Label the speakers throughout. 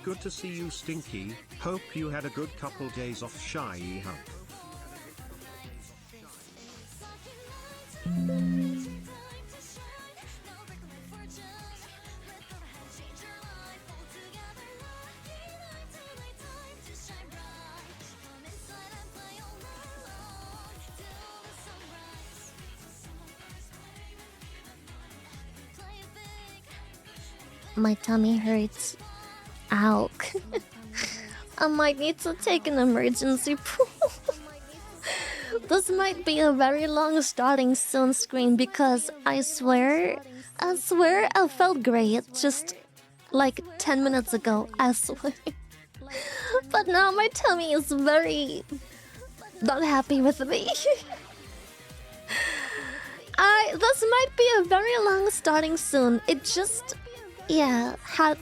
Speaker 1: good to see you, Stinky. Hope you had a good couple days off, Shy Hub.
Speaker 2: My tummy hurts. Ow. I might need to take an emergency poop. This might be a very long starting soon screen because I swear I felt great just like 10 minutes ago, I swear. But now my tummy is very not happy with me. This might be a very long starting soon. It just, yeah, had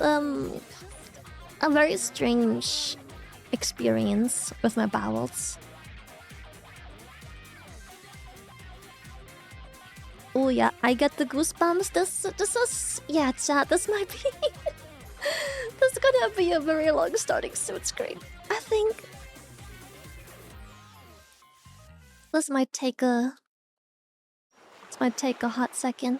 Speaker 2: a very strange experience with my bowels. Oh yeah, I get the goosebumps. This is, yeah, chat. This might be this is gonna be a very long starting soon screen. I think this might take a hot second.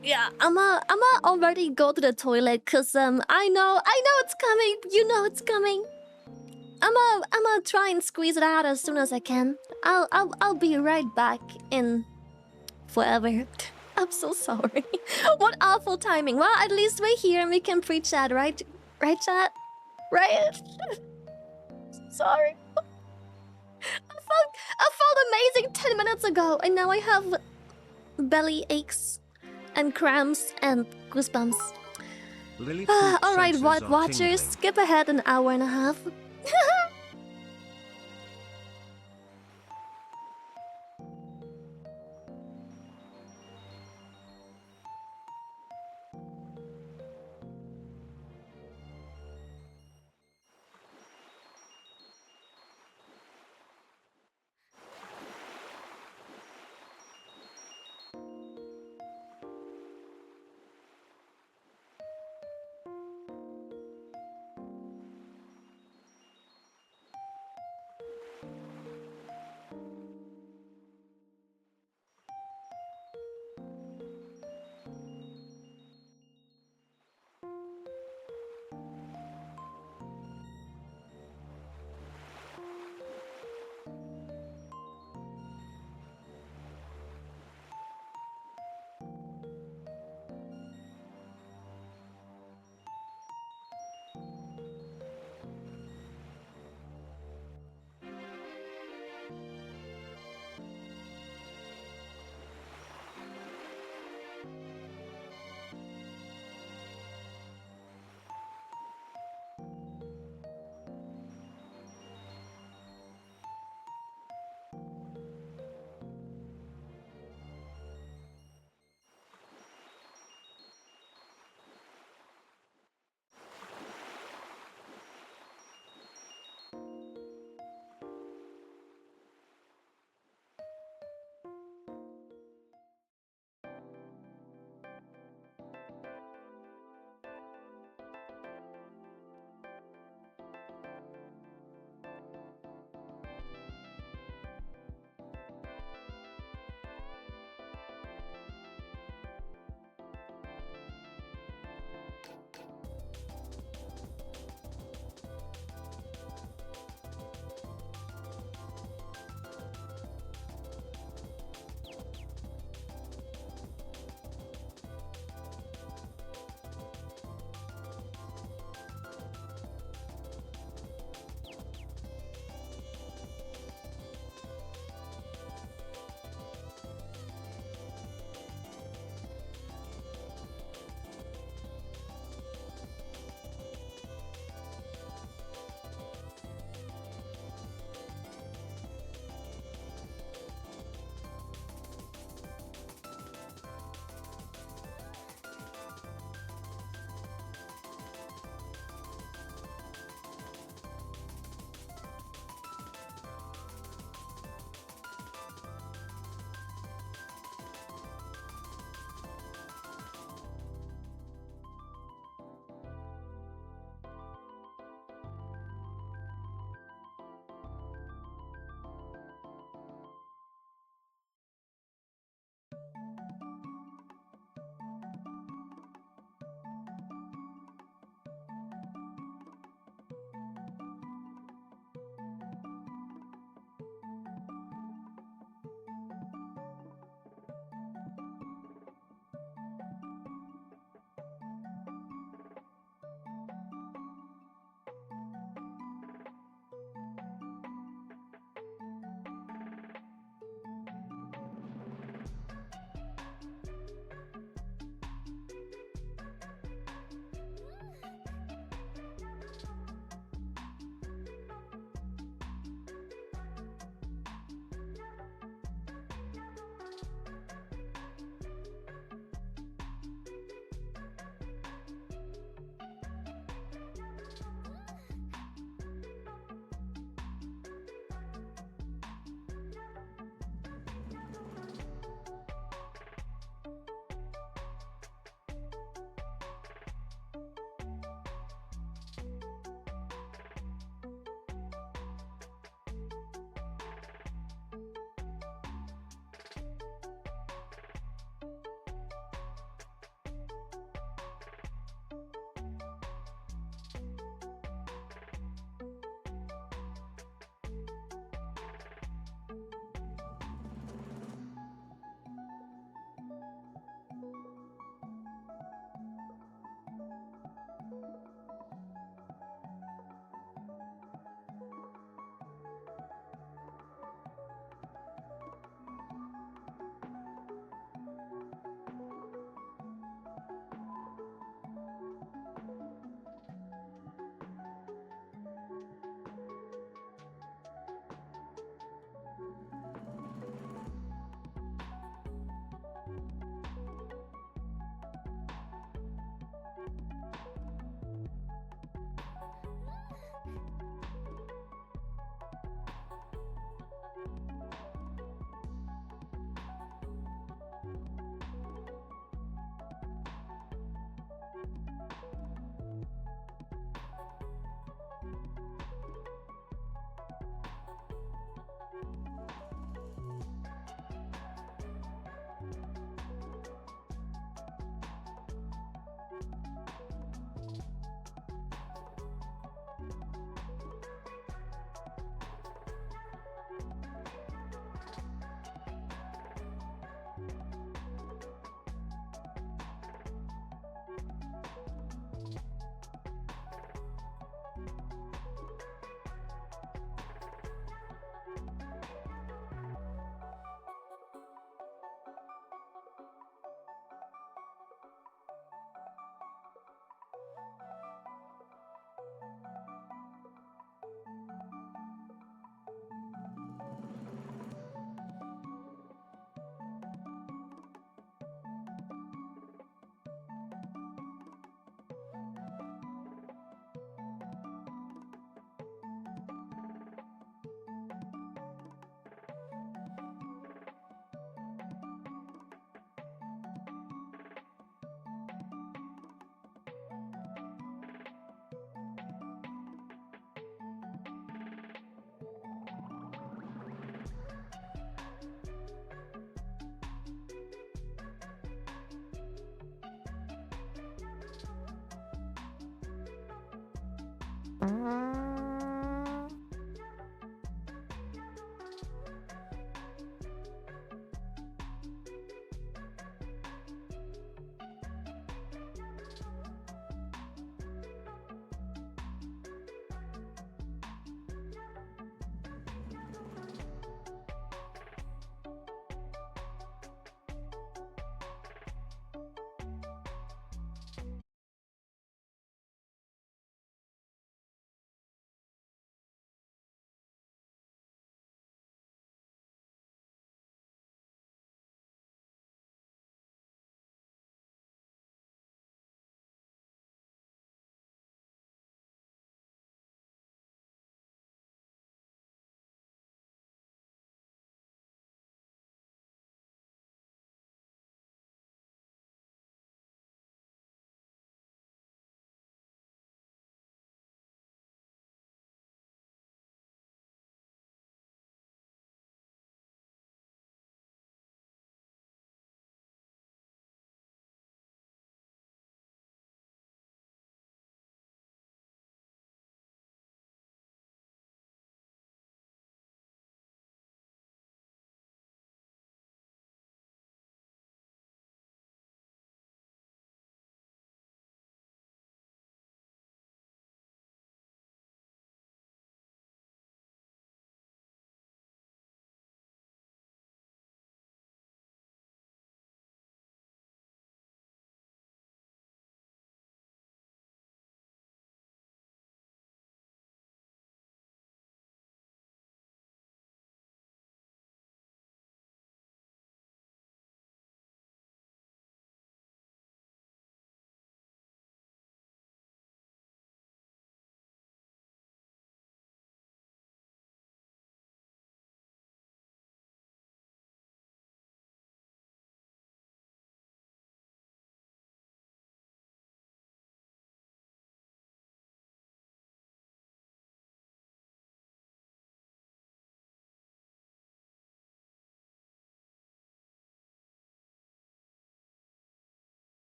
Speaker 2: Yeah, I'ma already go to the toilet cause I know it's coming. You know it's coming. I'ma try and squeeze it out as soon as I can. I'll be right back in forever. I'm so sorry. What awful timing. Well, at least we're here and we can pre-chat, right? Right, chat? Right? Sorry. I felt amazing 10 minutes ago, and now I have belly aches and cramps and goosebumps. Alright, watchers, skip ahead an hour and a half.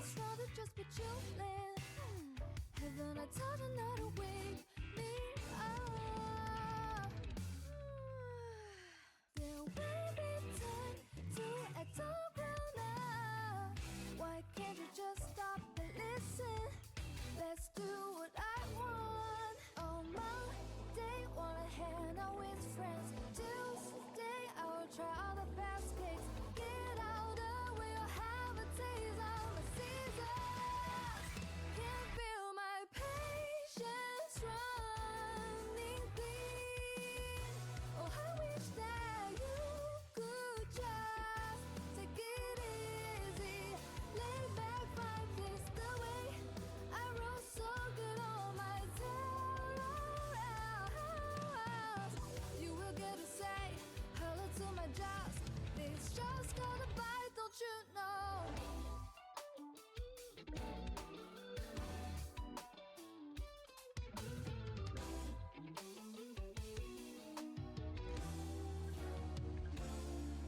Speaker 3: It's rather just be chillin'. Heaven, I told you not to wake me up. There will be time to act all grown up. Why can't you just stop and listen? Let's do what I want. On Monday, wanna hang out with friends. Tuesday, I will try all the best cakes. Get out of where you'll have a taste of my seasons. Can't feel my patience running clean. Oh, I wish that you could just take it easy. Lay back, find this the way I wrote so good on my tailors. You will get to say hello to my jobs. This just gotta bite, don't you know?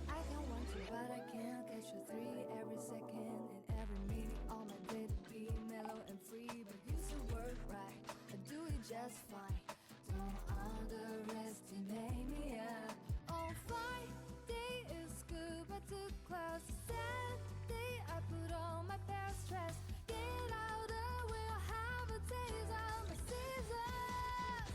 Speaker 3: I can want you, but I can't catch you three every second and every minute. All my day to be mellow and free, but you still work right. I do it just fine. Don't underestimate me. On Friday is good, but to class Saturday I put on my best dress. Get out of where I have a taste of my seasons.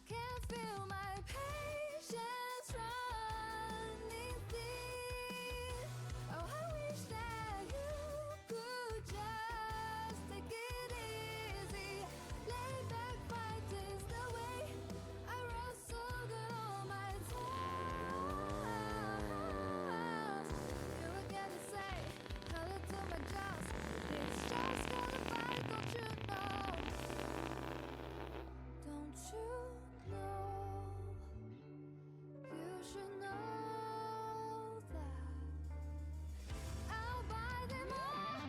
Speaker 3: Can't feel my patience running thin. Oh, I wish that you could just take it easy. Lay back, fight is the way I wrote so good on my tails. You will get to say hello to my jobs. It's just gonna fight, don't you know? Don't you know? You should know that I'll buy them all.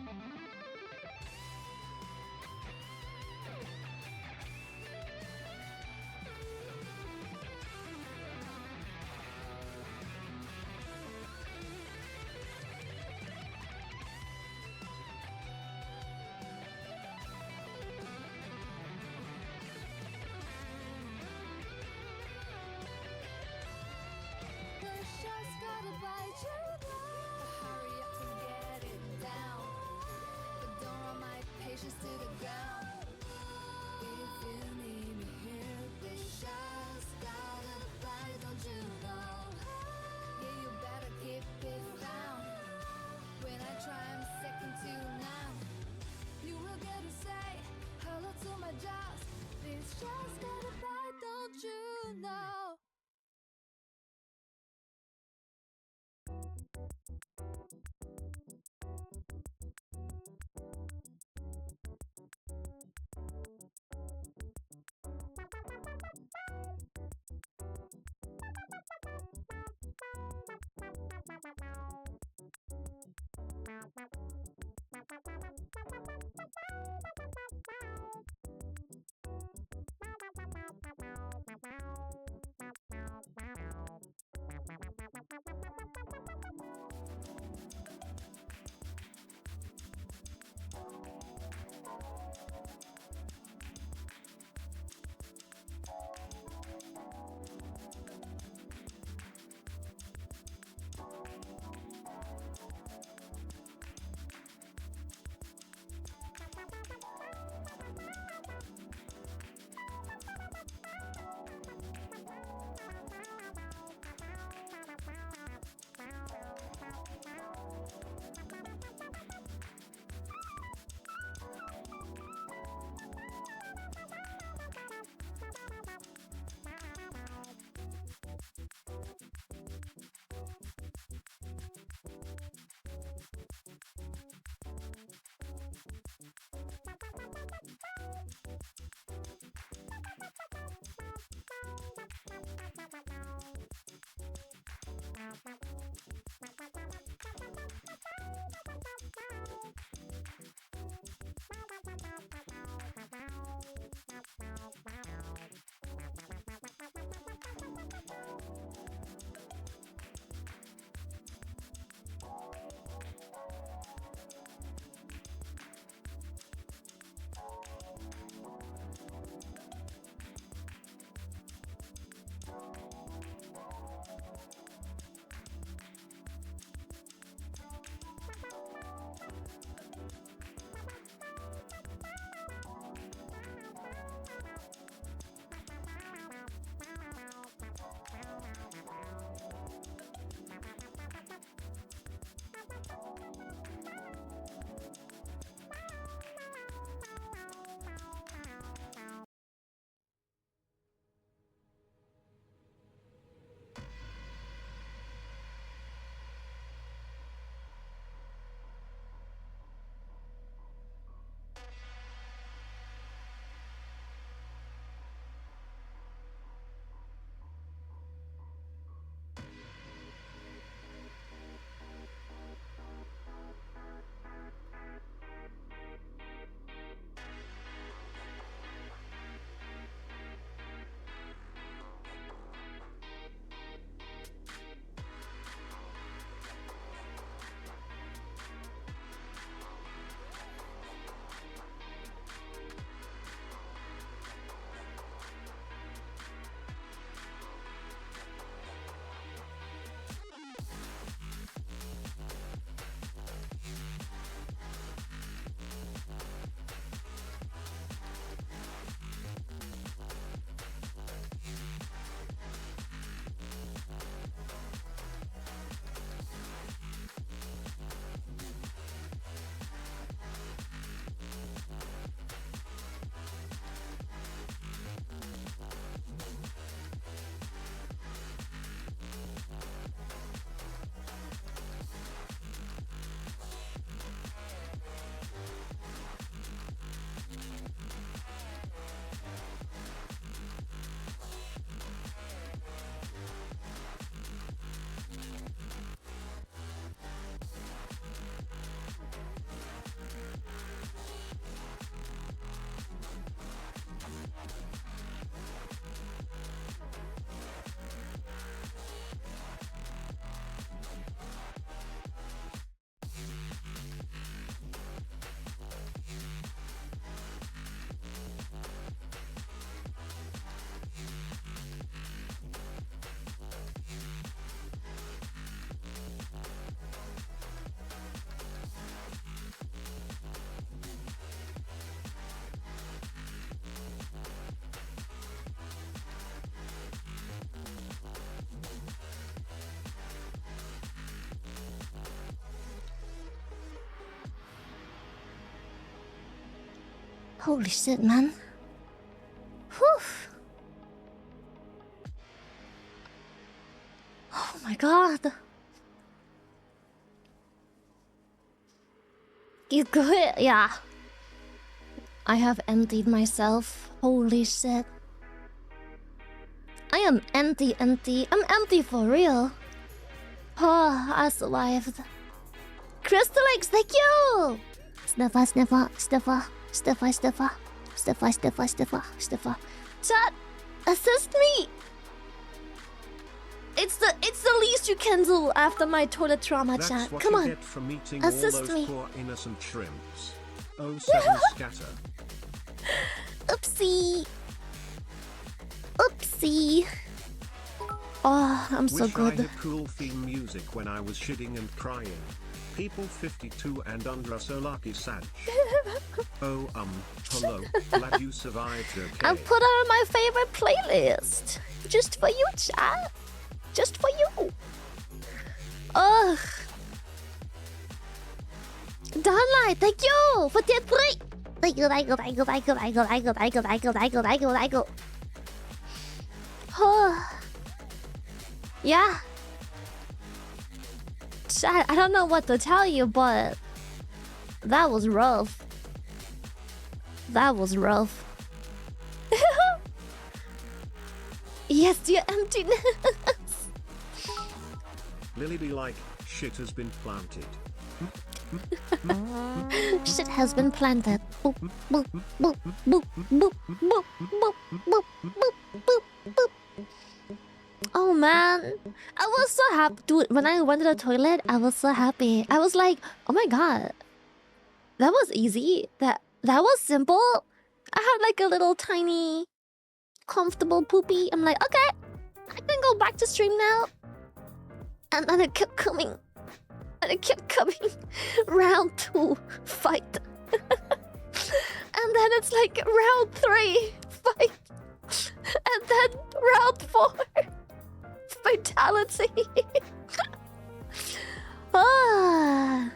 Speaker 3: Push just gotta bite you down. Hurry up and get it down. But don't run my patience to the ground. If you need me here, this just gotta bite, don't you know? Yeah, you better keep it down. When I try, I'm second to none. You will get to say hello to my jobs. This just gotta bite, don't you know?
Speaker 2: Holy shit, man. Whew. Oh my god. You good? Yeah. I have emptied myself. Holy shit. I am empty. I'm empty for real. Oh, I survived. Crystal Eggs, thank you! Sniffer. Chat, assist me! It's the least you can do after my toilet trauma,
Speaker 1: That's
Speaker 2: chat.
Speaker 1: what
Speaker 2: Come
Speaker 1: you
Speaker 2: on.
Speaker 1: get from eating
Speaker 2: Assist
Speaker 1: all those
Speaker 2: me.
Speaker 1: poor innocent shrimps. Oh, 7 scatter.
Speaker 2: Oopsie. Oh, I'm so
Speaker 1: Wish I
Speaker 2: good.
Speaker 1: had cool theme music when I was shitting and crying. People 52 and under are so lucky, Sag. Oh, hello. Glad you survived, okay?
Speaker 2: I'll put on my favorite playlist. Just for you, chat. Just for you. Ugh. Donlight, thank you for tier 3. Thank you. Oh. Yeah. Chat, I don't know what to tell you, but that was rough. Yes, your emptiness.
Speaker 1: Lily be like, shit has been planted.
Speaker 2: Shit has been planted. Boop, boop, boop, boop, boop, boop, boop, boop, boop, boop, boop. Oh man, I was so happy, dude. When I went to the toilet, I was so happy. I was like, oh my god, that was easy. That was simple. I had like a little tiny, comfortable poopy. I'm like, okay, I can go back to stream now. And then it kept coming. Round 2, fight. And then it's like round 3, fight. And then round 4, fatality. Ah.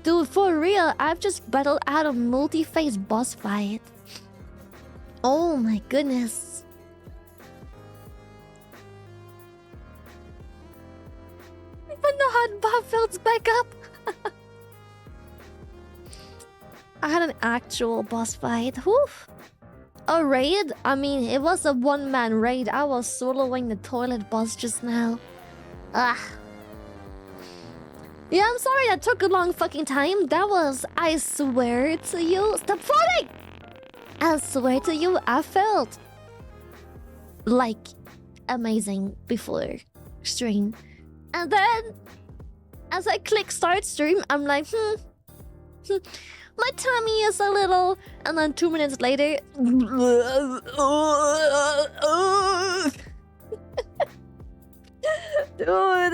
Speaker 2: Dude, for real, I've just battled out a multi-phase boss fight. Oh my goodness. When the hot buff fills back up. I had an actual boss fight. Whew. A raid? I mean, it was a one-man raid. I was soloing the toilet boss just now. Ah. Yeah, I'm sorry that took a long fucking time. That was, I swear to you. Stop floating! I swear to you, I felt like amazing before stream. And then, as I click start stream, I'm like, my tummy is a little... And then 2 minutes later... Dude,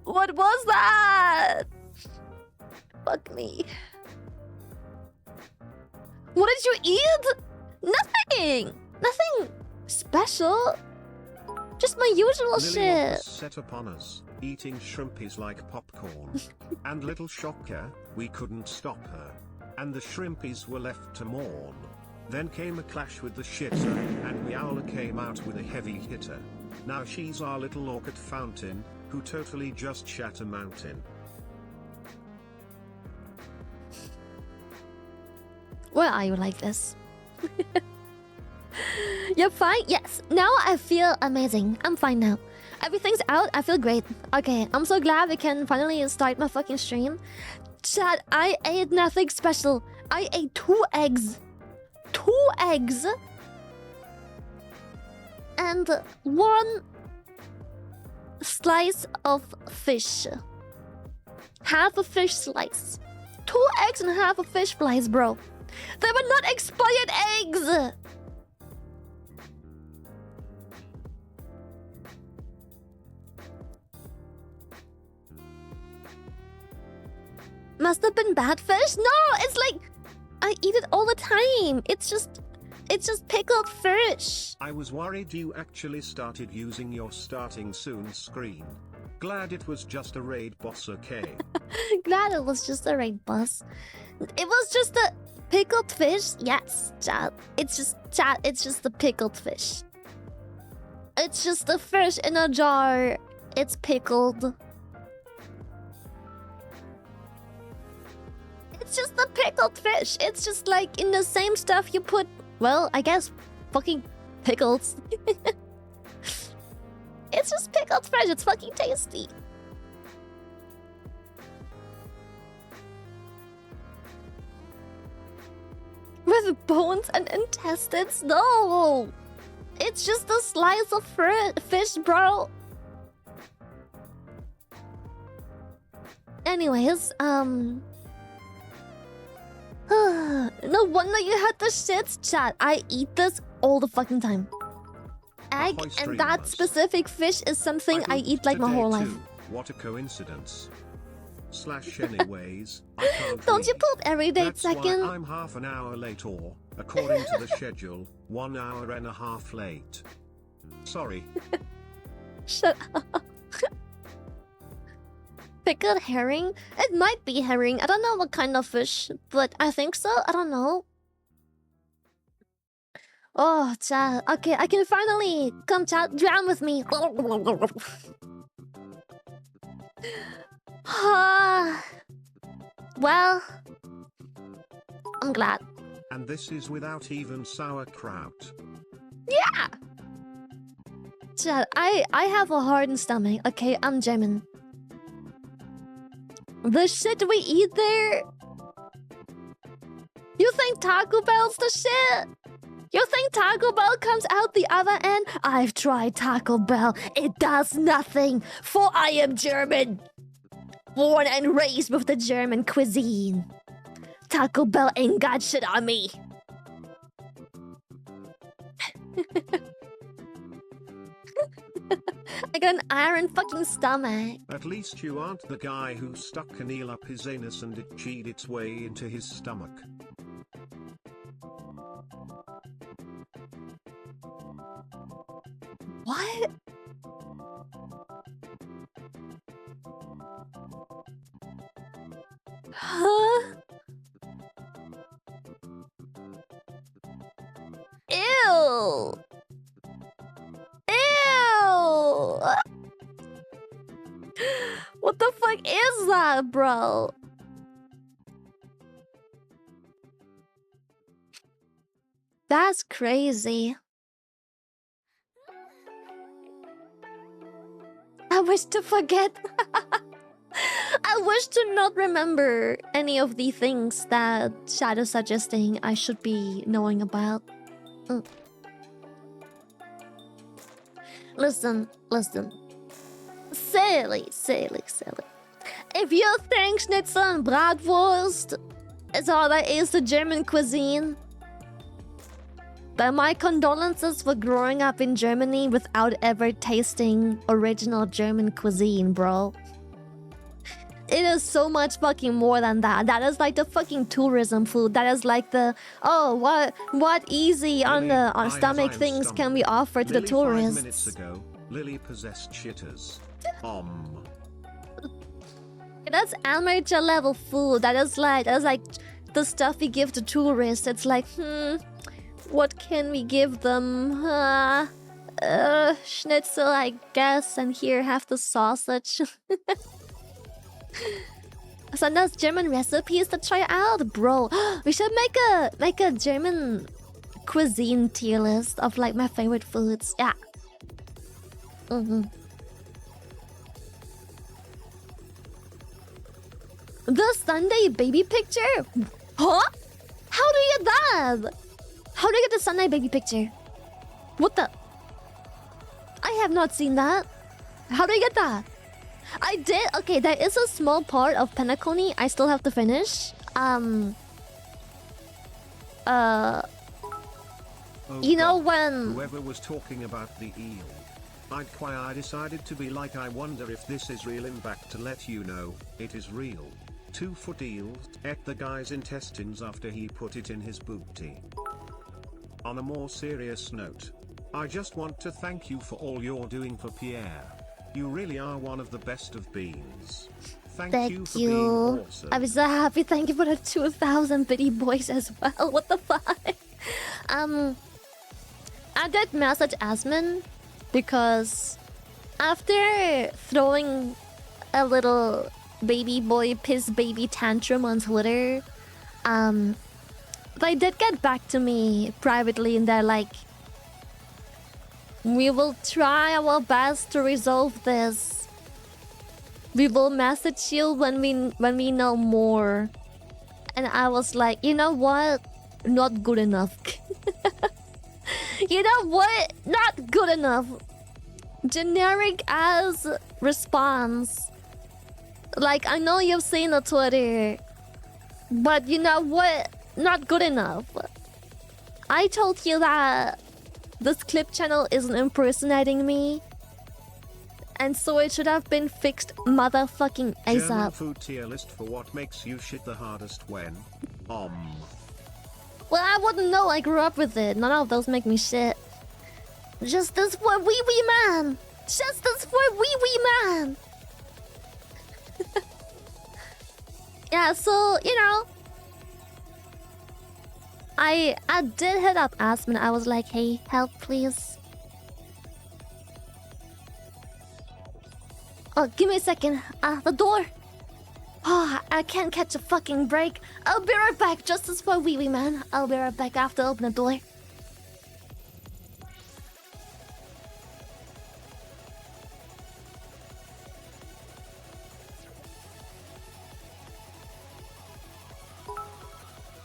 Speaker 2: what was that? Fuck me. What did you eat? Nothing! Nothing special. Just my usual
Speaker 1: Lily
Speaker 2: shit.
Speaker 1: was set upon us, eating shrimpies like popcorn. And little shocker, we couldn't stop her. And the shrimpies were left to mourn. Then came a clash with the shitter, and Meowler came out with a heavy hitter. Now she's our little orchid fountain, who totally just shat a mountain.
Speaker 2: Why are you like this? You're fine? Yes. Now I feel amazing. I'm fine now. Everything's out. I feel great. Okay, I'm so glad we can finally start my fucking stream. Chat, I ate nothing special. I ate 2 eggs. 2 eggs. And 1 slice of fish. Half a fish slice. 2 eggs and half a fish slice, bro. They were not expired eggs! Must have been bad fish? No, it's like I eat it all the time. It's just pickled fish.
Speaker 1: I was worried you actually started using your starting soon screen. Glad it was just a raid boss, okay?
Speaker 2: Glad it was just a raid boss. It was just a pickled fish. Yes, chat. It's just a pickled fish. It's just a fish in a jar. It's pickled. It's just a pickled fish. It's just like in the same stuff you put, well, I guess fucking pickles. It's just pickled fish. It's fucking tasty. With bones and intestines? No! It's just a slice of fish, bro. Anyways, no wonder you had the shits, chat. I eat this all the fucking time. Egg and that specific fish is something I eat like my whole life.
Speaker 1: What a coincidence. Slash anyways, I can't
Speaker 2: Don't you
Speaker 1: read.
Speaker 2: poop every day,
Speaker 1: That's
Speaker 2: second?
Speaker 1: why I'm half an hour late, or, according to the schedule, 1 hour and a half late. Sorry.
Speaker 2: Shut up. Pickled herring? It might be herring. I don't know what kind of fish, but I think so. I don't know. Oh, chat. Okay, I can finally come chat. Drown with me. Well, I'm glad.
Speaker 1: And this is without even sauerkraut.
Speaker 2: Yeah! Chat, I have a hardened stomach. Okay, I'm German. The shit we eat there? You think Taco Bell's the shit? You think Taco Bell comes out the other end? I've tried Taco Bell. It does nothing, for I am German. Born and raised with the German cuisine. Taco Bell ain't got shit on me. I got an iron fucking stomach.
Speaker 1: At least you aren't the guy who stuck a needle up his anus and it cheated its way into his stomach.
Speaker 2: What? Huh? Ew! Ew! What the fuck is that, bro? That's crazy. I wish to forget. I wish to not remember any of the things that Shadow's suggesting I should be knowing about. Listen. Silly. If you think Schnitzel and Bratwurst is all that is the German cuisine, then my condolences for growing up in Germany without ever tasting original German cuisine, bro. It is so much fucking more than that. That is like the fucking tourism food. That is like the, oh, what easy on the stomach things can we offer to the tourists?
Speaker 1: 5 minutes ago, Lily possessed shitters.
Speaker 2: That's amateur level food. That is like the stuff we give to tourists. It's like, what can we give them? Schnitzel, I guess, and here have the sausage. Send us German recipes to try out, bro. We should make a German cuisine tier list of like my favorite foods. Yeah. The Sunday baby picture? Huh? How do you get that? How do you get the Sunday baby picture? What the? I have not seen that. How do you get that? I did. Okay, there is a small part of Penacony I still have to finish. You know when...
Speaker 1: Whoever was talking about the eel. I decided to be like, I wonder if this is real, and back to let you know, it is real. 2-foot eel ate the guy's intestines after he put it in his booty. On a more serious note, I just want to thank you for all you're doing for Pierre. You really are one of the best of beans. Thank
Speaker 2: Thank
Speaker 1: you for
Speaker 2: you.
Speaker 1: being awesome.
Speaker 2: I'm so happy. Thank you for the 2,000 bitty boys as well. What the fuck? I did message Asmin because after throwing a little baby boy piss baby tantrum on Twitter, they did get back to me privately and they're like, we will try our best to resolve this. We will message you when we know more. And I was like, you know what? Not good enough. You know what? Not good enough. Generic as response. Like, I know you've seen the Twitter, but you know what? Not good enough. I told you that this clip channel isn't impersonating me. And so it should have been fixed motherfucking
Speaker 1: German
Speaker 2: ASAP.
Speaker 1: food tier list for what makes you shit the hardest when.
Speaker 2: Well, I wouldn't know. I grew up with it. None of those make me shit. Just this for wee wee man. Just this for wee wee man. Yeah, so, you know, I did hit up Asmin. I was like, hey, help please. Oh, give me a second. The door. Oh, I can't catch a fucking break. I'll be right back. Justice for wee wee man. I'll be right back after I open the door.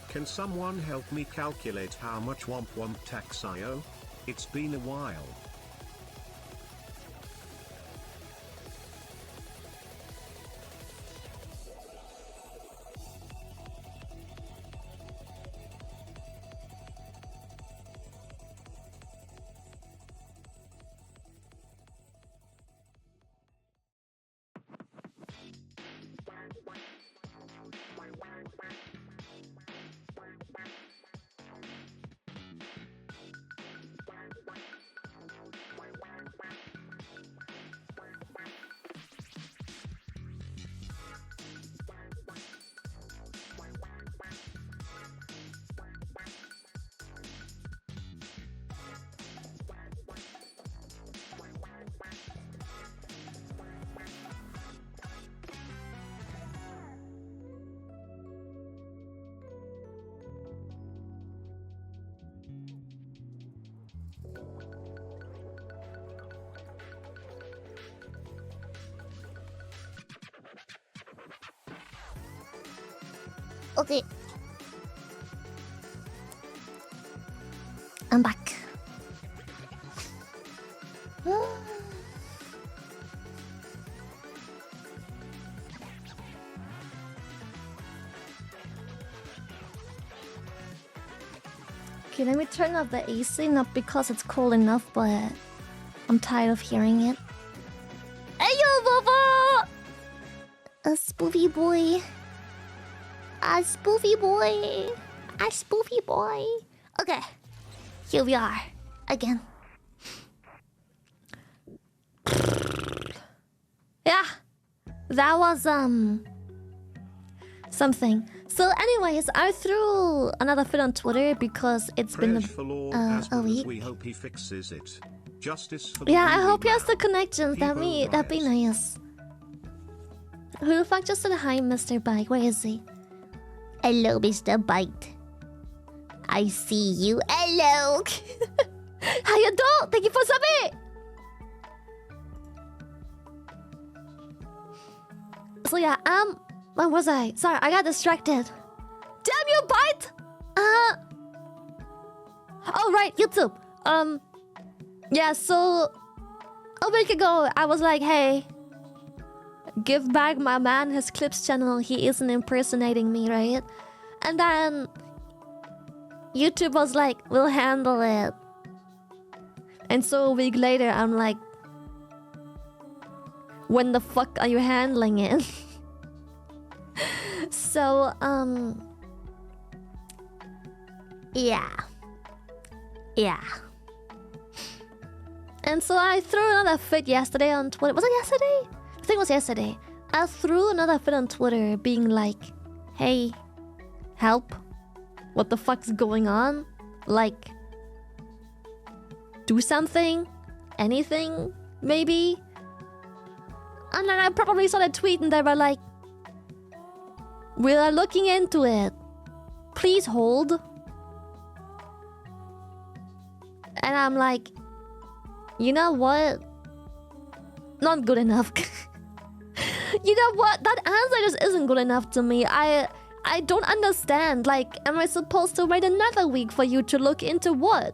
Speaker 1: Can someone help me calculate how much Womp Womp tax I owe? It's been a while.
Speaker 2: Okay. I'm back. Okay, let me turn up the AC, not because it's cold enough, but I'm tired of hearing it. Hey yo, Bobo! A spoofy boy. A spoofy boy. A spoofy boy. Okay. Here we are. Again. Yeah. That was, something. So anyways, I threw another fit on Twitter because it's been
Speaker 1: For Lord
Speaker 2: a
Speaker 1: Aspen,
Speaker 2: week.
Speaker 1: we hope he fixes it. Justice for the
Speaker 2: Yeah, I
Speaker 1: wee
Speaker 2: hope he has
Speaker 1: man.
Speaker 2: the connections. That'd
Speaker 1: People
Speaker 2: be
Speaker 1: riot.
Speaker 2: nice. Who the fuck just said hi, Mr. Bite? Where is he? Hello, Mr. Bite. I see you. Hello. How you doing? Thank you for subbing. So yeah, where was I? Sorry, I got distracted. Damn you, Bite! Oh right, YouTube. Yeah, so a week ago I was like, hey, give back my man his clips channel. He isn't impersonating me, right? And then YouTube was like, we'll handle it. And so a week later, I'm like, when the fuck are you handling it? So, yeah. Yeah. And so I threw another fit yesterday on Twitter. Was it yesterday? I think it was yesterday. I threw another fit on Twitter being like, hey, help. What the fuck's going on? Like, do something? Anything? Maybe? And then I probably saw a tweet and they were like, we are looking into it. Please hold. And I'm like, you know what? Not good enough. You know what? That answer just isn't good enough to me. I don't understand. Like, am I supposed to wait another week for you to look into what?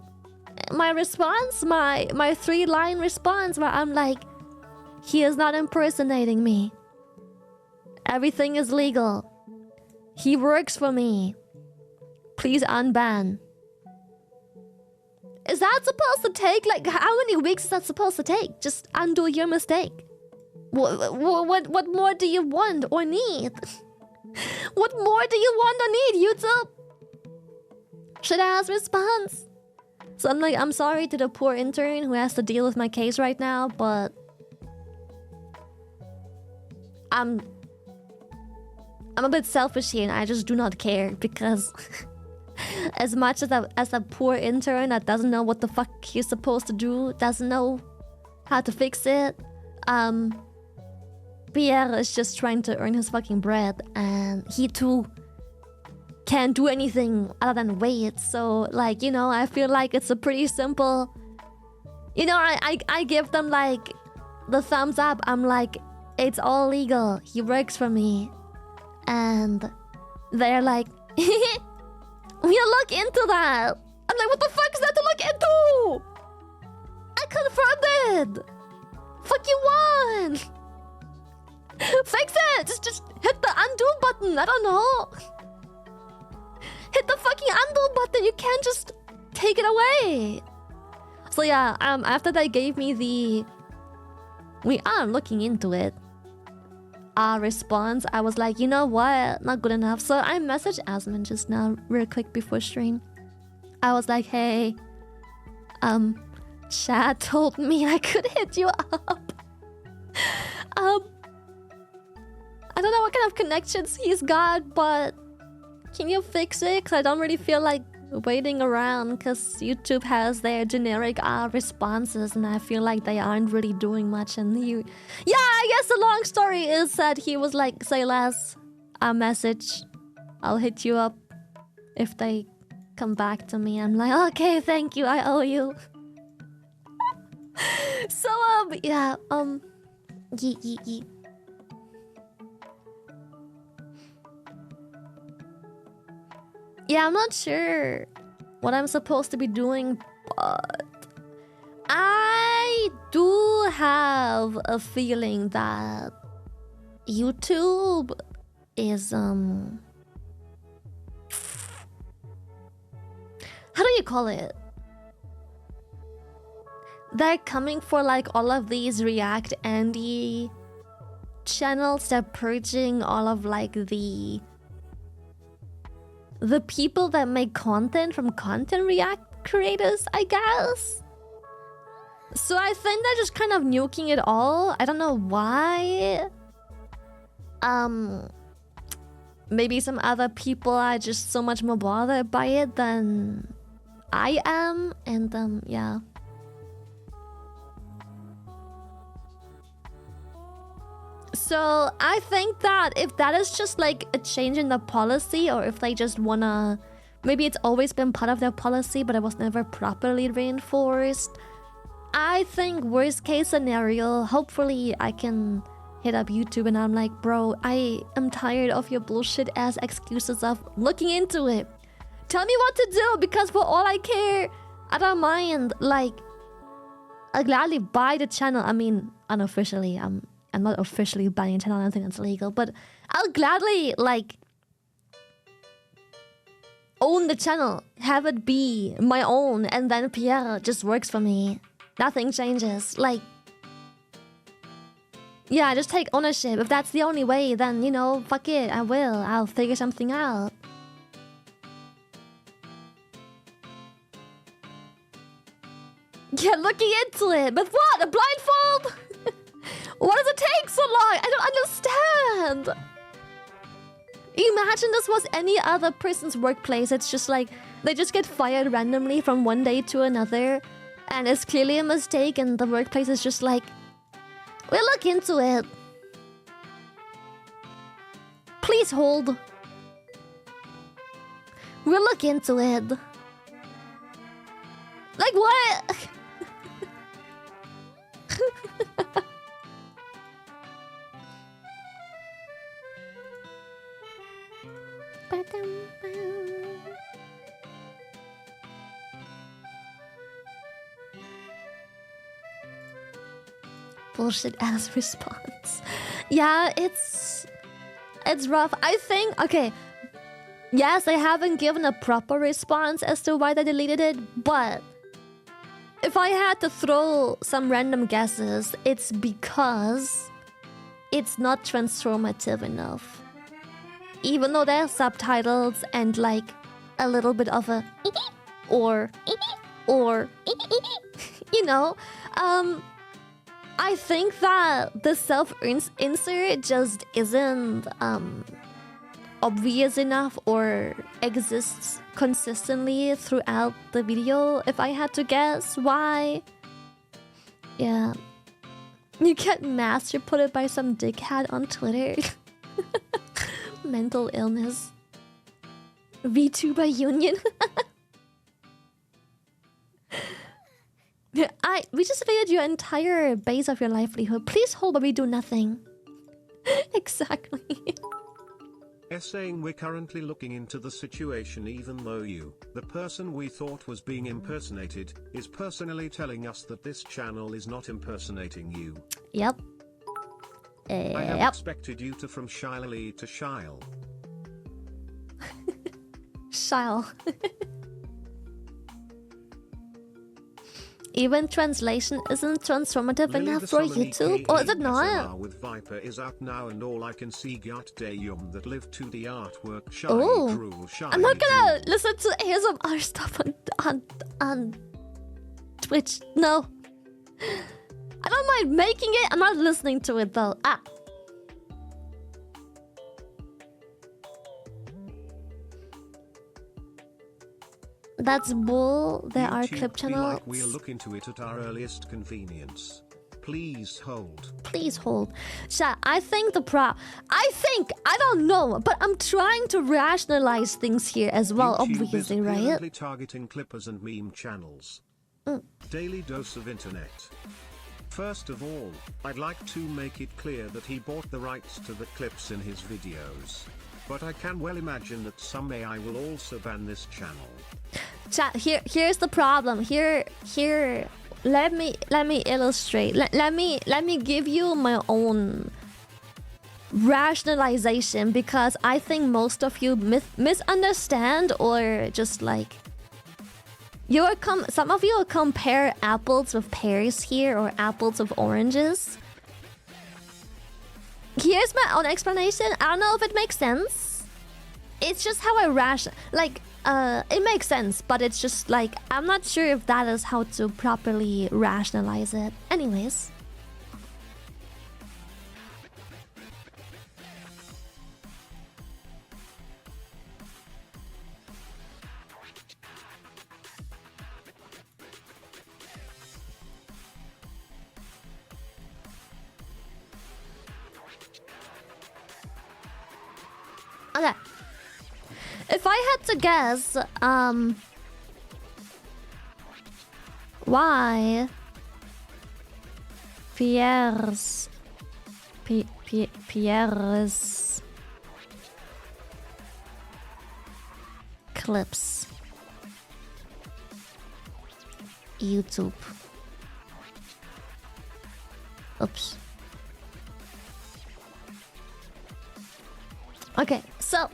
Speaker 2: My response, my 3-line response where I'm like, he is not impersonating me. Everything is legal. He works for me. Please unban. Is that supposed to take, like, how many weeks is that supposed to take? Just undo your mistake. What more do you want or need? What more do you want or need, YouTube? Shit ass response. So I'm like, I'm sorry to the poor intern who has to deal with my case right now, but I'm a bit selfish here and I just do not care because as much as a poor intern that doesn't know what the fuck he's supposed to do, doesn't know how to fix it, Pierre is just trying to earn his fucking bread and he too can't do anything other than wait. So, like, you know, I feel like it's a pretty simple... You know, I give them, like, the thumbs up. I'm like, it's all legal. He works for me. And they're like, we'll look into that. I'm like, what the fuck is that to look into? I confirmed it. Fuck you want? Fix it. Just hit the undo button. I don't know. Hit the fucking undo button. You can't just take it away. So yeah, after they gave me the "we are looking into it" response, I was like, you know what? Not good enough. So I messaged Asman just now, real quick before stream. I was like, hey, Chad told me I could hit you up. I don't know what kind of connections he's got, but can you fix it? Because I don't really feel like waiting around because YouTube has their generic responses and I feel like they aren't really doing much. And yeah, I guess the long story is that he was like, say less, a message. I'll hit you up if they come back to me. I'm like, okay, thank you. I owe you. So, yeah, yeet. Yeah, I'm not sure what I'm supposed to be doing, but I do have a feeling that YouTube is, how do you call it? They're coming for like all of these React Andy channels. They're purging all of like the people that make content from content React creators, I guess. So I think they're just kind of nuking it all. I don't know why. Maybe some other people are just so much more bothered by it than I am, and yeah. So I think that if that is just like a change in the policy, or if they just wanna, maybe it's always been part of their policy but it was never properly reinforced. I think worst case scenario, hopefully I can hit up YouTube and I'm like, bro, I am tired of your bullshit ass excuses of looking into it. Tell me what to do, because for all I care, I don't mind. Like, I'll gladly buy the channel. I mean, unofficially, I'm not officially buying a channel. I don't think that's legal, but I'll gladly like own the channel, have it be my own, and then Pierre just works for me. Nothing changes. Like, yeah, just take ownership. If that's the only way, then, you know, fuck it, I will. I'll figure something out. Yeah, looking into it. But what? A blindfold? Why does it take so long? I don't understand. Imagine this was any other person's workplace. It's just like they just get fired randomly from one day to another. And it's clearly a mistake, and the workplace is just like, we'll look into it. Please hold. We'll look into it. Like what? Bullshit ass response. Yeah, it's rough. I think, okay, yes, they haven't given a proper response as to why they deleted it, but if I had to throw some random guesses, it's because it's not transformative enough. Even though there's subtitles and like a little bit of a or you know, I think that the self-insert just isn't obvious enough or exists consistently throughout the video. If I had to guess why, yeah, you get masturbated by some dickhead on Twitter. Mental illness. VTuber union. We just invaded your entire base of your livelihood. Please hold but we do nothing. Exactly.
Speaker 1: Saying we're currently looking into the situation, even though you, the person we thought was being impersonated, is personally telling us that this channel is not impersonating you.
Speaker 2: Yep.
Speaker 1: I have expected you to from Shiley to Shile.
Speaker 2: Shile. Even translation isn't transformative
Speaker 1: Lily
Speaker 2: enough
Speaker 1: the
Speaker 2: for
Speaker 1: Summon
Speaker 2: YouTube,
Speaker 1: aka
Speaker 2: or is it not?
Speaker 1: SMR with Viper is out now, and all I can see got Dayum that lived to the artwork. Shy
Speaker 2: Oh,
Speaker 1: drool, shy
Speaker 2: I'm not gonna
Speaker 1: drool.
Speaker 2: listen to ASMR stuff on Twitch. No, I don't mind making it. I'm not listening to it though. Ah. That's bull. There are
Speaker 1: YouTube
Speaker 2: clip
Speaker 1: be like
Speaker 2: channels.
Speaker 1: we'll look into it at our earliest convenience. Please hold.
Speaker 2: Please hold. Chat, I think I don't know, but I'm trying to rationalize things here as well,
Speaker 1: YouTube
Speaker 2: obviously,
Speaker 1: is
Speaker 2: right?
Speaker 1: apparently targeting clippers and meme channels. Daily dose of internet. First of all, I'd like to make it clear that he bought the rights to the clips in his videos. But I can well imagine that some AI will also ban this channel.
Speaker 2: Chat, here's the problem. Here. Let me illustrate. Let me give you my own rationalization, because I think most of you misunderstand, or just like some of you compare apples with pears here, or apples with oranges. Here's my own explanation. I don't know if it makes sense. It's just how I it makes sense, but it's just like I'm not sure if that is how to properly rationalize it. Anyways. Okay. If I had to guess, why Pierre's clips YouTube. Oops. Okay, so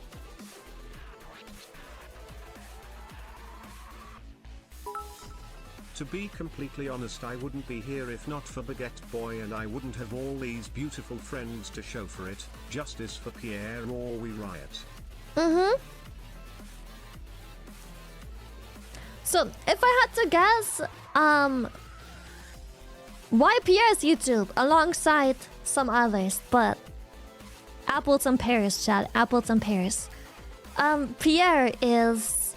Speaker 1: to be completely honest, I wouldn't be here if not for Baguette Boy, and I wouldn't have all these beautiful friends to show for it. Justice for Pierre or we riot.
Speaker 2: So if I had to guess, Why Pierre's YouTube alongside some others, but apples and pears, chat. Apples and pears. Pierre is...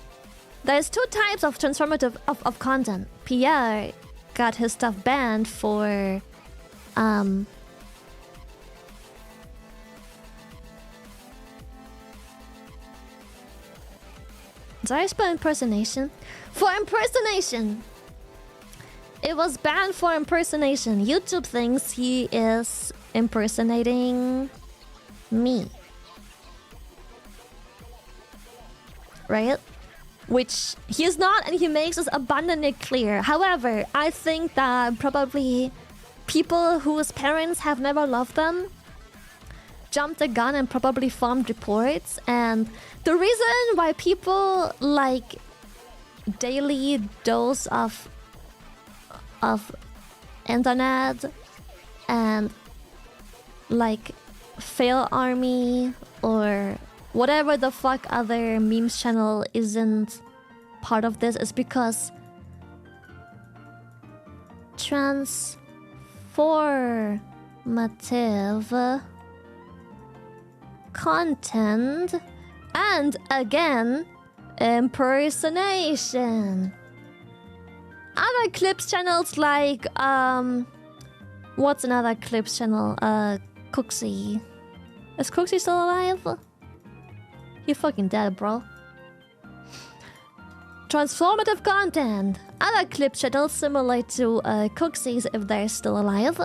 Speaker 2: There's two types of transformative of content. Pierre got his stuff banned for... Did I spell impersonation? For impersonation! It was banned for impersonation. YouTube thinks he is impersonating me. Right? Which he is not, and he makes this abundantly clear. However, I think that probably people whose parents have never loved them jumped the gun and probably farmed reports. And the reason why people like daily dose of internet and like fail army or whatever the fuck other memes channel isn't part of this is because transformative content and again impersonation. Other clips channels like what's another clips channel? Cooksy. Is Cooksy still alive? You're fucking dead, bro. Transformative content. Other clip channels similar to Cooksy's if they're still alive.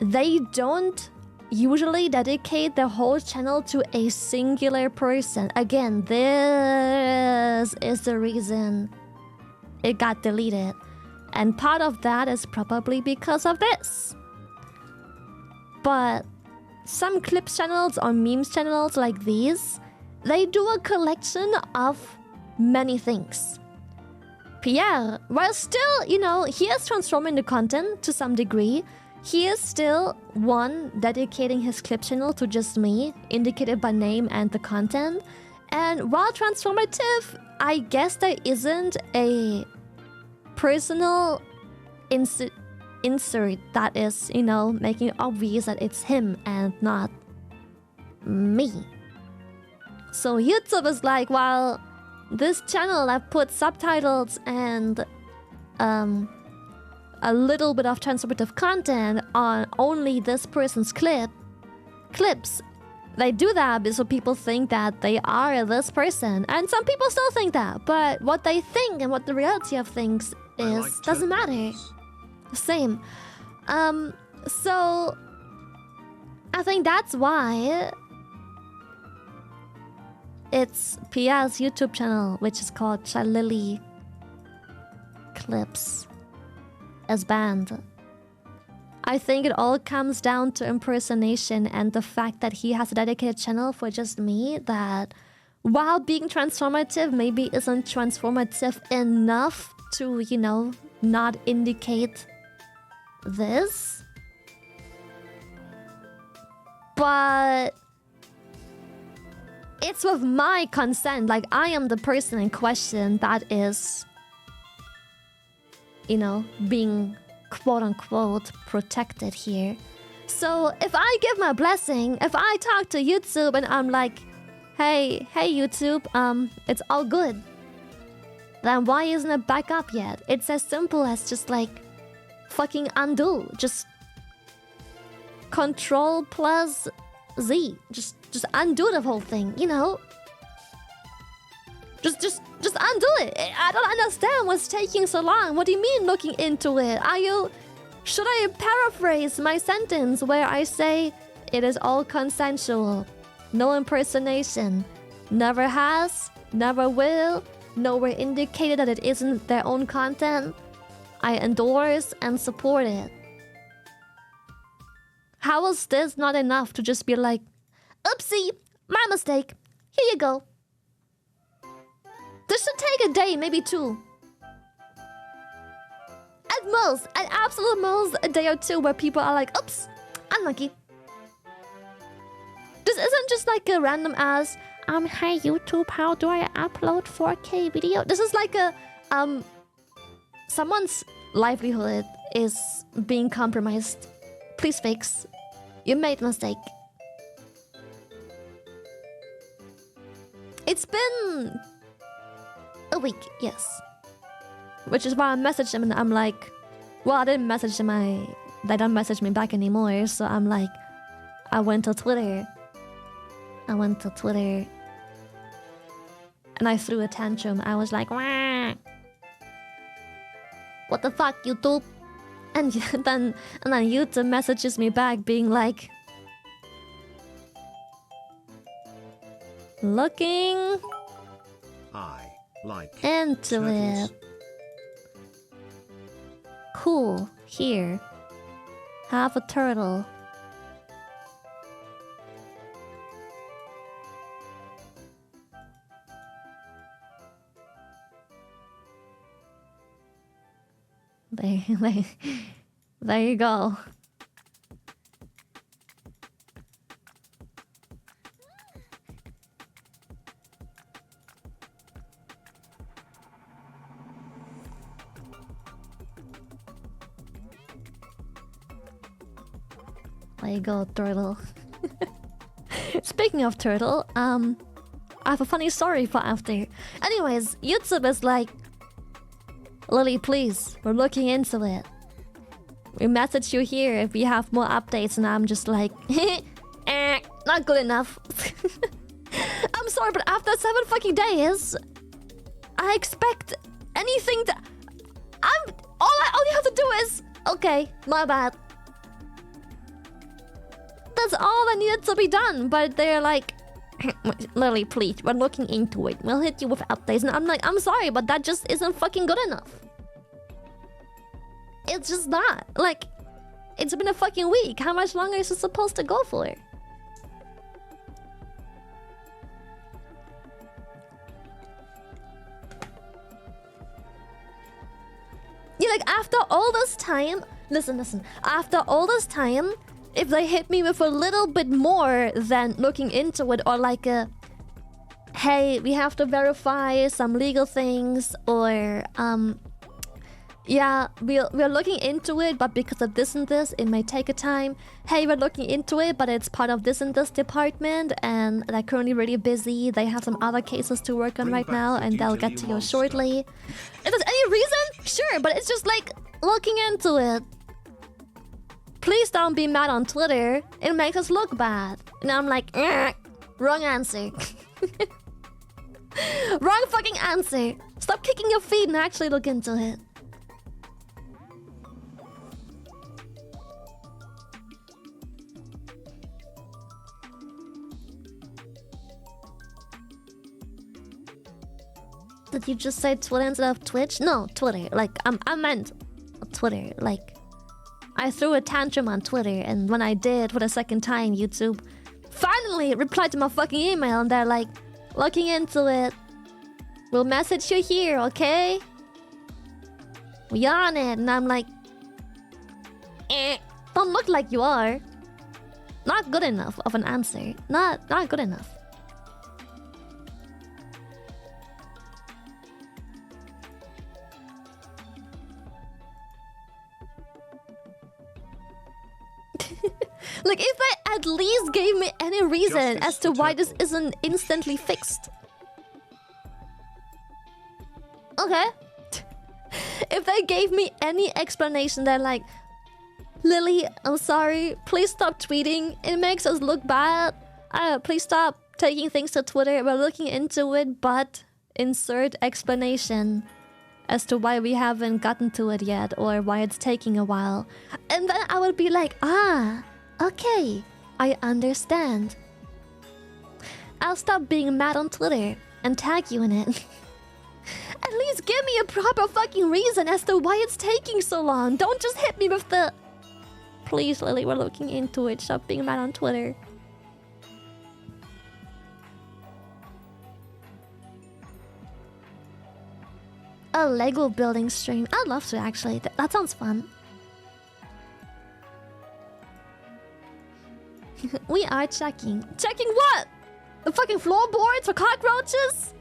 Speaker 2: They don't usually dedicate their whole channel to a singular person. Again, this is the reason it got deleted. And part of that is probably because of this. But some clips channels or memes channels like these, they do a collection of many things. Pierre, while still, you know, he is transforming the content to some degree, he is still one dedicating his clip channel to just me, indicated by name and the content. And while transformative, I guess there isn't a personal insert that is, you know, making it obvious that it's him and not me. So YouTube is like, while this channel I've put subtitles and a little bit of transformative content on only this person's clips, they do that so people think that they are this person. And some people still think that, but what they think and what the reality of things is doesn't matter. Same. So I think that's why it's Pia's YouTube channel, which is called Chalili Clips, is banned. I think it all comes down to impersonation and the fact that he has a dedicated channel for just me that, while being transformative, maybe isn't transformative enough to, you know, not indicate this. But it's with my consent. Like, I am the person in question that is, you know, being quote-unquote protected here. So if I give my blessing, if I talk to YouTube and I'm like, hey YouTube, it's all good, then why isn't it back up yet? It's as simple as just like fucking undo. Just Control plus Z. Just undo the whole thing, you know? Just undo it. I don't understand what's taking so long. What do you mean looking into it? Should I paraphrase my sentence where I say it is all consensual, no impersonation, never has, never will, nowhere indicated that it isn't their own content. I endorse and support it. How is this not enough to just be like, oopsie, my mistake, here you go. This should take a day, maybe two. At most, at absolute most, a day or two where people are like, oops, unlucky. This isn't just like a random ass, hey YouTube, how do I upload 4K video? This is like a, someone's livelihood is being compromised. Please fix. You made a mistake. It's been a week, yes. Which is why I messaged him and I'm like, well, I didn't message him. They don't message me back anymore. So I'm like, I went to Twitter. And I threw a tantrum. I was like, wah. What the fuck, YouTube? And then YouTube messages me back being like, looking
Speaker 1: I like
Speaker 2: into
Speaker 1: turtles.
Speaker 2: it. Cool. Here. Have a turtle. There you go. There you go, turtle. Speaking of turtle, I have a funny story for after. Anyways, YouTube is like, Lily, please, we're looking into it. We message you here if we have more updates, and I'm just like, not good enough. I'm sorry, but after 7 fucking days, I expect anything to... all you have to do is... Okay, my bad. That's all that needed to be done, but they're like, Lily, please, we're looking into it. We'll hit you with updates. And I'm like, I'm sorry, but that just isn't fucking good enough. It's just not. Like, it's been a fucking week. How much longer is it supposed to go for? Yeah, like, after all this time... Listen. After all this time... If they hit me with a little bit more than looking into it, or like a, hey, we have to verify some legal things, or yeah, we're looking into it, but because of this and this, it may take a time. Hey, we're looking into it, but it's part of this and this department, and they're currently really busy. They have some other cases to work on right now, and they'll get to you shortly. If there's any reason, sure, but it's just like looking into it. Please don't be mad on Twitter. It makes us look bad. And I'm like, wrong answer. Wrong fucking answer. Stop kicking your feet and actually look into it. Did you just say Twitter instead of Twitch? No, Twitter. Like, I meant Twitter. Like, I threw a tantrum on Twitter, and when I did for the second time, YouTube finally replied to my fucking email, and they're like, looking into it. We'll message you here, okay? We on it, and I'm like, don't look like you are. Not good enough of an answer. Not good enough. Like, if they at least gave me any reason as to why this isn't instantly fixed. Okay. If they gave me any explanation, they're like, Lily, I'm sorry. Please stop tweeting. It makes us look bad. Please stop taking things to Twitter. We're looking into it, but insert explanation as to why we haven't gotten to it yet, or why it's taking a while. And then I would be like, okay, I understand. I'll stop being mad on Twitter and tag you in it. At least give me a proper fucking reason as to why it's taking so long. Don't just hit me with the... Please, Lily, we're looking into it. Stop being mad on Twitter. A Lego building stream. I'd love to, actually. That sounds fun. We are checking. Checking what? The fucking floorboards for cockroaches?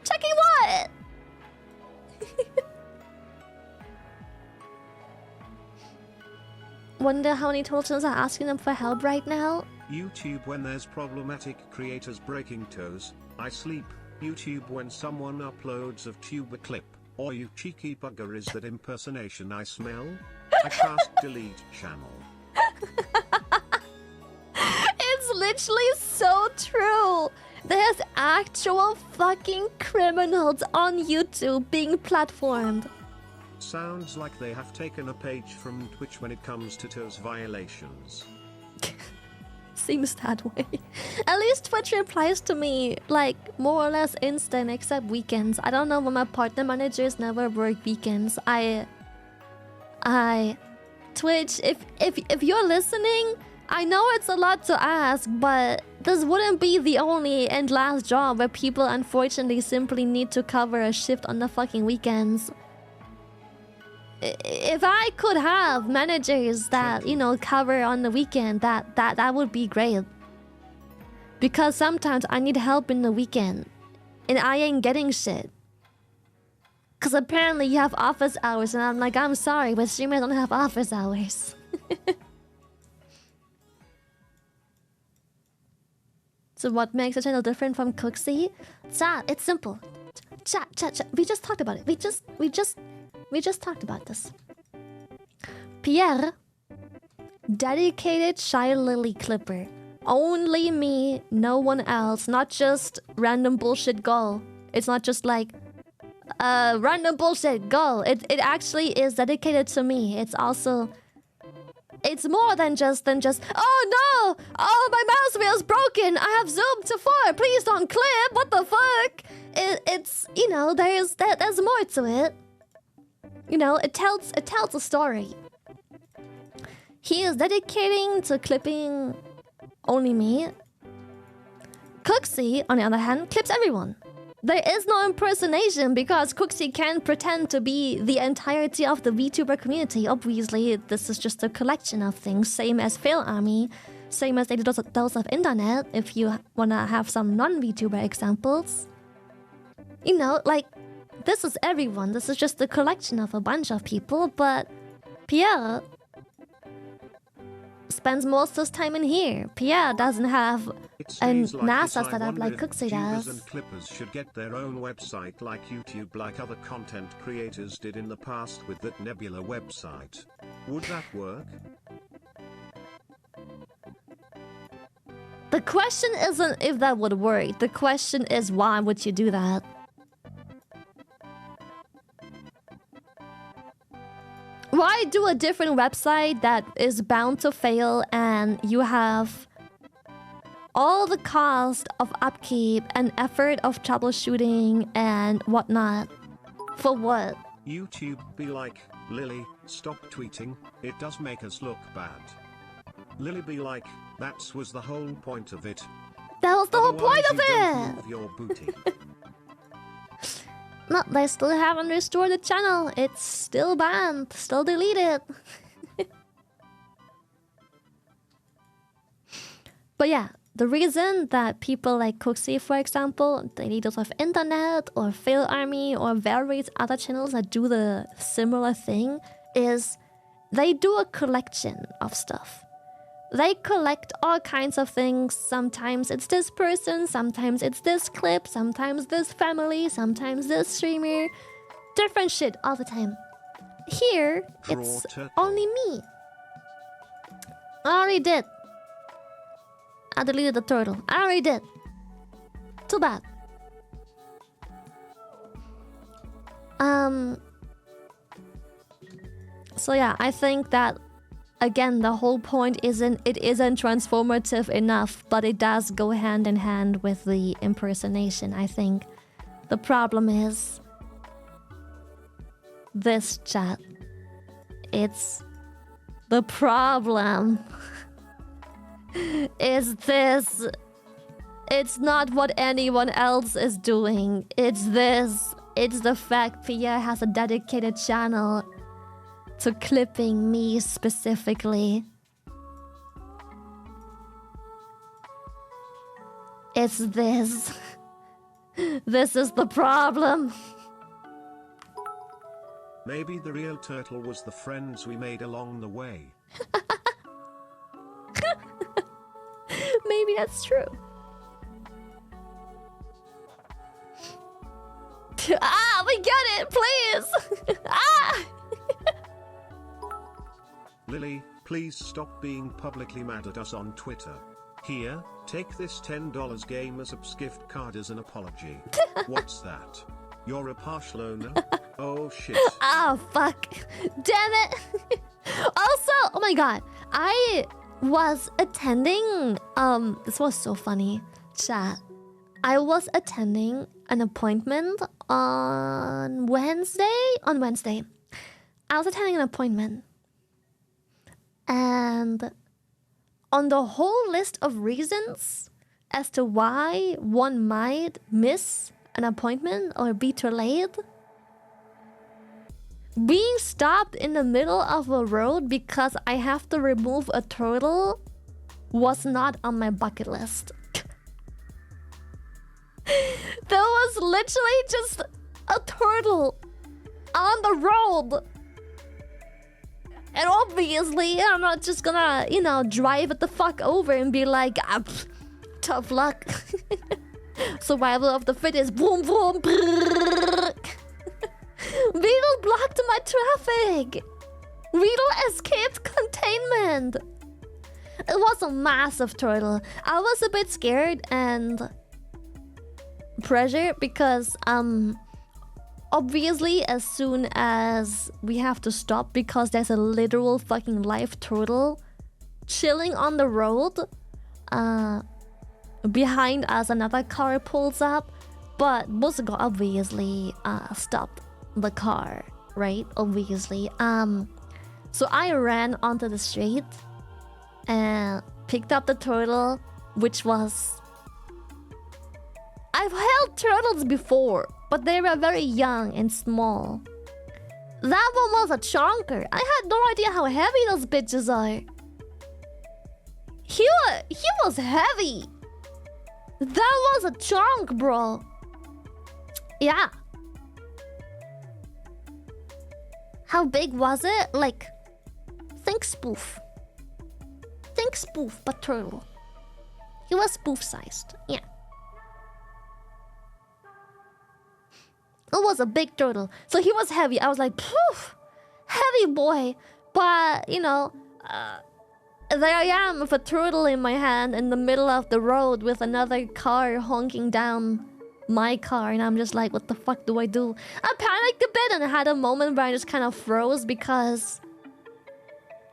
Speaker 2: Checking what? wonder how many total channels are asking them for help right now.
Speaker 1: YouTube when there's problematic creators breaking toes, I sleep. YouTube when someone uploads of tuber clip, or you cheeky bugger is that impersonation I smell? I cast delete channel.
Speaker 2: It's literally so true. There's actual fucking criminals on YouTube being platformed.
Speaker 1: Sounds like they have taken a page from Twitch when it comes to toes violations.
Speaker 2: Seems that way. At least Twitch replies to me like more or less instant, except weekends. I don't know when my partner managers never work weekends. Twitch, if you're listening, I know it's a lot to ask, but this wouldn't be the only and last job where people unfortunately simply need to cover a shift on the fucking weekends. If I could have managers that, you know, cover on the weekend, that would be great. Because sometimes I need help in the weekend, and I ain't getting shit. Cause apparently you have office hours, and I'm like, I'm sorry, but streamers don't have office hours. So what makes a channel different from Cooksy? Chat, it's simple. Chat. We just talked about it. We just talked about this. Pierre, dedicated Shy Lily clipper. Only me, no one else. Not just random bullshit goal. It's not just like random bullshit goal. It actually is dedicated to me. It's also, it's more than just oh no, oh my mouse wheel's broken. I have zoomed to 4. Please don't clip. What the fuck? It's, you know, there's more to it. You know, it tells a story. He is dedicating to clipping only me. Cooksy, on the other hand, clips everyone. There is no impersonation because Cooksy can't pretend to be the entirety of the VTuber community. Obviously, this is just a collection of things, same as Fail Army, same as they do those of internet, if you wanna have some non-VTuber examples. You know, like, this is everyone. This is just a collection of a bunch of people, but Pierre spends most of his time in here. Pierre doesn't have a NASA setup like Cooksy does.
Speaker 1: And clippers should get their own website like YouTube, like other content creators did in the past with that Nebula website. Would that work?
Speaker 2: The question isn't if that would work. The question is, why would you do that? Why do a different website that is bound to fail and you have all the cost of upkeep and effort of troubleshooting and whatnot? For what?
Speaker 1: YouTube be like, Lily, stop tweeting, it does make us look bad. Lily be like, that was the whole point of it.
Speaker 2: That was the whole point
Speaker 1: Otherwise
Speaker 2: of
Speaker 1: you don't
Speaker 2: it!
Speaker 1: move your booty.
Speaker 2: No, they still haven't restored the channel. It's still banned, still deleted. But yeah, the reason that people like Cooksy, for example, the leaders of internet or Fail Army or various other channels that do the similar thing is they do a collection of stuff. They collect all kinds of things. Sometimes it's this person, sometimes it's this clip, sometimes this family, sometimes this streamer. Different shit all the time. Here, it's only me. I already did. I deleted the turtle. I already did. Too bad. So yeah, I think that again, the whole point isn't transformative enough, but it does go hand in hand with the impersonation. I think the problem is this, chat. It's the problem is this. It's not what anyone else is doing. It's this. It's the fact Pierre has a dedicated channel to clipping me specifically. It's this. This is the problem.
Speaker 1: Maybe the real turtle was the friends we made along the way.
Speaker 2: Maybe that's true. Ah, we get it, please. Ah.
Speaker 1: Lily, please stop being publicly mad at us on Twitter. Here, take this $10 Gamersupps gift card as an apology. What's that? You're a partial owner? Oh shit.
Speaker 2: Oh fuck. Damn it. Also, oh my god, I was attending this was so funny. Chat. I was attending an appointment on Wednesday. I was attending an appointment. And on the whole list of reasons as to why one might miss an appointment or be too late, being stopped in the middle of a road because I have to remove a turtle was not on my bucket list. There was literally just a turtle on the road. And obviously, I'm not just gonna, drive it the fuck over and be like, tough luck. Survival of the fittest. Boom, boom. Weedle blocked my traffic. Weedle escaped containment. It was a massive turtle. I was a bit scared and pressured because, obviously, as soon as we have to stop because there's a literal fucking live turtle chilling on the road, behind us another car pulls up, but Musico obviously stopped the car, right? Obviously. So I ran onto the street and picked up the turtle, which was... I've held turtles before, but they were very young and small. That one was a chonker. I had no idea how heavy those bitches are. He was heavy. That was a chunk, bro. Yeah. How big was it? Like, think spoof. Think spoof, but turtle. He was spoof-sized. Yeah. It was a big turtle. So he was heavy. I was like, poof, heavy boy. But, there I am with a turtle in my hand in the middle of the road with another car honking down my car. And I'm just like, what the fuck do I do? I panicked a bit and I had a moment where I just kind of froze because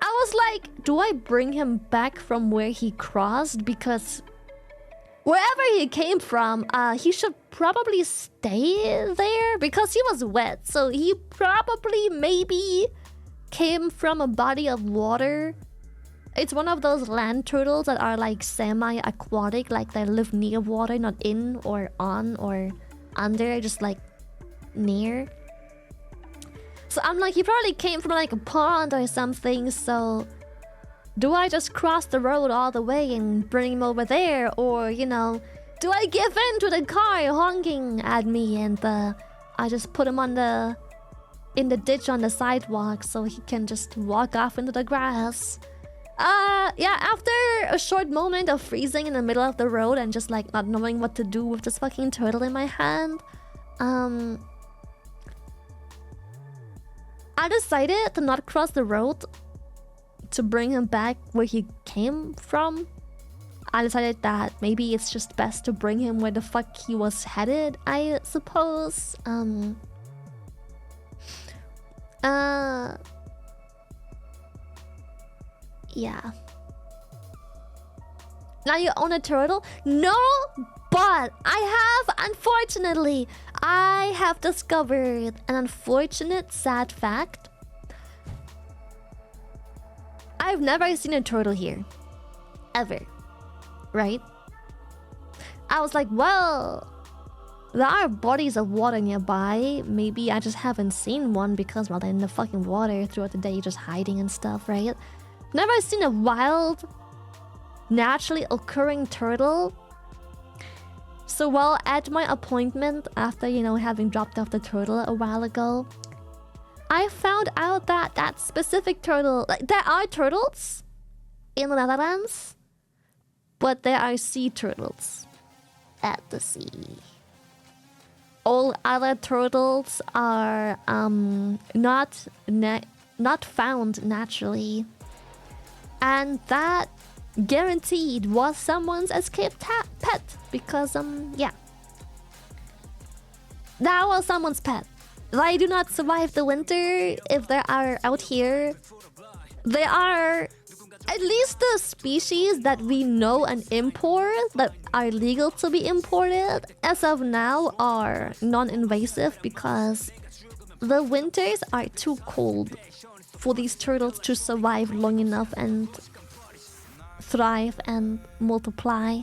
Speaker 2: I was like, do I bring him back from where he crossed? Because wherever he came from, he should probably stay there because he was wet. So he probably maybe came from a body of water. It's one of those land turtles that are like semi-aquatic, like they live near water, not in or on or under, just like near. So I'm like, he probably came from like a pond or something, so do I just cross the road all the way and bring him over there? Or, do I give in to the car honking at me and I just put him in the ditch on the sidewalk so he can just walk off into the grass? Yeah, after a short moment of freezing in the middle of the road and just like not knowing what to do with this fucking turtle in my hand, I decided to not cross the road to bring him back where he came from. I decided that maybe it's just best to bring him where the fuck he was headed, I suppose. Yeah. Now you own a turtle? No, but unfortunately, I have discovered an unfortunate, sad fact. I've never seen a turtle here. Ever. Right? I was like, well, there are bodies of water nearby. Maybe I just haven't seen one because, well, they're in the fucking water throughout the day, just hiding and stuff, right? Never seen a wild, naturally occurring turtle. So while at my appointment, after, having dropped off the turtle a while ago, I found out that that specific turtle... Like, there are turtles in the Netherlands, but there are sea turtles at the sea. All other turtles are not found naturally, and that guaranteed was someone's escaped pet because yeah, that was someone's pet. They do not survive the winter if they are out here. They are at least the species that we know and import that are legal to be imported as of now are non-invasive because the winters are too cold for these turtles to survive long enough and thrive and multiply.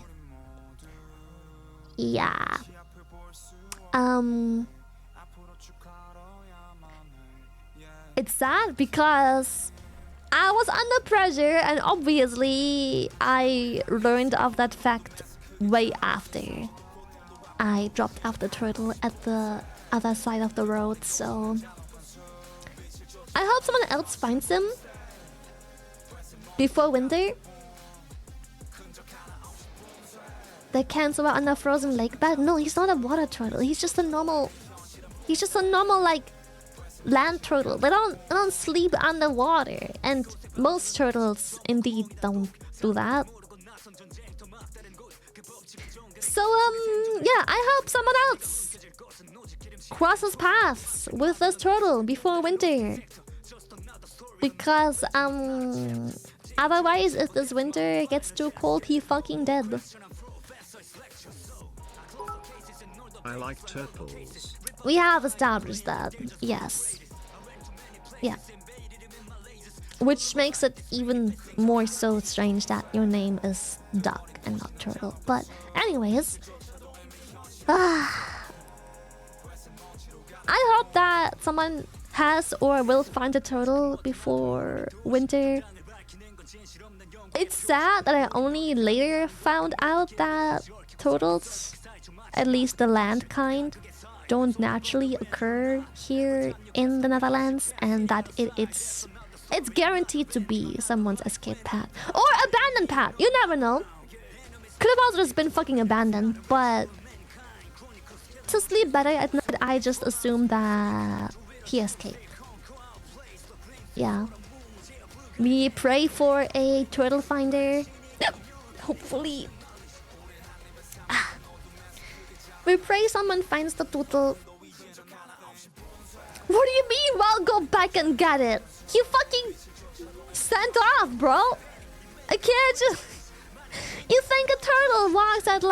Speaker 2: Yeah. It's sad because I was under pressure and obviously I learned of that fact way after I dropped off the turtle at the other side of the road, so I hope someone else finds him before winter. They can't survive on a frozen lake bed. No, he's not a water turtle. He's just a normal like land turtle. They don't sleep underwater, and most turtles indeed don't do that. So yeah, I hope someone else crosses paths with this turtle before winter, because otherwise if this winter gets too cold, he fucking dead.
Speaker 1: I like turtles.
Speaker 2: We have established that, yes. Yeah. Which makes it even more so strange that your name is Duck and not Turtle. But anyways, I hope that someone has or will find a turtle before winter. It's sad that I only later found out that turtles, at least the land kind, don't naturally occur here in the Netherlands, and that it's guaranteed to be someone's escaped pet or abandoned pet. You never know. Could have also just been fucking abandoned, but to sleep better at night, I just assumed that he escaped. Yeah. We pray for a turtle finder. Hopefully. We pray someone finds the turtle. What do you mean? Well, go back and get it. You fucking sent off, bro. I can't just... You think a turtle walks at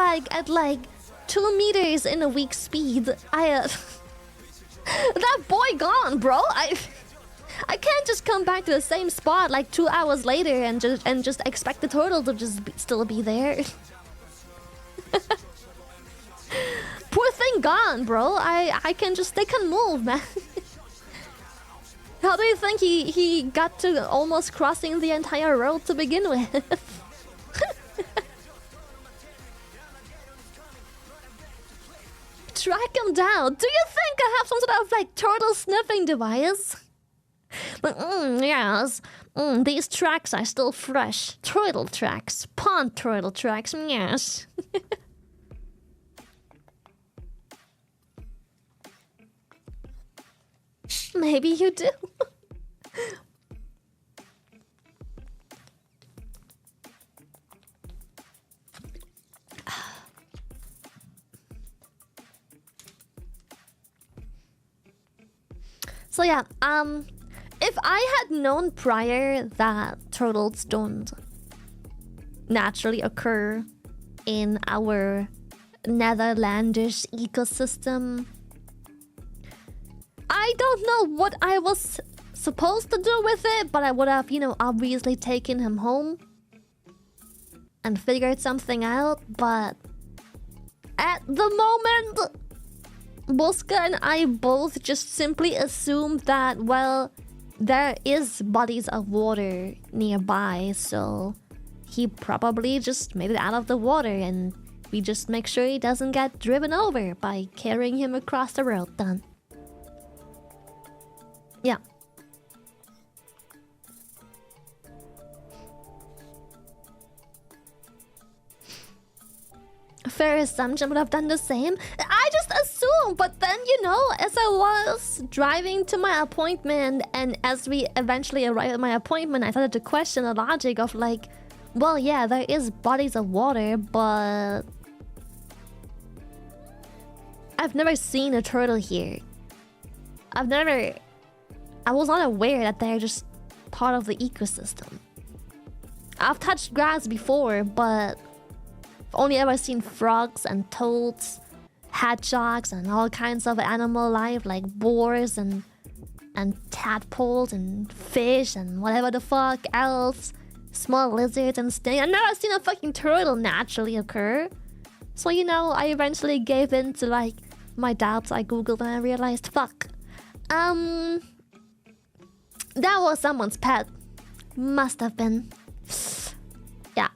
Speaker 2: like 2 meters in a weak speed? That boy gone, bro. I can't just come back to the same spot like 2 hours later and just expect the turtle to just still be there. Poor thing gone, bro. They can move, man. How do you think he got to almost crossing the entire road to begin with? Track him down. Do you think I have some sort of like turtle sniffing device? Like, yes. These tracks are still fresh. Turtle tracks. Pond turtle tracks. Yes. Maybe you do. So yeah, if I had known prior that turtles don't naturally occur in our Netherlandish ecosystem, I don't know what I was supposed to do with it, but I would have, obviously taken him home and figured something out. But at the moment, Bosca and I both just simply assumed that, well, there is bodies of water nearby, so he probably just made it out of the water, and we just make sure he doesn't get driven over by carrying him across the road. Done. Yeah. fair assumption would have done the same. I just assumed, but then, you know, as I was driving to my appointment and as we eventually arrived at my appointment, I started to question the logic of like, well, yeah, there is bodies of water, but I've never seen a turtle here. I was not aware that they're just part of the ecosystem. I've touched grass before, but I've only ever seen frogs and toads, hedgehogs, and all kinds of animal life like boars and tadpoles and fish and whatever the fuck else, small lizards and snakes. I've never seen a fucking turtle naturally occur. So, you know, I eventually gave in to like my doubts. I googled and I realized, fuck. That was someone's pet. Must have been. Yeah.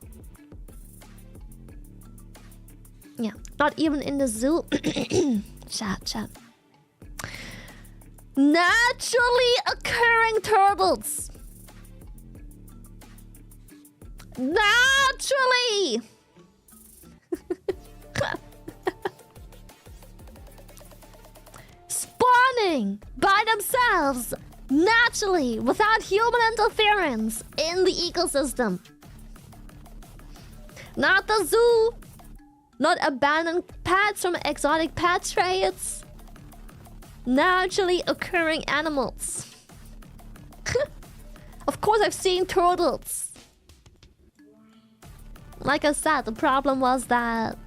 Speaker 2: Yeah. Not even in the zoo. Chat. Naturally occurring turtles. Naturally. Spawning by themselves. Naturally, without human interference in the ecosystem. Not the zoo. Not abandoned pets from exotic pet trades. Naturally occurring animals. Of course, I've seen turtles. Like I said, the problem was that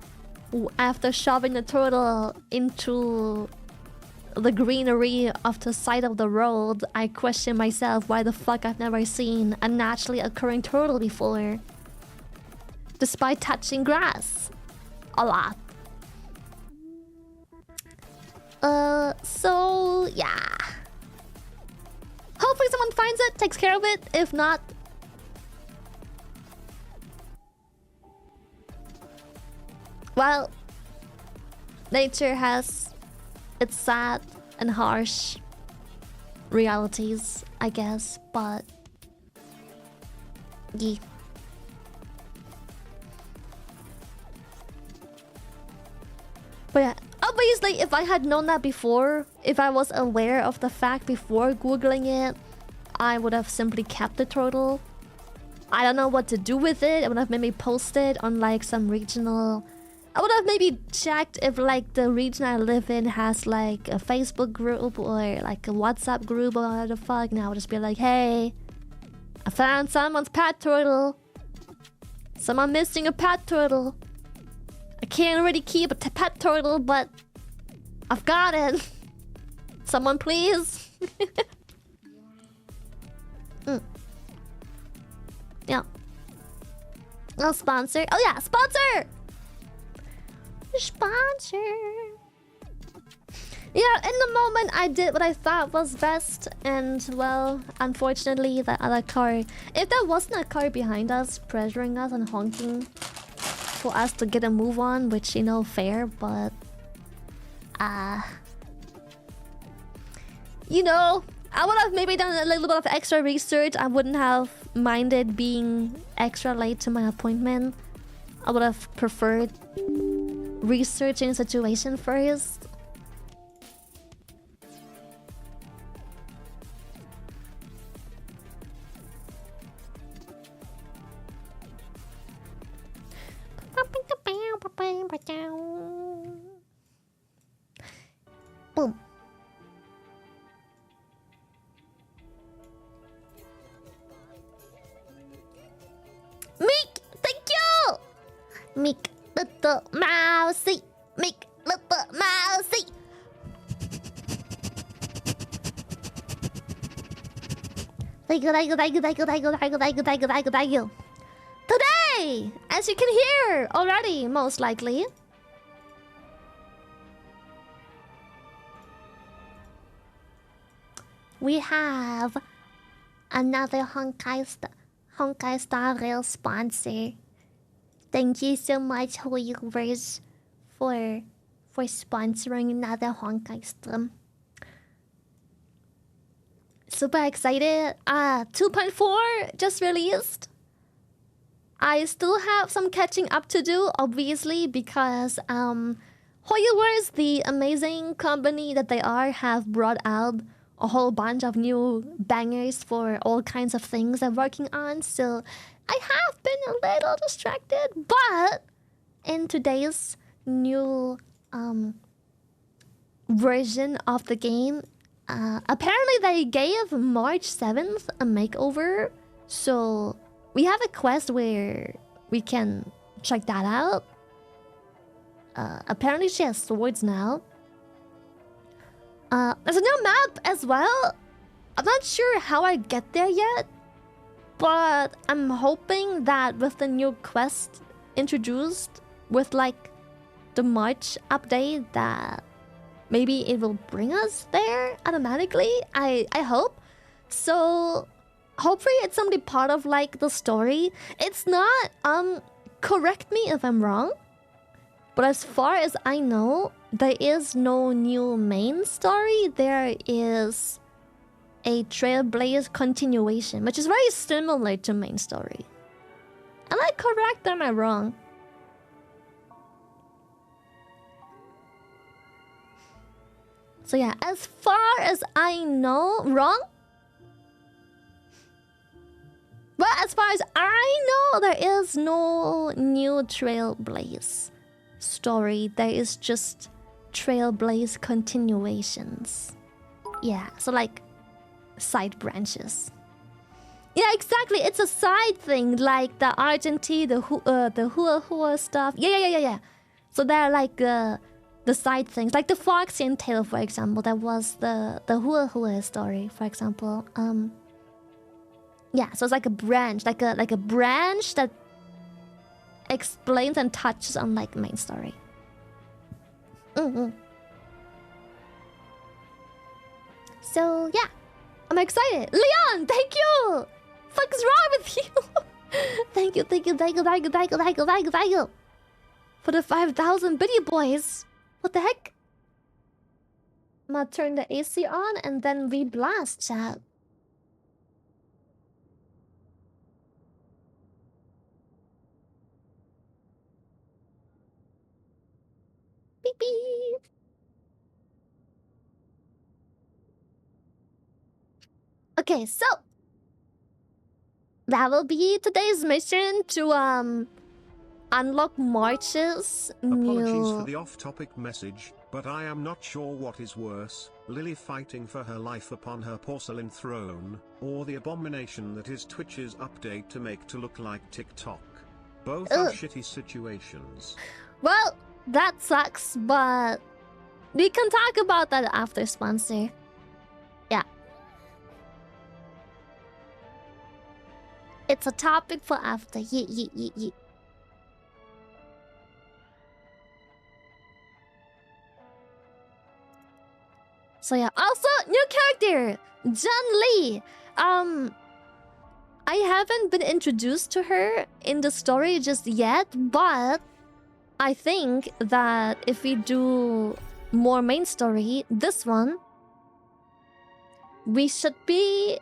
Speaker 2: after shoving the turtle into the greenery of the side of the road, I questioned myself why the fuck I've never seen a naturally occurring turtle before. Despite touching grass a lot. So yeah. Hopefully someone finds it, takes care of it. If not, well, nature has its sad and harsh realities, I guess, but yeah. But yeah, obviously, if I had known that before, if I was aware of the fact before googling it, I would have simply kept the turtle. I don't know what to do with it. I would have maybe posted on like some regional. I would have maybe checked if like the region I live in has like a Facebook group or like a WhatsApp group or whatever the fuck. And I would just be like, hey, I found someone's pet turtle. Someone missing a pet turtle. I can't really keep a pet turtle, but I've got it. Someone please. Yeah. No sponsor. Oh yeah, sponsor! Sponsor. Yeah, in the moment I did what I thought was best, and well, unfortunately that other car, if there wasn't a car behind us pressuring us and honking for us to get a move on, which, you know, fair, but you know, I would have maybe done a little bit of extra research. I wouldn't have minded being extra late to my appointment. I would have preferred researching the situation first. Boom. Meek, thank you. Meek, little mousey. Meek, little mousey. Thank you, thank you, thank you, thank you, thank you, thank you, thank you, thank you, thank you, thank you. Today, as you can hear already, most likely, we have another Honkai Star Rail sponsor. Thank you so much, Hoyovers, for sponsoring another Honkai stream. Super excited. 2.4 just released. I still have some catching up to do, obviously, because Hoyoverse, the amazing company that they are, have brought out a whole bunch of new bangers for all kinds of things I'm working on. So I have been a little distracted, but in today's new version of the game, apparently they gave March 7th a makeover. So we have a quest where we can check that out. Apparently she has swords now. There's a new map as well. I'm not sure how I get there yet, but I'm hoping that with the new quest introduced with like the March update, that maybe it will bring us there automatically. I hope. So hopefully it's something part of like the story. It's not correct me if I'm wrong, but as far as I know, there is no new main story. There is a Trailblaze continuation, which is very similar to main story. Am I correct or am I wrong? So yeah, as far as I know, wrong? But as far as I know, there is no new Trailblaze story. There is just Trailblaze continuations. Yeah, so like side branches. Yeah, exactly. It's a side thing, like the Argentine, the Hua Hua stuff. Yeah. So they're like the side things, like the Foxian Tale, for example. That was the Hua Hua story, for example. Yeah, so it's like a branch, like a branch that explains and touches on like main story. So yeah, I'm excited. Leon, thank you. Fuck's wrong with you? thank you for the 5,000 biddy boys. What the heck? I'm gonna turn the AC on and then we blast, chat. Beep beep. Okay, so that will be today's mission to unlock March's
Speaker 1: Apologies for
Speaker 2: new...
Speaker 1: the off-topic message, but I am not sure what is worse, Lily fighting for her life upon her porcelain throne, or the abomination that is Twitch's update to make to look like TikTok. Both are shitty situations.
Speaker 2: Well, that sucks, but we can talk about that after sponsor. Yeah. It's a topic for after. Yeah. So yeah, also new character, Jun Lee. I haven't been introduced to her in the story just yet, but I think that if we do more main story, this one, we should be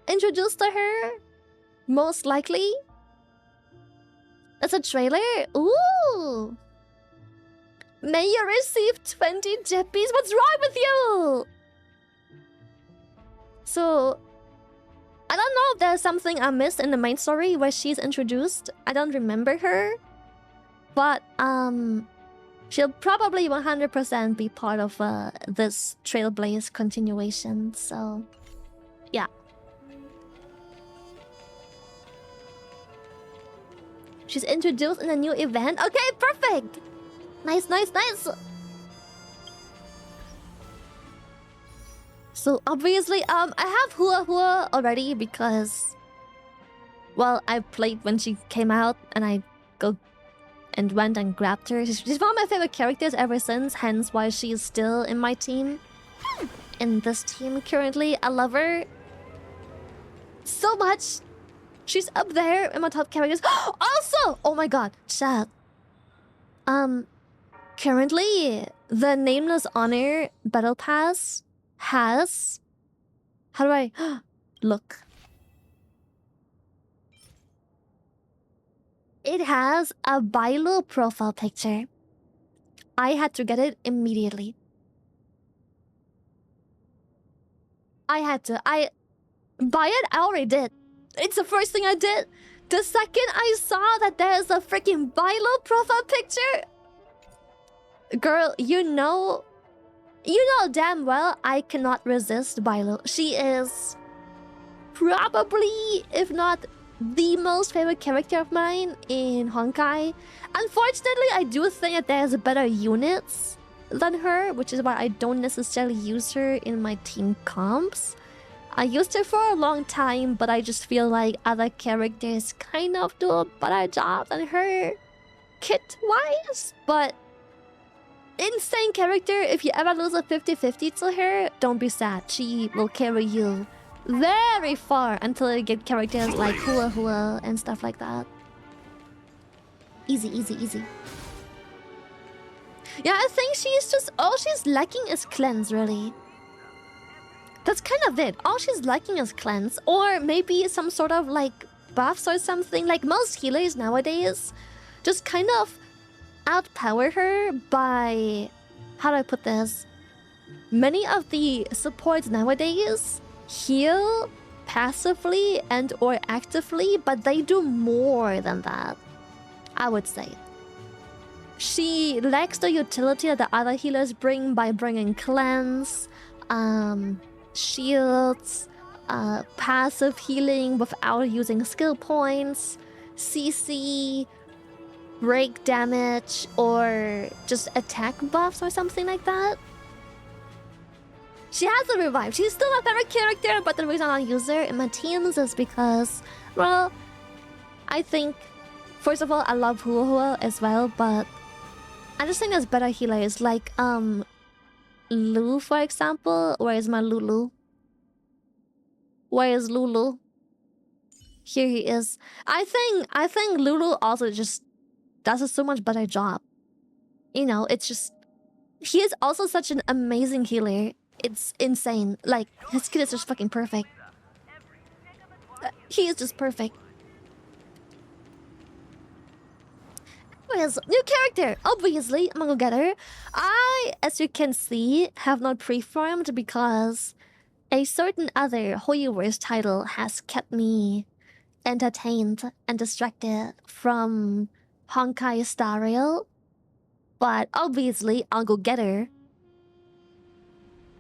Speaker 2: introduced to her, most likely. That's a trailer? Ooh! May you receive 20 Jeppies. What's wrong with you? So, I don't know if there's something I missed in the main story where she's introduced. I don't remember her. But, she'll probably 100% be part of this Trailblaze continuation. So, yeah. She's introduced in a new event. Okay, perfect! Nice. So obviously, I have Hua Hua already because, well, I played when she came out and I went and grabbed her. She's one of my favorite characters ever since, hence why she is still in my team. In this team currently, I love her so much. She's up there in my top characters. Also, oh my god, chat. Currently, the Nameless Honor Battle Pass has... How do I... Look. It has a Bailu profile picture. I had to get it immediately. I had to. Buy it? I already did. It's the first thing I did. The second I saw that there's a freaking Bailu profile picture. Girl, you know damn well I cannot resist Bailu. She is probably, if not the most favorite character of mine in Honkai. Unfortunately, I do think that there's better units than her, which is why I don't necessarily use her in my team comps. I used her for a long time, but I just feel like other characters kind of do a better job than her kit-wise. But insane character, if you ever lose a 50-50 to her, don't be sad. She will carry you very far until you get characters like Hua Hua and stuff like that. Easy, easy, easy. Yeah, I think she's just... all she's lacking is cleanse, really. That's kind of it. All she's lacking is cleanse. Or maybe some sort of, like, buffs or something. Like, most healers nowadays just kind of outpower her by... how do I put this? Many of the supports nowadays heal passively and or actively, but they do more than that, I would say. She lacks the utility that the other healers bring by bringing cleanse, shields, passive healing without using skill points, CC, break damage, or just attack buffs or something like that. She has a revive. She's still my favorite character, but the reason I use her in my teams is because, well, I think, first of all, I love Hua Hua as well, but I just think there's better healers, like, Lu, for example. Where is my Lulu? Where is Lulu? Here he is. I think Lulu also just does a so much better job. You know, it's just... he is also such an amazing healer. It's insane. Like, his kid is just fucking perfect. He is just perfect. Anyways, new character. Obviously, I'm gonna go get her. I, as you can see, have not pre-farmed because a certain other Hoyoverse title has kept me entertained and distracted from Honkai Star Rail. But obviously, I'll go get her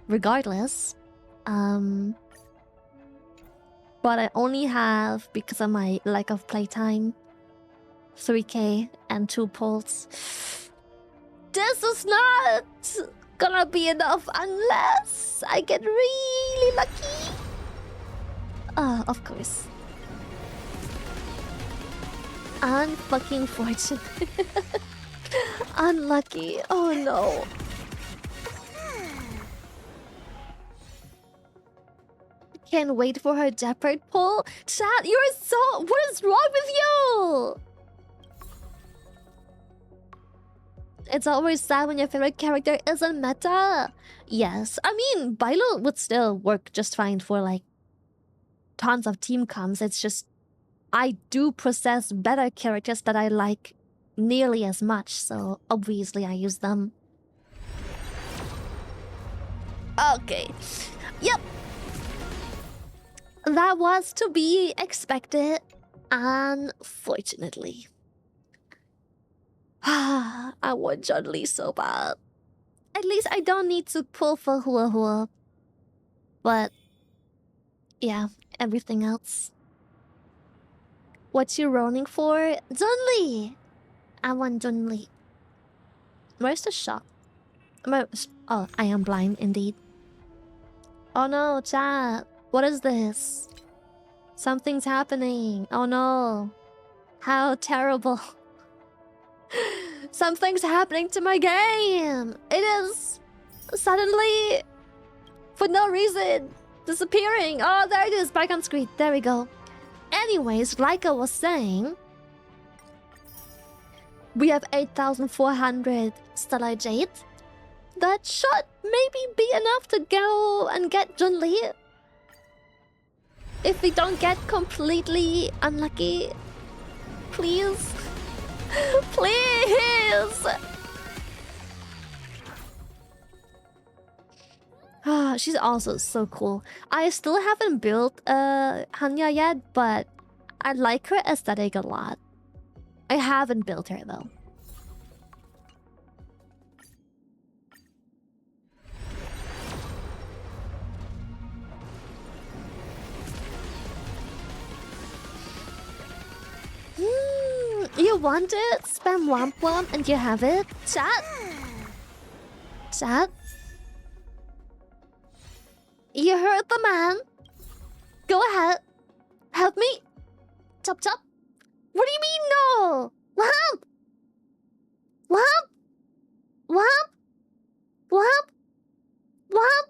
Speaker 2: regardless. But I only have, because of my lack of playtime, 3k and 2 pulls. This is not gonna be enough unless I get really lucky. Of course. Unfucking fortunate. Unlucky. Oh no. Can't wait for her Jeopard pull. Chat, you're so... what is wrong with you? It's always sad when your favorite character isn't meta. Yes, I mean, Bailu would still work just fine for, like, tons of team comps. It's just... I do possess better characters that I like nearly as much, so obviously I use them. Okay. Yep. That was to be expected, unfortunately. I want John Lee so bad. At least I don't need to pull for Hua Hua. But, yeah, everything else. What you rolling for? John Lee! I want John Lee. Where's the shop? Oh, I am blind indeed. Oh no, chat. What is this? Something's happening. Oh no. How terrible. Something's happening to my game. It is suddenly, for no reason, disappearing. Oh, there it is, back on screen. There we go. Anyways, like I was saying, we have 8,400 Stellar Jade. That should maybe be enough to go and get Jun Li. If we don't get completely unlucky, please. Please! Ah, she's also so cool. I still haven't built Hanya yet, but I like her aesthetic a lot. I haven't built her though. You want it? Spam womp womp and you have it? Chat? Chat? You heard the man. Go ahead. Help me. Chop chop. What do you mean no? Womp! Womp! Womp! Womp! Womp!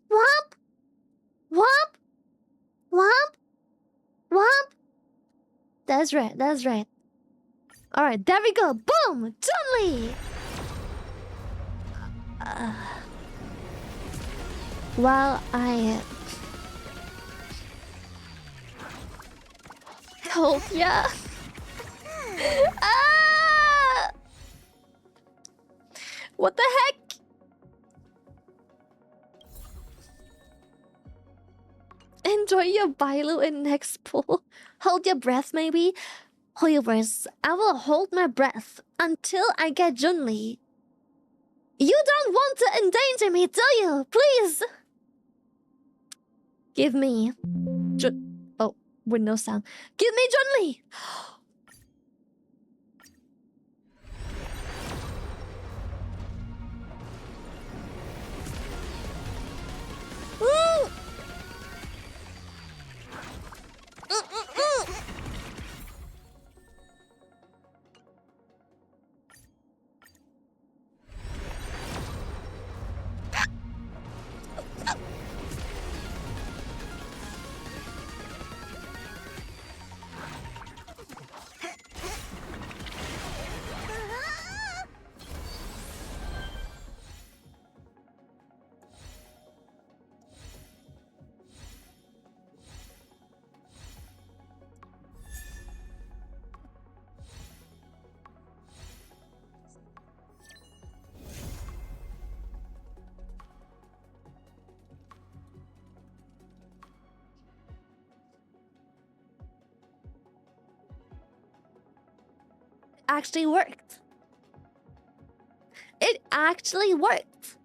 Speaker 2: Womp! Womp! Womp! Womp! That's right, that's right. Alright, there we go. Boom! Chun-Li! Well, I... Oh, yeah. Ah! What the heck? Enjoy your Bailu in next pool. Hold your breath, maybe. However, I will hold my breath until I get Chun-Li. You don't want to endanger me, do you? Please! Give me... Oh, with no sound. Give me Chun-Li! Woo! Actually worked. It actually worked.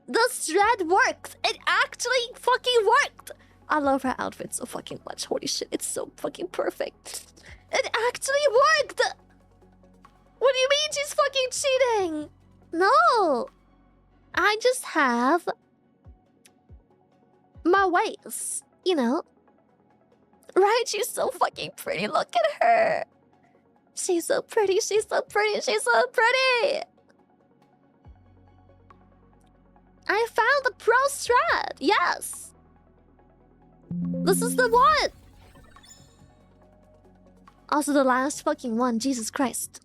Speaker 2: The thread worked. It actually fucking worked. I love her outfit so fucking much. Holy shit, it's so fucking perfect. It actually worked. What do you mean she's fucking cheating? No. I just have my ways, you know? Right? She's so fucking pretty. Look at her. She's so pretty. She's so pretty. She's so pretty. I found the pro strat. Yes. This is the one. Also the last fucking one. Jesus Christ.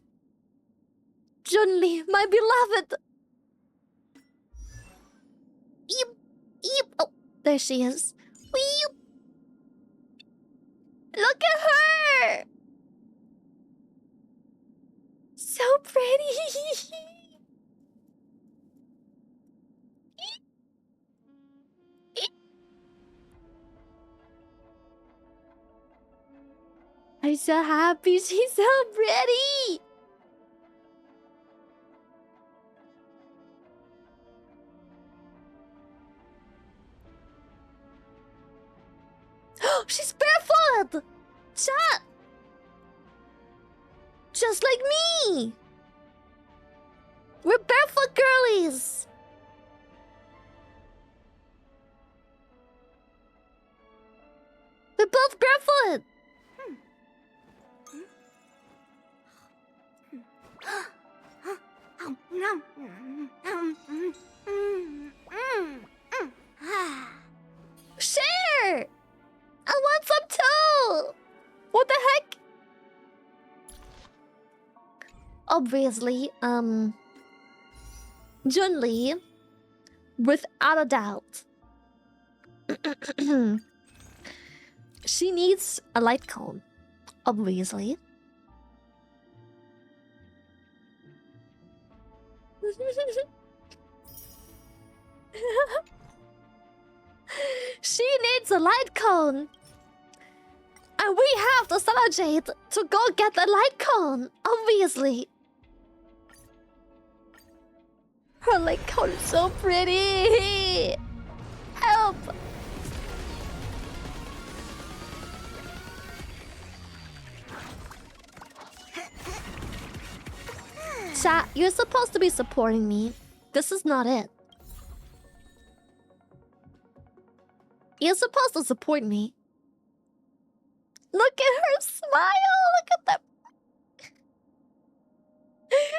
Speaker 2: Chun-Li, my beloved. Eep. Eep. Oh, there she is. Weep. Look at her! So pretty! I'm so happy she's so pretty! She's barefoot! Chat! Just like me! We're barefoot girlies! We're both barefoot! Share! I want some too! What the heck? Obviously, Chun-Li, without a doubt, she needs a light cone. Obviously. She needs a light cone. And we have the Stellar Jade to go get the light cone. Obviously. Her light cone is so pretty. Help. Chat, you're supposed to be supporting me. This is not it. You're supposed to support me. Look at her smile. Look at that.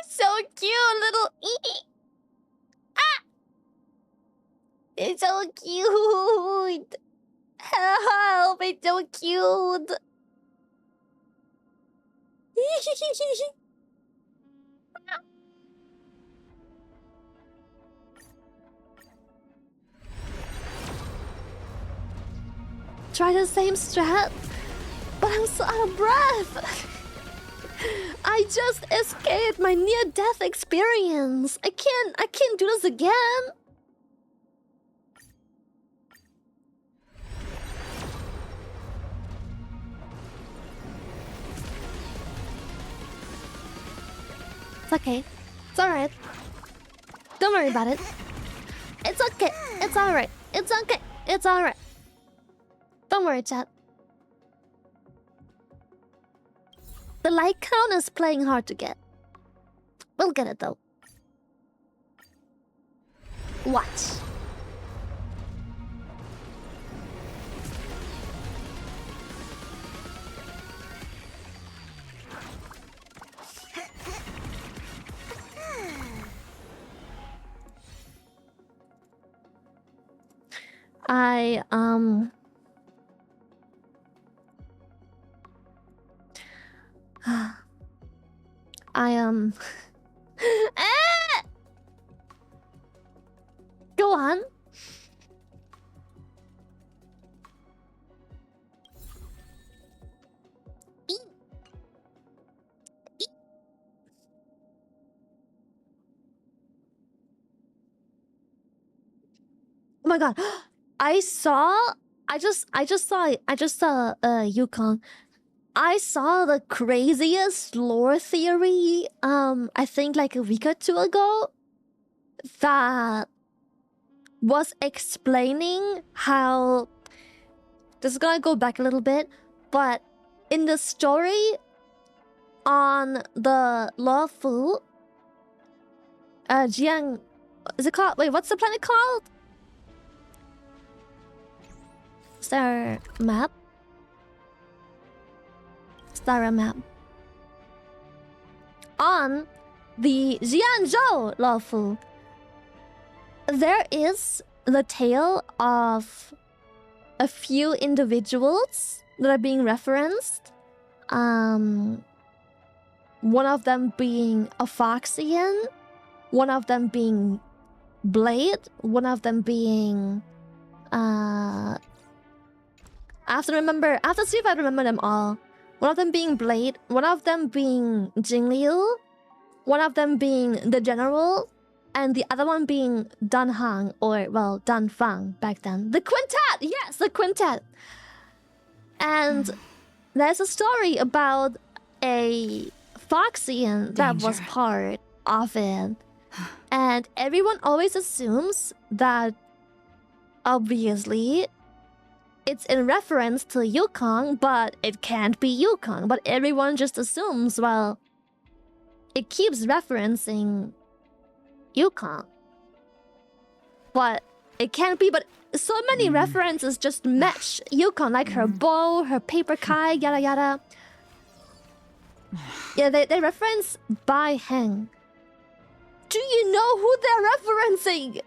Speaker 2: So cute, little Ah! It's so cute. Help, it's so cute. Try the same strat, but I'm so out of breath. I just escaped my near-death experience. I can't do this again. It's okay. It's alright. Don't worry about it. It's okay. It's alright. It's okay. It's alright. Don't worry, chat. The light count is playing hard to get. We'll get it though. Watch. I Ah! Go on. Oh my god. I just saw Yukon. I saw the craziest lore theory I think like a week or two ago that was explaining how this is gonna go back a little bit, but in the story on the lawful Jiang, is it called, wait, what's the planet called? Star map? Star map. On the Jianzhou lawful, there is the tale of a few individuals that are being referenced. One of them being a Foxian, one of them being Blade, one of them being I have to see if I remember them all. One of them being Blade, one of them being Jingliu, one of them being the General, and the other one being Dan Hang, or, well, Dan Fang back then. The Quintet! Yes, the Quintet! And there's a story about a Foxian that was part of it. And everyone always assumes that, obviously, it's in reference to Yukong, but it can't be Yukong. But everyone just assumes, well, it keeps referencing Yukong. But it can't be, but so many references just match Yukong, like her bow, her paper kai, yada yada. Yeah, they reference Bai Heng. Do you know who they're referencing?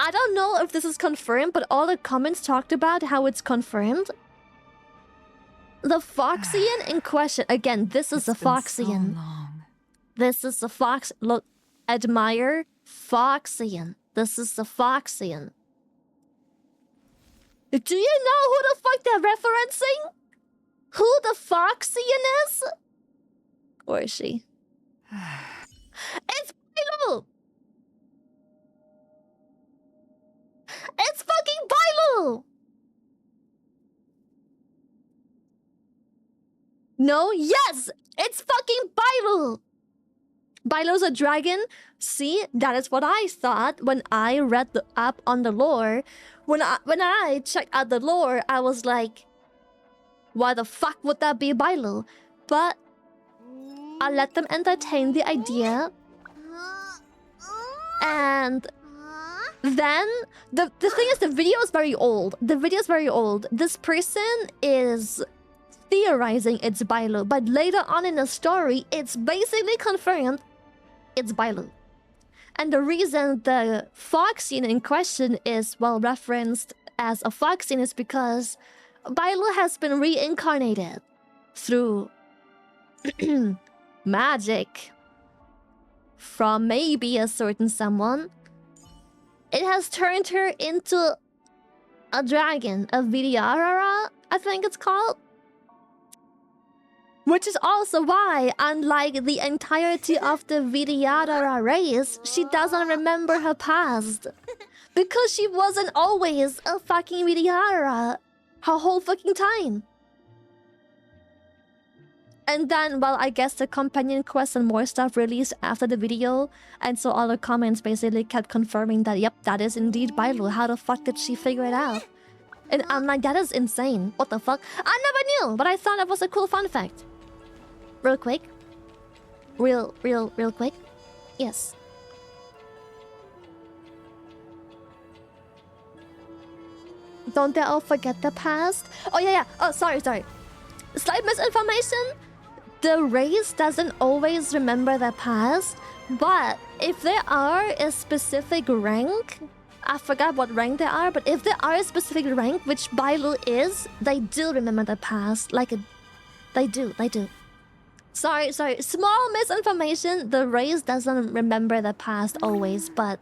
Speaker 2: I don't know if this is confirmed, but all the comments talked about how it's confirmed. The Foxian in question, again, this is a Foxian. This is a Fox. Look, admire Foxian. This is a Foxian. Do you know who the fuck they're referencing? who the Foxian is? Or is she? It's Bailu! It's fucking Bailu! No, yes! It's fucking Bailu! Bailu's a dragon? See, that is what I thought when I read up on the lore. When I checked out the lore, I was like, why the fuck would that be Bailu? But I let them entertain the idea. And then the thing is, the video is very old. The video is very old. This person is theorizing it's Bailu, but later on in the story, it's basically confirmed it's Bailu. And the reason the fox scene in question is well referenced as a fox scene is because Bailu has been reincarnated through magic from maybe a certain someone. It has turned her into a dragon, a Vidyadhara, I think it's called. Which is also why, unlike the entirety of the Vidyadhara race, she doesn't remember her past. Because she wasn't always a fucking Vidyadhara her whole fucking time. And then, well, I guess the companion quest and more stuff released after the video. And so all the comments basically kept confirming that, yep, that is indeed Bailu. How the fuck did she figure it out? And I'm like, that is insane. What the fuck? I never knew, but I thought it was a cool fun fact. Real quick. Real quick. Yes. Don't they all forget the past? Oh, yeah. Oh, sorry. Slight misinformation. The race doesn't always remember their past, but if they are a specific rank, I forgot what rank they are, but if they are a specific rank, which Bailu is, they do remember the past. They do. Sorry. Small misinformation. The race doesn't remember the past always, but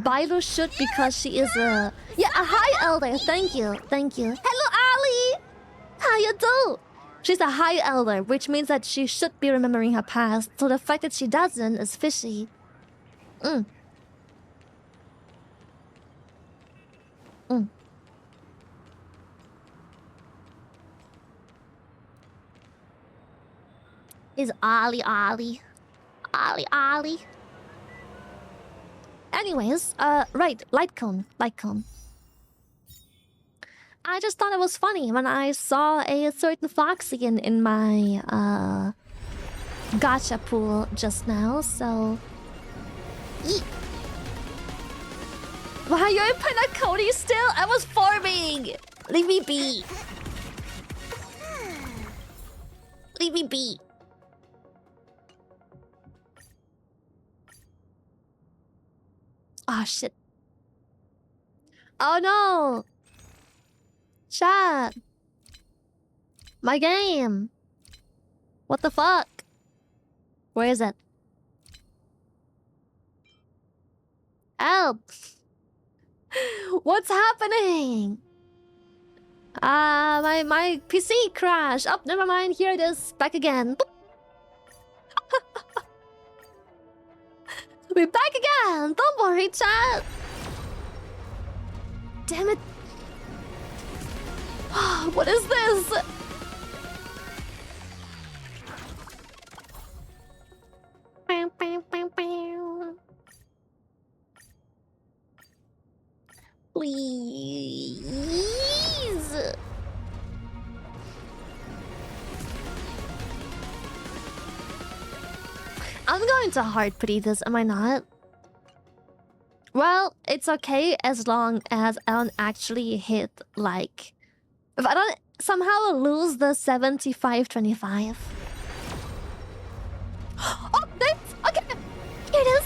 Speaker 2: Bailu should because she is a high elder. Thank you. Hello, Ali. How you do? She's a high elder, which means that she should be remembering her past. So the fact that she doesn't is fishy. Is Ali. Anyways, right, light cone. I just thought it was funny when I saw a certain Foxian in my gacha pool just now, so... Yeet. Why you're in Penacony still? I was farming! Leave me be. Oh shit. Oh no! Chat! My game! What the fuck? Where is it? Help! What's happening? My PC crashed. Oh, never mind. Here it is. Back again. We're back again. Don't worry, chat. Damn it. What is this? Please. I'm going to hard pity this, am I not? Well, it's okay as long as I don't actually hit, like... If I don't somehow lose the 75-25. Oh, nice! Okay! Here it is!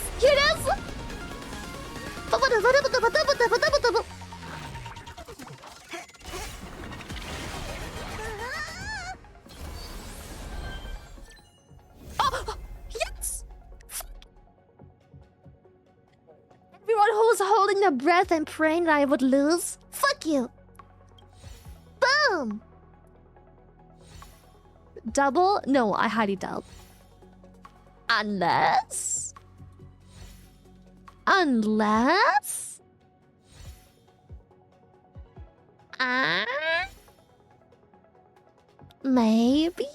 Speaker 2: Oh! Yes! Everyone who's holding their breath and praying that I would lose, fuck you! Boom! double? No, I highly doubt. Unless... Unless... Maybe?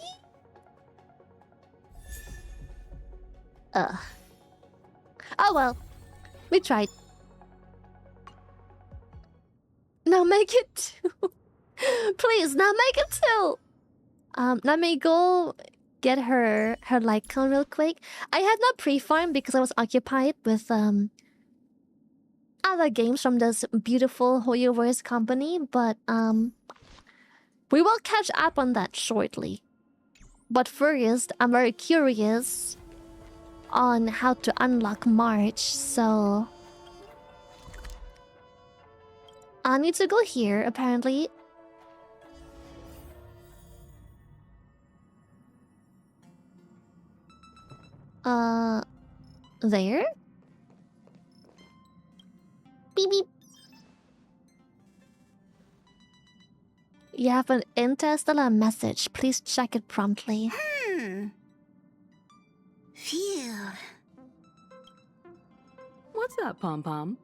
Speaker 2: Oh well. We tried. Now make it 2. Please, now make it 2. Let me go get her Lycon real quick. I had not pre-farmed because I was occupied with other games from this beautiful Hoyoverse company, but we will catch up on that shortly. But first, I'm very curious on how to unlock March, so I need to go here, apparently. There? Beep beep. You have an interstellar message. Please check it promptly.
Speaker 4: Phew.
Speaker 5: What's up, Pom-Pom?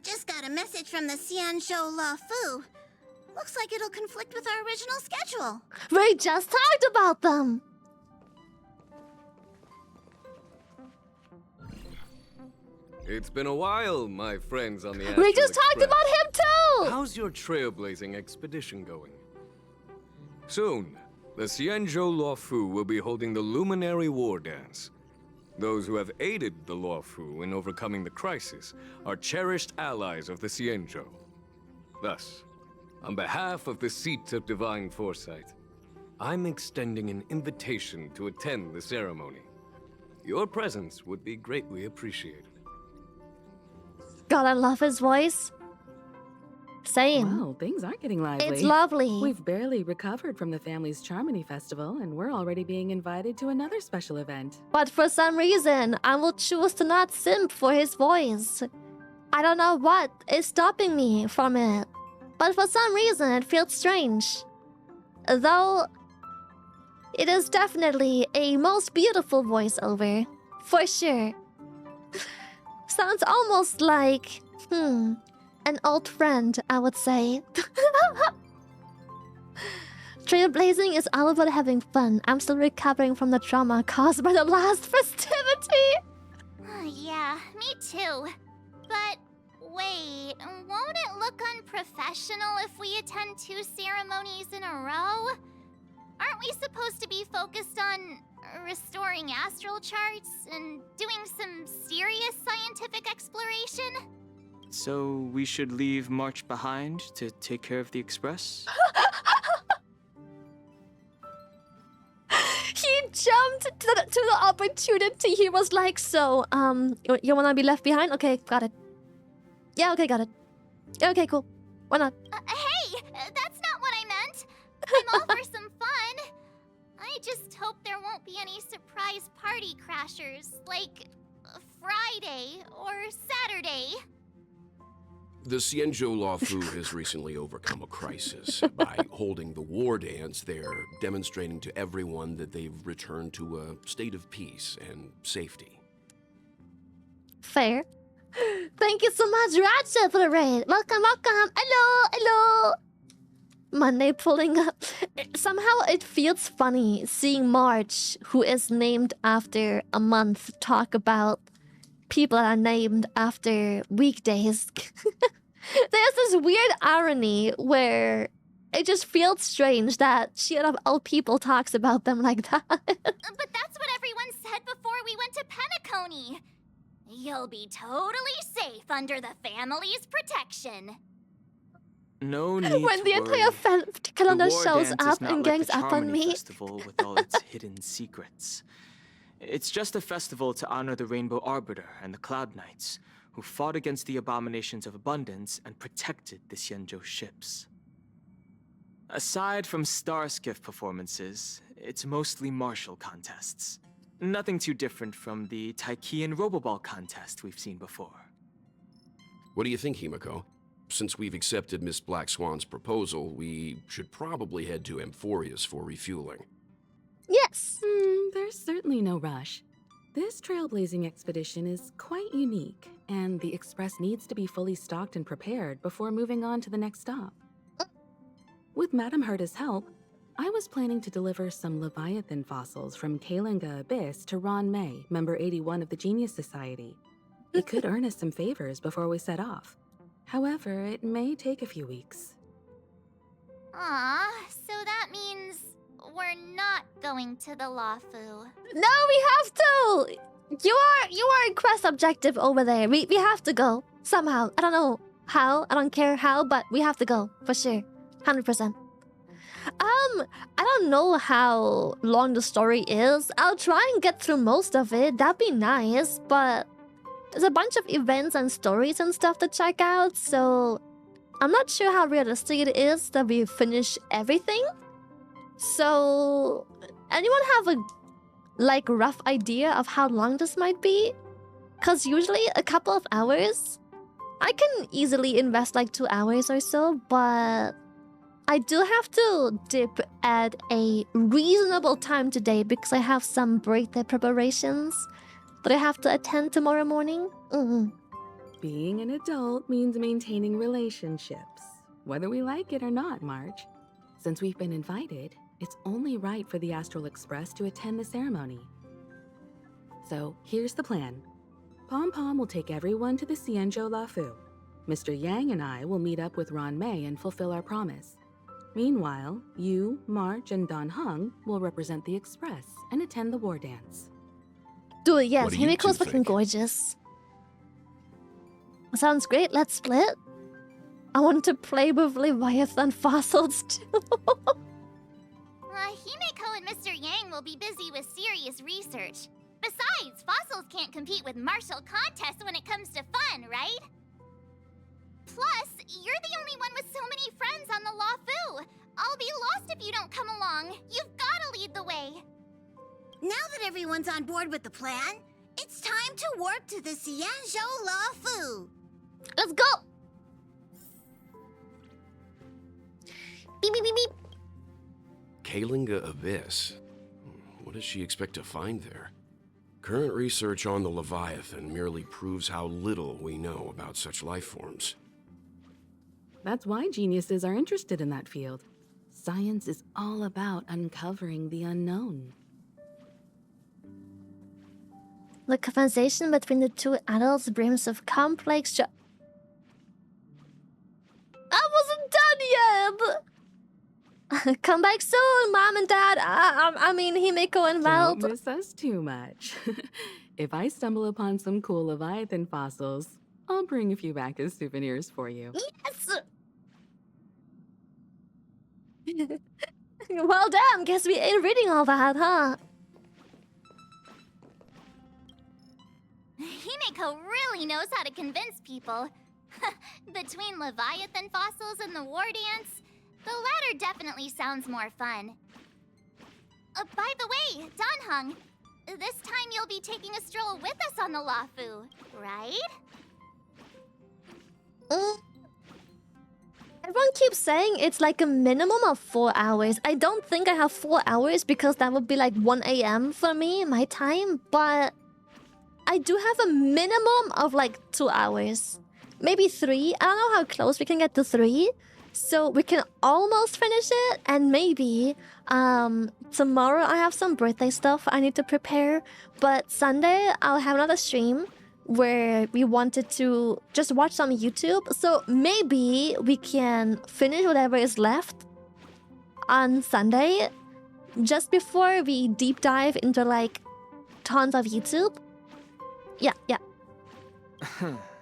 Speaker 4: Just got a message from the Xianzhou La Fu. Looks like it'll conflict with our original schedule.
Speaker 2: We just talked about them!
Speaker 6: It's been a while, my friends on the
Speaker 2: We just talked
Speaker 6: Express.
Speaker 2: about him too!
Speaker 6: How's your trailblazing expedition going? Soon, the Xianzhou Luofu will be holding the Luminary War Dance. Those who have aided the Luofu in overcoming the crisis are cherished allies of the Xianzhou. Thus, on behalf of the Seat of Divine Foresight, I'm extending an invitation to attend the ceremony. Your presence would be greatly appreciated.
Speaker 2: God, I love his voice. Same.
Speaker 5: Wow, things aren't getting lively.
Speaker 2: It's lovely.
Speaker 5: We've barely recovered from the family's Charmony Festival, and we're already being invited to another special event.
Speaker 2: But for some reason, I will choose to not simp for his voice. I don't know what is stopping me from it. But for some reason, it feels strange. Though, it is definitely a most beautiful voiceover. For sure. Sounds almost like, an old friend, I would say. Trailblazing is all about having fun. I'm still recovering from the trauma caused by the last festivity.
Speaker 4: Yeah, me too. But wait, won't it look unprofessional if we attend 2 ceremonies in a row? Aren't we supposed to be focused on restoring astral charts and doing some serious scientific exploration?
Speaker 7: So we should leave March behind to take care of the Express?
Speaker 2: He jumped to the opportunity. He was like, so, you wanna be left behind? Okay, got it. Yeah, okay, got it. Okay, cool. Why not?
Speaker 4: Hey, that's not what I meant. I'm all for some fun. I just hope there won't be any surprise party crashers, like Friday or Saturday.
Speaker 8: The Xianzhou Luofu has recently overcome a crisis. By holding the war dance, they're demonstrating to everyone that they've returned to a state of peace and safety.
Speaker 2: Fair. Thank you so much, Ratchet, for the raid. Welcome, welcome. Hello, hello. Monday pulling up. Somehow it feels funny seeing March, who is named after a month, talk about people that are named after weekdays. There's this weird irony where it just feels strange that she out of all people talks about them like that.
Speaker 4: But that's what everyone said before we went to Penacony. You'll be totally safe under the family's protection.
Speaker 7: No need
Speaker 2: When
Speaker 7: to
Speaker 2: the entire
Speaker 7: worry.
Speaker 2: calendar
Speaker 7: The war
Speaker 2: shows
Speaker 7: dance is
Speaker 2: up
Speaker 7: not
Speaker 2: and
Speaker 7: like
Speaker 2: gangs
Speaker 7: the
Speaker 2: up on
Speaker 7: Charmony
Speaker 2: me.
Speaker 7: Festival with all its hidden secrets. It's just a festival to honor the Rainbow Arbiter and the Cloud Knights, who fought against the abominations of abundance and protected the Xianzhou ships. Aside from star skiff performances, it's mostly martial contests. Nothing too different from the Taiki and Roboball contest we've seen before.
Speaker 8: What do you think, Himiko? since we've accepted Miss Black Swan's proposal, we should probably head to Amphorius for refueling.
Speaker 2: Yes.
Speaker 5: There's certainly no rush. This trailblazing expedition is quite unique, and the Express needs to be fully stocked and prepared before moving on to the next stop. With Madame Herta's help, I was planning to deliver some Leviathan fossils from Kalinga Abyss to Ron May, member 81 of the Genius Society. It could earn us some favors before we set off. However, it may take a few weeks.
Speaker 4: Aw, so that means we're not going to the Lawfu.
Speaker 2: No, we have to. You are a quest objective over there. We have to go somehow. I don't know how. I don't care how, but we have to go for sure. 100%. I don't know how long the story is. I'll try and get through most of it. That'd be nice, but there's a bunch of events and stories and stuff to check out, so I'm not sure how realistic it is that we finish everything. So, anyone have a rough idea of how long this might be? Cause usually a couple of hours. I can easily invest like 2 hours or so, but I do have to dip at a reasonable time today because I have some birthday preparations that I have to attend tomorrow morning.
Speaker 5: Being an adult means maintaining relationships, whether we like it or not, Marge. Since we've been invited, it's only right for the Astral Express to attend the ceremony. So, here's the plan. Pom Pom will take everyone to the Xianzhou Lafu. Mr. Yang and I will meet up with Ron May and fulfill our promise. Meanwhile, you, March, and Don Hung will represent the Express and attend the war dance.
Speaker 2: Dude, yes,
Speaker 8: What do you
Speaker 2: Himiko's
Speaker 8: two
Speaker 2: fucking
Speaker 8: think?
Speaker 2: gorgeous. Sounds great, let's split. I want to play with Leviathan fossils too.
Speaker 4: Himeko and Mr. Yang will be busy with serious research. Besides, fossils can't compete with martial contests when it comes to fun, right? Plus, you're the only one with so many friends on the Lawfu. I'll be lost if you don't come along. You've gotta lead the way.
Speaker 9: Now that everyone's on board with the plan, it's time to warp to the Xianzhou Lafu.
Speaker 2: Let's go! Beep, beep, beep, beep.
Speaker 8: Kalinga Abyss. What does she expect to find there? Current research on the Leviathan merely proves how little we know about such life forms.
Speaker 5: That's why geniuses are interested in that field. Science is all about uncovering the unknown.
Speaker 2: The conversation between the two adults brims of complex I wasn't done yet! Come back soon, Mom and Dad. I mean, Himiko and Val.
Speaker 5: Don't miss us too much. If I stumble upon some cool Leviathan fossils, I'll bring a few back as souvenirs for you.
Speaker 2: Yes! Well, damn, guess we ain't reading all that, huh?
Speaker 4: Himeko really knows how to convince people. Between Leviathan fossils and the war dance, the latter definitely sounds more fun. By the way, Don Hung, this time you'll be taking a stroll with us on the Lawfu, right?
Speaker 2: Everyone keeps saying it's like a minimum of 4 hours. I don't think I have 4 hours because that would be like 1 a.m. for me, my time. But I do have a minimum of like 2 hours. Maybe 3. I don't know how close we can get to 3. So we can almost finish it. And maybe tomorrow I have some birthday stuff I need to prepare. But Sunday I'll have another stream where we wanted to just watch some YouTube. So maybe we can finish whatever is left on Sunday just before we deep dive into like tons of YouTube. Yeah.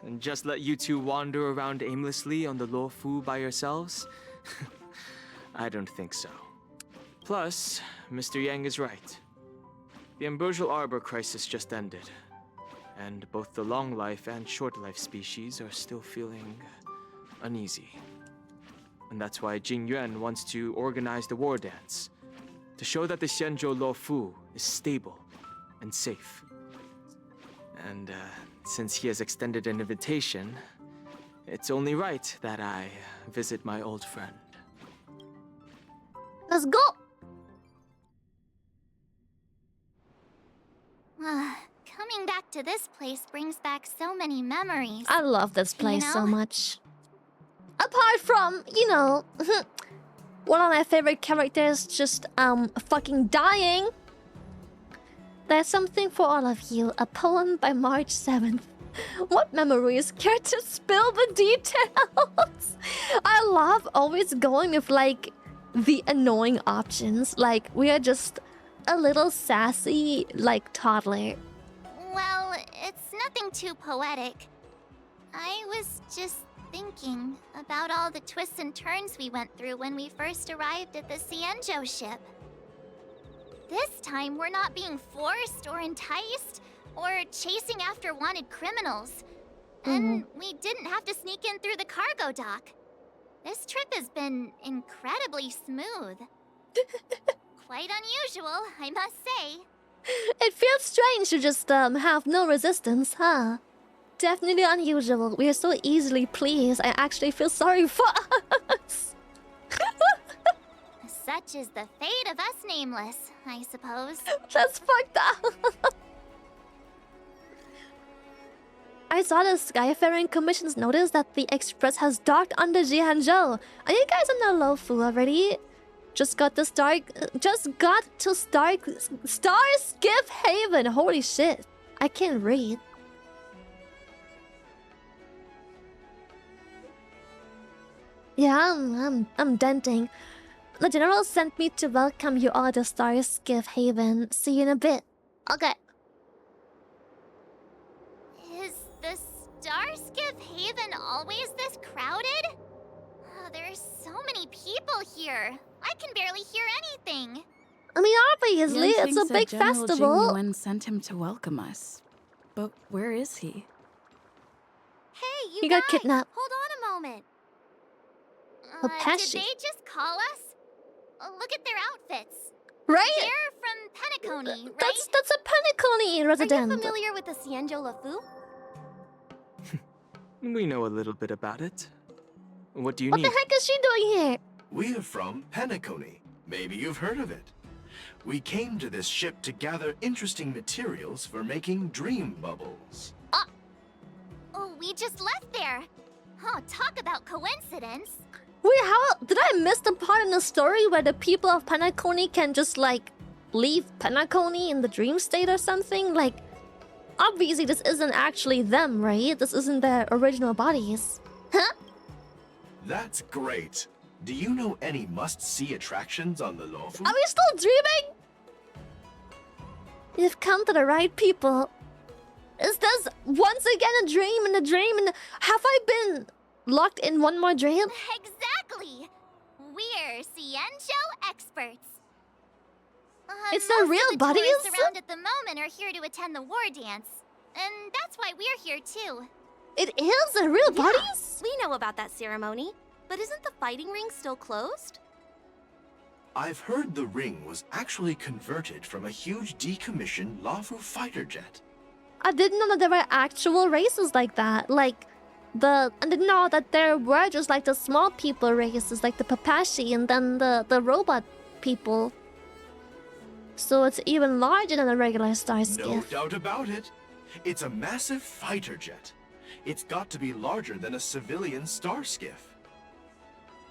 Speaker 7: And just let you two wander around aimlessly on the Lawfu by yourselves? I don't think so. Plus, Mr. Yang is right. The Ambrosial Arbor crisis just ended, and both the long life and short life species are still feeling uneasy. And that's why Jing Yuan wants to organize the war dance, to show that the Xianzhou Lawfu is stable and safe. And since he has extended an invitation, it's only right that I visit my old friend.
Speaker 2: Let's go.
Speaker 4: Coming back to this place brings back so many memories.
Speaker 2: I love this place so
Speaker 4: know?
Speaker 2: much. Apart from, you know, one of my favorite characters just fucking dying. There's something for all of you. A poem by March 7th. What memories? Care to spill the details? I love always going with like the annoying options. Like we are just a little sassy like toddler.
Speaker 4: Well, it's nothing too poetic. I was just thinking about all the twists and turns we went through when we first arrived at the Cienjo ship. This time, we're not being forced or enticed or chasing after wanted criminals. And we didn't have to sneak in through the cargo dock. This trip has been incredibly smooth. Quite unusual, I must say.
Speaker 2: It feels strange to just have no resistance, huh? Definitely unusual. We are so easily pleased. I actually feel sorry for us.
Speaker 4: Such is the fate of us nameless, I suppose.
Speaker 2: That's fucked up. I saw the Skyfaring Commission's notice that the Express has docked under Jianzhou. Are you guys on the Lofu already? Just got to Star Skiff Haven. Holy shit. I can't read. Yeah, I'm denting. The general sent me to welcome you all to Star Skiff Haven. See you in a bit. Okay.
Speaker 4: Is the Starskiff Haven always this crowded? Oh, there's so many people here. I can barely hear anything.
Speaker 2: I mean, obviously,
Speaker 5: Yan
Speaker 2: it's a
Speaker 5: Xing
Speaker 2: big
Speaker 5: said General
Speaker 2: festival.
Speaker 5: Jing Yuan sent him to welcome us. But where is he?
Speaker 4: Hey,
Speaker 2: He got kidnapped.
Speaker 4: Hold on a moment.
Speaker 2: Apache.
Speaker 4: Did they just call us? Look at their outfits.
Speaker 2: Right?
Speaker 4: They're from Penacony, right?
Speaker 2: That's a Penacony resident.
Speaker 4: Are you familiar with the Cienjo Lafu?
Speaker 7: We know a little bit about it. What do you
Speaker 2: What
Speaker 7: need?
Speaker 2: the heck is she doing here?
Speaker 10: We're from Penacony. Maybe you've heard of it. We came to this ship to gather interesting materials for making dream bubbles.
Speaker 4: Oh, we just left there. Oh, talk about coincidence.
Speaker 2: Wait, how did I miss the part in the story where the people of Penacony can just like leave Penacony in the dream state or something? Like, obviously this isn't actually them, right? This isn't their original bodies. Huh?
Speaker 10: That's great. Do you know any must-see attractions on the Lofu?
Speaker 2: Are we still dreaming? You've come to the right people. Is this once again a dream and a dream? And have I been locked in one more dream?
Speaker 4: Exactly. We're Cienjo experts.
Speaker 2: It's the real
Speaker 4: most of the tourists
Speaker 2: bodies?
Speaker 4: around at the moment are here to attend the war dance, and that's why we're here too.
Speaker 2: It is the real bodies?
Speaker 11: We know about that ceremony, but isn't the fighting ring still closed?
Speaker 10: I've heard the ring was actually converted from a huge decommissioned Lofu fighter jet.
Speaker 2: I didn't know that there were actual races like that. Like, I didn't know that there were just like the small people races, like the Papashi and then the robot people. So it's even larger than a regular star
Speaker 10: No
Speaker 2: skiff.
Speaker 10: doubt about it. It's a massive fighter jet. It's got to be larger than a civilian star skiff.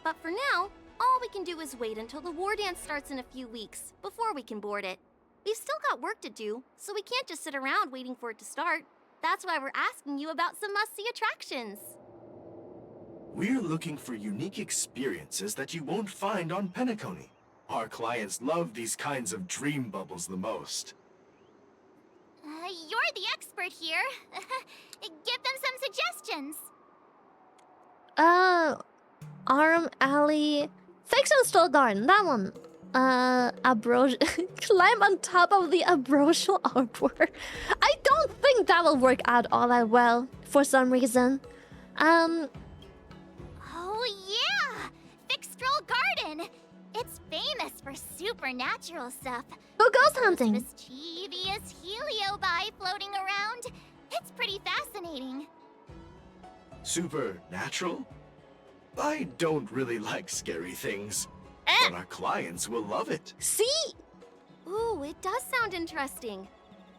Speaker 11: But for now, all we can do is wait until the war dance starts in a few weeks before we can board it. We've still got work to do, so we can't just sit around waiting for it to start. That's why we're asking you about some must-see attractions.
Speaker 10: We're looking for unique experiences that you won't find on Penacony. Our clients love these kinds of dream bubbles the most.
Speaker 4: You're the expert here. Give them some suggestions.
Speaker 2: Arm Alley. Fix and Slow Darn, that one. Climb on top of the ambrosial arbor. I don't think that will work out all that well for some reason.
Speaker 4: Oh yeah! Fixstroll Garden! It's famous for supernatural stuff.
Speaker 2: Go ghost hunting.
Speaker 4: Mischievous heliobi floating around. It's pretty fascinating.
Speaker 10: Supernatural? I don't really like scary things, but our clients will love it.
Speaker 2: See?
Speaker 11: Ooh, it does sound interesting.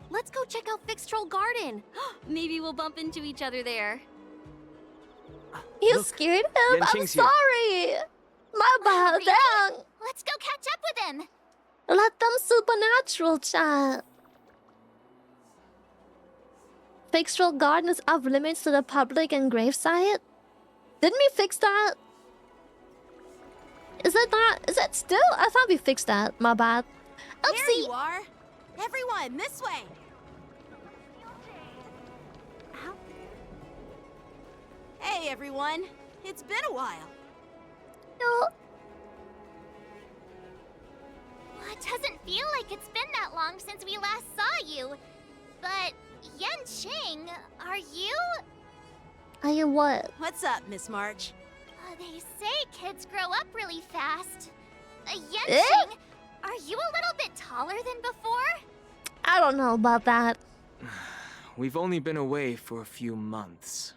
Speaker 11: Let's go check out Fixed Troll Garden. Maybe we'll bump into each other there.
Speaker 2: You
Speaker 7: Look,
Speaker 2: scared him? I'm
Speaker 7: Yanqing's here.
Speaker 2: sorry. My bad.
Speaker 4: Really?
Speaker 2: Dang.
Speaker 4: Let's go catch up with him.
Speaker 2: Let them supernatural chat. Fixed Troll Garden is off limits to the public and gravesite. Didn't we fix that? Is it not? Is it still? I thought we fixed that. My bad.
Speaker 12: There
Speaker 2: Oopsie.
Speaker 12: you are. Everyone, this way. Hey, everyone. It's been a while.
Speaker 2: No.
Speaker 4: Well, it doesn't feel like it's been that long since we last saw you. But, Yanqing, are you?
Speaker 2: Are you what?
Speaker 12: What's up, Miss March?
Speaker 4: They say kids grow up really fast.
Speaker 2: Eh?
Speaker 4: Yanqing, are you a little bit taller than before?
Speaker 2: I don't know about that.
Speaker 7: We've only been away for a few months.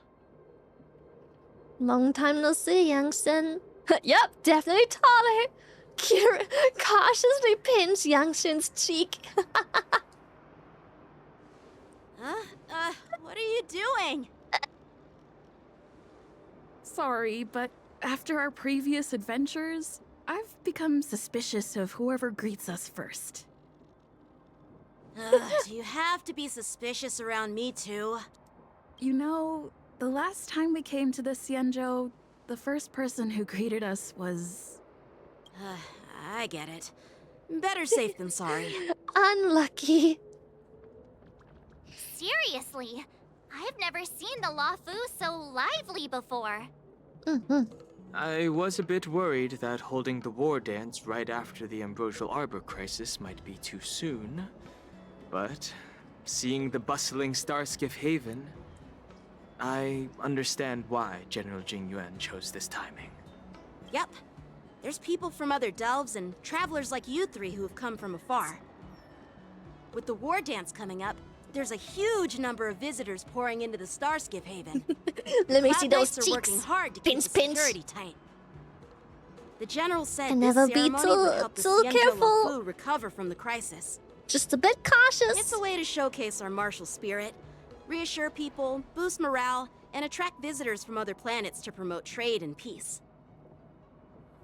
Speaker 2: Long time no see, Youngson. Yep, definitely taller. Kira cautiously pins Youngson's cheek.
Speaker 12: What are you doing?
Speaker 5: Sorry, but after our previous adventures, I've become suspicious of whoever greets us first.
Speaker 12: Do you have to be suspicious around me, too?
Speaker 5: You know, the last time we came to the Xianzhou, the first person who greeted us was...
Speaker 12: I get it. Better safe than sorry.
Speaker 2: Unlucky.
Speaker 4: Seriously, I've never seen the Luofu so lively before.
Speaker 7: I was a bit worried that holding the war dance right after the Ambrosial Arbor crisis might be too soon. But seeing the bustling Starskiff Haven, I understand why General Jing Yuan chose this timing.
Speaker 12: Yep. There's people from other delves and travelers like you three who have come from afar. With the war dance coming up, there's a huge number of visitors pouring into the Starskiff Haven.
Speaker 2: Let me see
Speaker 12: Cloud
Speaker 2: those
Speaker 12: Knights are working
Speaker 2: cheeks.
Speaker 12: hard to
Speaker 2: Pinch,
Speaker 12: keep the
Speaker 2: pinch.
Speaker 12: security tight. The general said
Speaker 2: Can
Speaker 12: this
Speaker 2: never be
Speaker 12: ceremony would help the
Speaker 2: too
Speaker 12: Xianzhou
Speaker 2: careful.
Speaker 12: Luofu recover from the crisis.
Speaker 2: Just a bit cautious.
Speaker 12: It's a way to showcase our martial spirit, reassure people, boost morale, and attract visitors from other planets to promote trade and peace.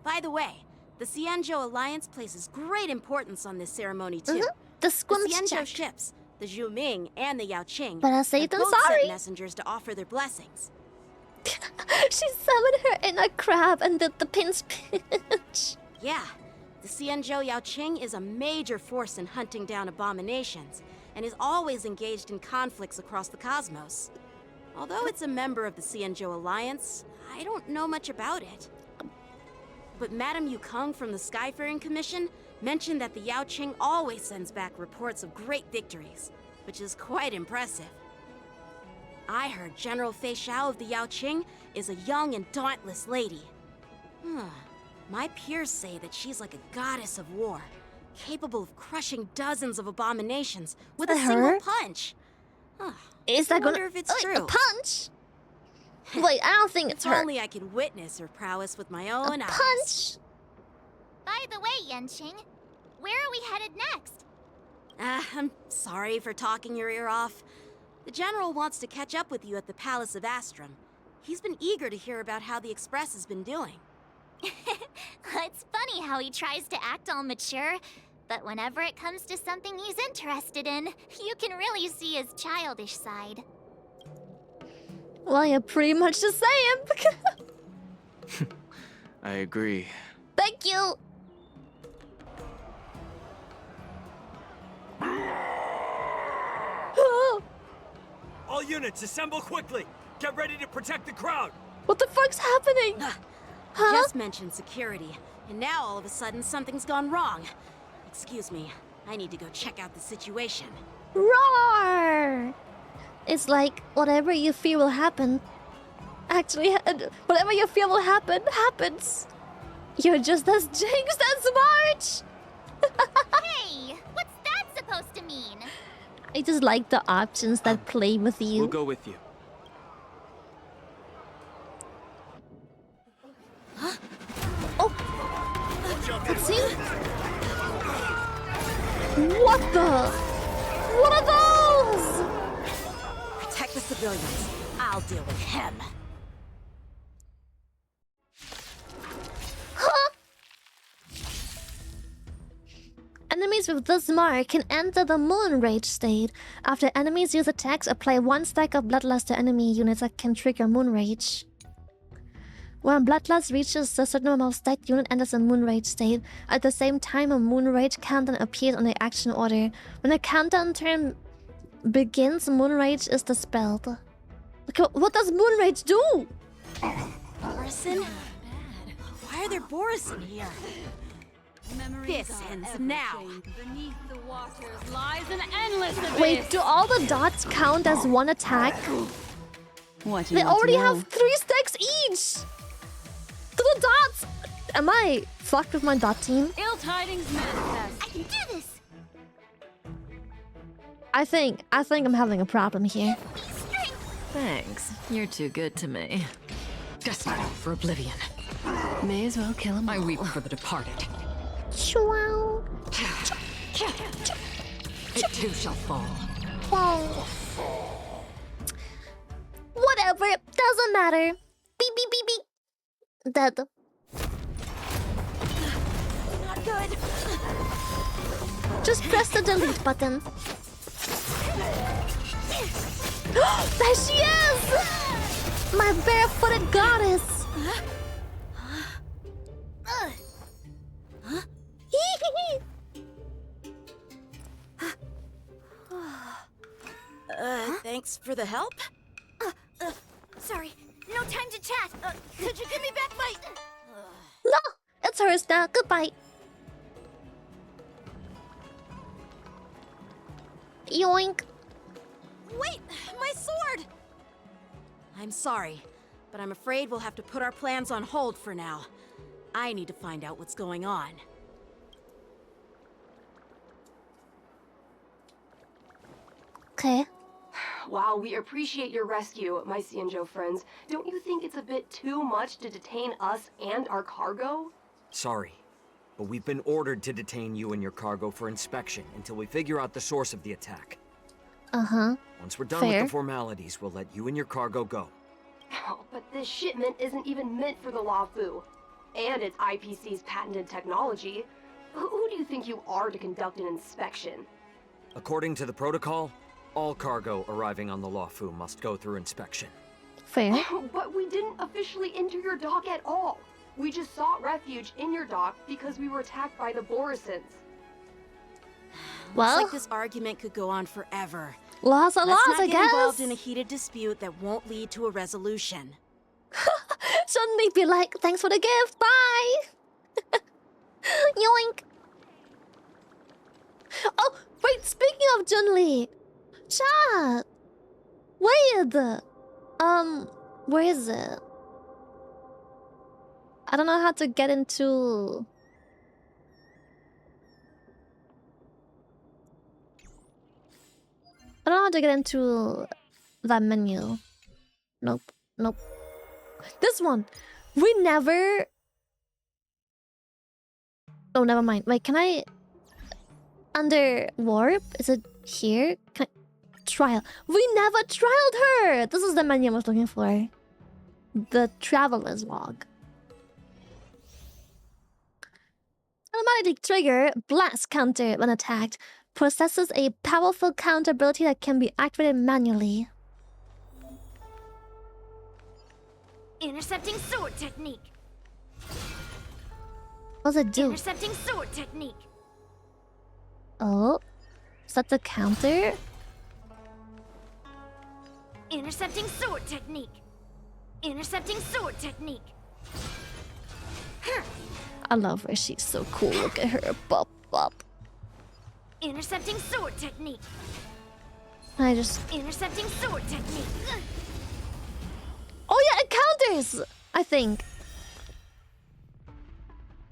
Speaker 12: By the way, the Xianzhou Alliance places great importance on this ceremony too.
Speaker 2: The
Speaker 12: The
Speaker 2: squimch
Speaker 12: Xianzhou
Speaker 2: check.
Speaker 12: ships, the Zhu Ming and the Yao Qing,
Speaker 2: But I say
Speaker 12: have
Speaker 2: them
Speaker 12: both
Speaker 2: sorry.
Speaker 12: sent messengers to offer their blessings.
Speaker 2: She summoned her inner crab and did the pinch.
Speaker 12: Yeah, the Xianzhou Yao Qing is a major force in hunting down abominations, and is always engaged in conflicts across the cosmos. Although it's a member of the Xianzhou Alliance, I don't know much about it. But Madame Yukong from the Skyfaring Commission mentioned that the Yao Qing always sends back reports of great victories, which is quite impressive. I heard General Fei Xiao of the Yao Qing is a young and dauntless lady. My peers say that she's like a goddess of war, capable of crushing dozens of abominations with a
Speaker 2: that
Speaker 12: single
Speaker 2: her?
Speaker 12: punch.
Speaker 2: Is that
Speaker 12: wonder
Speaker 2: gonna?
Speaker 12: if it's
Speaker 2: Wait,
Speaker 12: true.
Speaker 2: a punch? Wait, I don't think it's
Speaker 12: If
Speaker 2: her.
Speaker 12: only I could witness her prowess with my own
Speaker 2: A
Speaker 12: eyes.
Speaker 2: punch?
Speaker 4: By the way, Yanqing, where are we headed next?
Speaker 12: I'm sorry for talking your ear off. The General wants to catch up with you at the Palace of Astrum. He's been eager to hear about how the Express has been doing.
Speaker 4: It's funny how he tries to act all mature, but whenever it comes to something he's interested in, you can really see his childish side.
Speaker 2: Well, you're pretty much the same.
Speaker 7: I agree.
Speaker 2: Thank you.
Speaker 13: All units, assemble quickly! Get ready to protect the crowd!
Speaker 2: What the fuck's happening? Huh?
Speaker 12: Just mentioned security, and now all of a sudden something's gone wrong. Excuse me, I need to go check out the situation.
Speaker 2: Roar! It's like whatever you fear will happen. Actually, whatever you fear will happen, happens. You're just as jinxed as March!
Speaker 4: Hey, what's that supposed to mean?
Speaker 2: I just like the options that play with you.
Speaker 7: We'll go with you.
Speaker 2: cutscene? What the? What are those?
Speaker 12: Protect the civilians. I'll deal with him.
Speaker 2: Huh? Enemies with this mark can enter the Moon Rage state. After enemies use attacks, apply 1 stack of Bloodlust to enemy units that can trigger Moon Rage. When Bloodlust reaches a certain amount of stack, unit enters a Moon Rage state. At the same time, a Moon Rage countdown appears on the action order. When the countdown turn begins, Moon Rage is dispelled. Okay, what does Moon Rage do?
Speaker 12: Borison? Why are there Borison here? This ends now.
Speaker 14: Beneath the waters lies an endless abyss.
Speaker 2: Wait, do all the dots count as one attack?
Speaker 14: What do
Speaker 2: They
Speaker 14: you want
Speaker 2: already
Speaker 14: to know?
Speaker 2: have 3 stacks each! To the dots! Am I fucked with my dot team?
Speaker 14: Ill tidings manifest.
Speaker 4: I can do this.
Speaker 2: I think I'm having a problem here.
Speaker 15: Thanks. You're too good to me. Destined for oblivion. May as well kill him. I weep for the departed.
Speaker 2: Wow.
Speaker 15: It too shall fall.
Speaker 2: Wow. Whatever, doesn't matter. Beep beep beep beep. Dead.
Speaker 12: Not good.
Speaker 2: Just press the delete button. There she is! My barefooted goddess!
Speaker 12: Thanks for the help.
Speaker 4: Sorry, no time to chat. Could you give me back my...
Speaker 2: No! It's hers now. Goodbye. Yoink.
Speaker 12: Wait, my sword! I'm sorry, but I'm afraid we'll have to put our plans on hold for now. I need to find out what's going on.
Speaker 2: Okay.
Speaker 16: While we appreciate your rescue, my Xianzhou friends, don't you think it's a bit too much to detain us and our cargo?
Speaker 13: Sorry, but we've been ordered to detain you and your cargo for inspection until we figure out the source of the attack.
Speaker 2: Uh-huh.
Speaker 13: Once we're done
Speaker 2: Fair.
Speaker 13: with the formalities, we'll let you and your cargo go.
Speaker 16: Oh, but this shipment isn't even meant for the Luofu. And it's IPC's patented technology. Who do you think you are to conduct an inspection?
Speaker 13: According to the protocol, all cargo arriving on the Luofu must go through inspection.
Speaker 2: Fair.
Speaker 16: But we didn't officially enter your dock at all. We just sought refuge in your dock because we were attacked by the Borisons.
Speaker 2: Well,
Speaker 12: Looks like this argument could go on forever.
Speaker 2: Lots of
Speaker 12: Let's
Speaker 2: lots,
Speaker 12: not
Speaker 2: I
Speaker 12: get
Speaker 2: guess.
Speaker 12: involved in a heated dispute that won't lead to a resolution.
Speaker 2: Shouldn't he be like, thanks for the gift, bye! Yoink! Oh, wait, speaking of Junli, chat! Wait! Where is it? I don't know how to get into... I don't know how to get into that menu. Nope, nope. This one! We never... Oh, never mind. Wait, can I... Under warp? Is it here? Can I... Trial. We never trialed her! This is the menu I was looking for. The Traveler's Log. Automatically trigger Blast Counter when attacked. Possesses a powerful counter ability that can be activated manually.
Speaker 4: Intercepting sword technique.
Speaker 2: What does it do?
Speaker 4: Intercepting sword technique.
Speaker 2: Oh. Is that the counter?
Speaker 4: Intercepting sword technique. Intercepting sword technique.
Speaker 2: I love her. She's so cool. Look at her. Bop, bop.
Speaker 4: Intercepting sword technique.
Speaker 2: I just...
Speaker 4: Intercepting sword technique.
Speaker 2: Oh yeah, it counters! I think.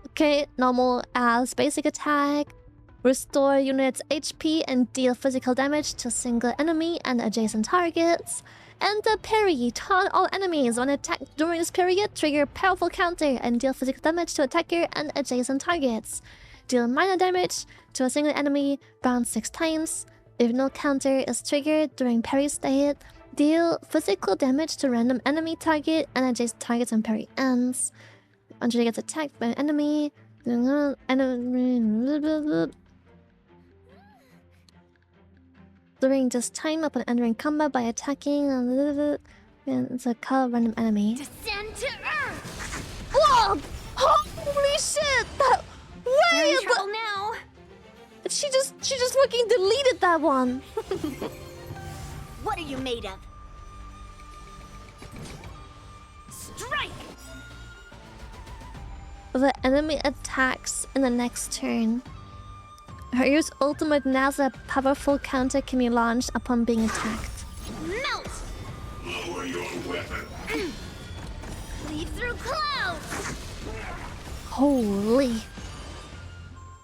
Speaker 2: Okay, normal as basic attack. Restore units HP and deal physical damage to single enemy and adjacent targets. And the parry. Taunt all enemies when attacked during this period. Trigger powerful counter and deal physical damage to attacker and adjacent targets. Deal minor damage to a single enemy, bounce 6 times. If no counter is triggered during parry state, deal physical damage to random enemy target and adjacent targets when parry ends. Until it gets attacked by an enemy. During this time upon entering combat by attacking and it's a call random enemy.
Speaker 4: Descend to Earth!
Speaker 2: Whoa! Holy shit! That
Speaker 11: We're in
Speaker 2: wait!
Speaker 11: trouble now.
Speaker 2: She just fucking deleted that one.
Speaker 9: What are you made of?
Speaker 4: Strike!
Speaker 2: The enemy attacks in the next turn. Her use ultimate NASA powerful counter can be launched upon being attacked.
Speaker 4: Melt!
Speaker 10: Lower your weapon.
Speaker 4: Cleave through clouds!
Speaker 2: Holy.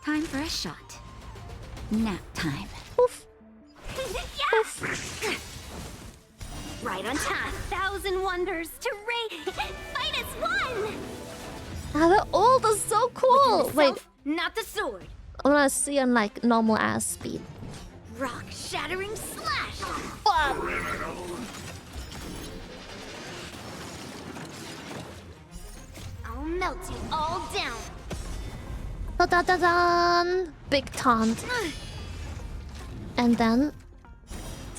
Speaker 9: Time for a shot. Nap time.
Speaker 2: Oof.
Speaker 4: Yes! Right on time.
Speaker 11: 1,000 wonders to
Speaker 4: Fight as one!
Speaker 2: Ah, the ult is so cool. Wait,
Speaker 4: Not the sword.
Speaker 2: I wanna see on like normal ass speed.
Speaker 4: Rock shattering slash! I'll melt you all down.
Speaker 2: Da da da da! Big taunt. And then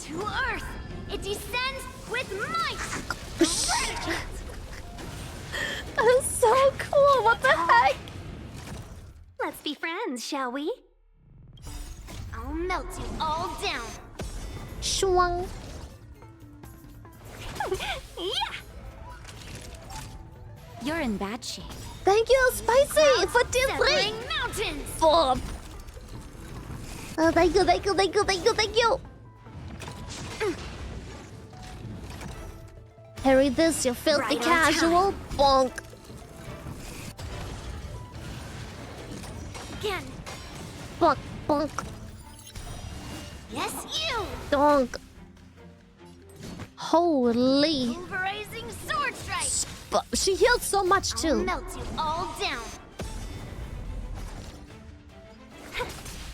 Speaker 4: To Earth! It descends with might!
Speaker 2: that is so cool. What the heck?
Speaker 11: Let's be friends, shall we?
Speaker 4: I'll melt you all down.
Speaker 2: Shwang.
Speaker 4: Yeah!
Speaker 9: You're in bad shape.
Speaker 2: Thank you, Spicy, for tier 3.
Speaker 4: Severing mountains!
Speaker 2: Oh, thank you, thank you, thank you, thank you, thank you. Harry, this, you filthy
Speaker 4: Right on
Speaker 2: casual. Bonk.
Speaker 4: Again.
Speaker 2: Bonk, bonk,
Speaker 4: Yes, you!
Speaker 2: donk. Holy.
Speaker 4: Pulverizing sword strike!
Speaker 2: She healed so much
Speaker 4: I'll
Speaker 2: too.
Speaker 4: melt you all down.